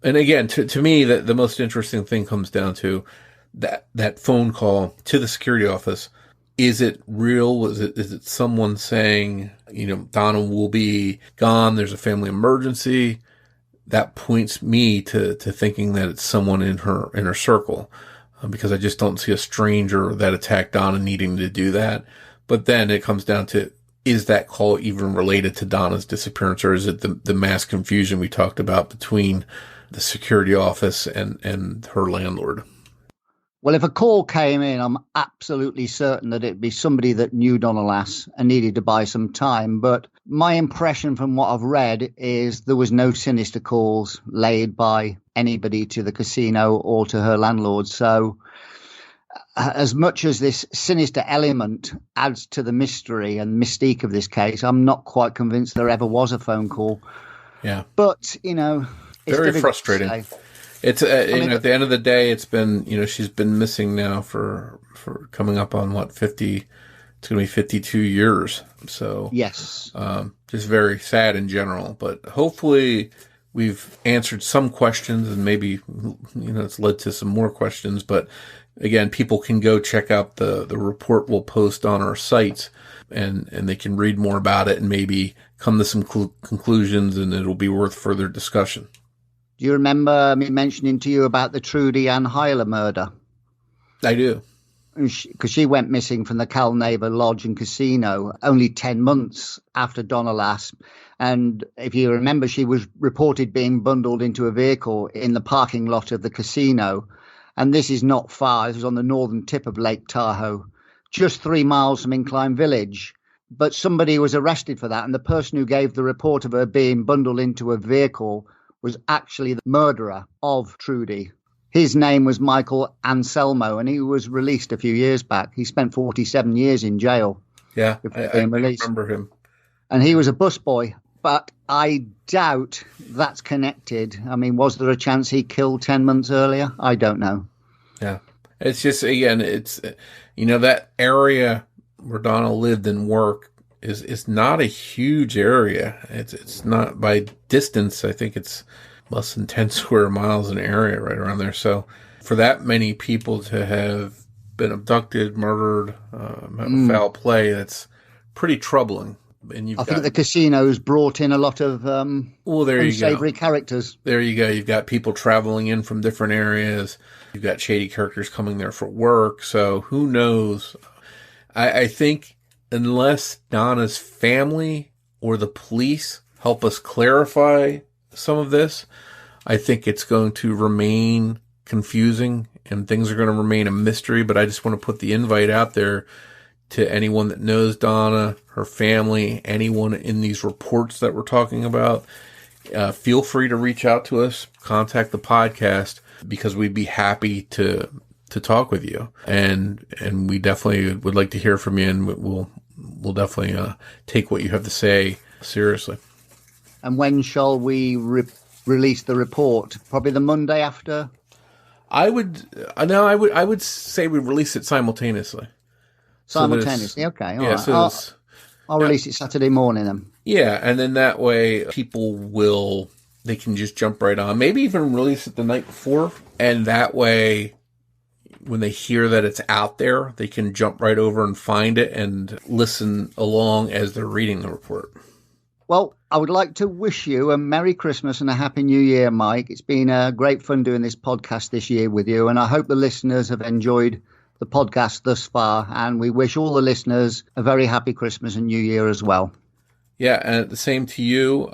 And again, to me, the most interesting thing comes down to that phone call to the security office. Is it real? Is it someone saying, Donna will be gone, there's a family emergency? That points me to thinking that it's someone in her circle, because I just don't see a stranger that attacked Donna needing to do that. But then it comes down to, is that call even related to Donna's disappearance, or is it the mass confusion we talked about between the security office and her landlord? Well, if a call came in, I'm absolutely certain that it'd be somebody that knew Donna Lass and needed to buy some time. But my impression from what I've read is there was no sinister calls laid by anybody to the casino or to her landlord. So as much as this sinister element adds to the mystery and mystique of this case, I'm not quite convinced there ever was a phone call. Yeah. But, it's very frustrating. It's, at the end of the day, it's been, she's been missing now for coming up on 50, it's going to be 52 years. So, yes, just very sad in general, but hopefully we've answered some questions, and maybe, it's led to some more questions. But again, people can go check out the report we'll post on our sites, and they can read more about it and maybe come to some conclusions, and it'll be worth further discussion. Do you remember me mentioning to you about the Trudy Ann Hyler murder? I do. Because she went missing from the Calneva Lodge and Casino only 10 months after Donna Lass. And if you remember, she was reported being bundled into a vehicle in the parking lot of the casino. And this is not far. This is on the northern tip of Lake Tahoe, just 3 miles from Incline Village. But somebody was arrested for that. And the person who gave the report of her being bundled into a vehicle was actually the murderer of Trudy. His name was Michael Anselmo, and he was released a few years back. He spent 47 years in jail. Yeah, before I being released. remember him. And he was a busboy, but I doubt that's connected. I mean, was there a chance he killed 10 months earlier? I don't know. Yeah. It's just, again, it's, that area where Donna lived and worked is not a huge area. It's not by distance. I think it's less than 10 square miles an area right around there. So for that many people to have been abducted, murdered, foul play, that's pretty troubling. And I think the casinos brought in a lot of unsavory characters. There you go. You've got people traveling in from different areas. You've got shady characters coming there for work. So who knows? I think unless Donna's family or the police help us clarify some of this, I think it's going to remain confusing and things are going to remain a mystery. But I just want to put the invite out there to anyone that knows Donna, her family, anyone in these reports that we're talking about. Feel free to reach out to us, contact the podcast, because we'd be happy to talk with you. And we definitely would like to hear from you, and we'll definitely take what you have to say seriously. And when shall we release the report? Probably the Monday after? I would say we release it simultaneously. Simultaneously, okay. All right. I'll release it Saturday morning then. Yeah, and then that way people they can just jump right on. Maybe even release it the night before, and that way when they hear that it's out there, they can jump right over and find it and listen along as they're reading the report. Well, I would like to wish you a Merry Christmas and a Happy New Year, Mike. It's been great fun doing this podcast this year with you, and I hope the listeners have enjoyed the podcast thus far, and we wish all the listeners a very happy Christmas and New Year as well. Yeah, and the same to you.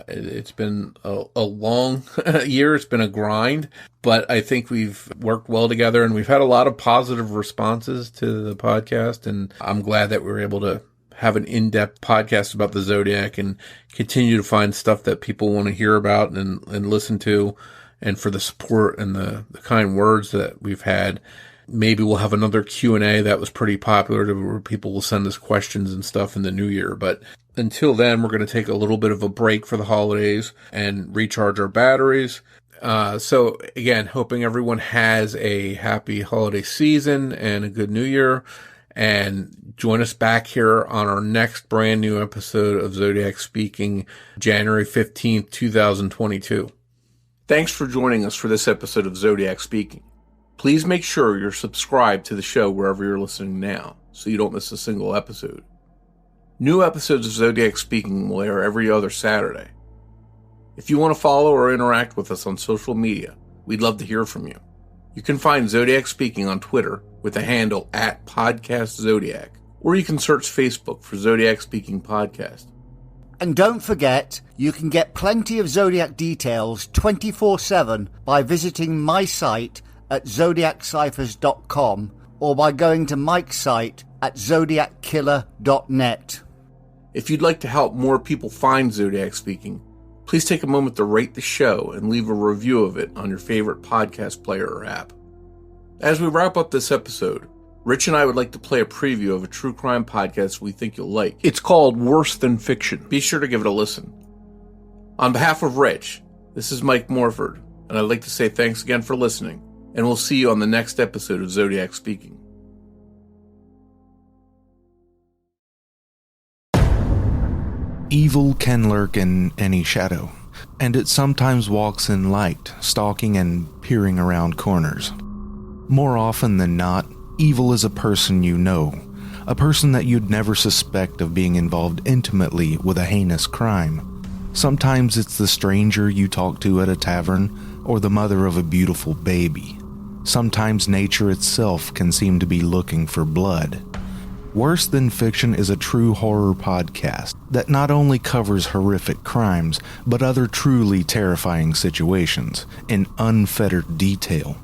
It's been a long year. It's been a grind, but I think we've worked well together, and we've had a lot of positive responses to the podcast, and I'm glad that we were able to have an in-depth podcast about the Zodiac and continue to find stuff that people want to hear about and listen to, and for the support and the kind words that we've had. Maybe we'll have another Q&A that was pretty popular where people will send us questions and stuff in the new year. But until then, we're going to take a little bit of a break for the holidays and recharge our batteries. So again, hoping everyone has a happy holiday season and a good new year. And join us back here on our next brand new episode of Zodiac Speaking, January 15th, 2022. Thanks for joining us for this episode of Zodiac Speaking. Please make sure you're subscribed to the show wherever you're listening now, so you don't miss a single episode. New episodes of Zodiac Speaking will air every other Saturday. If you want to follow or interact with us on social media, we'd love to hear from you. You can find Zodiac Speaking on Twitter with the handle @PodcastZodiac, or you can search Facebook for Zodiac Speaking Podcast. And don't forget, you can get plenty of Zodiac details 24/7 by visiting my site at zodiacciphers.com or by going to Mike's site at zodiackiller.net. If you'd like to help more people find Zodiac Speaking, please take a moment to rate the show and leave a review of it on your favorite podcast player or app. As we wrap up this episode, Rich and I would like to play a preview of a true crime podcast we think you'll like. It's called Worse Than Fiction. Be sure to give it a listen. On behalf of Rich, this is Mike Morford, and I'd like to say thanks again for listening, and we'll see you on the next episode of Zodiac Speaking. Evil can lurk in any shadow, and it sometimes walks in light, stalking and peering around corners. More often than not, evil is a person you know, a person that you'd never suspect of being involved intimately with a heinous crime. Sometimes it's the stranger you talk to at a tavern, or the mother of a beautiful baby. Sometimes nature itself can seem to be looking for blood. Worse Than Fiction is a true horror podcast that not only covers horrific crimes, but other truly terrifying situations in unfettered detail.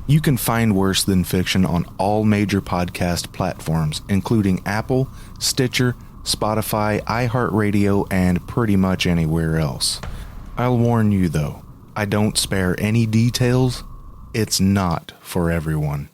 You can find Worse Than Fiction on all major podcast platforms, including Apple, Stitcher, Spotify, iHeartRadio, and pretty much anywhere else. I'll warn you though, I don't spare any details. it's not for everyone.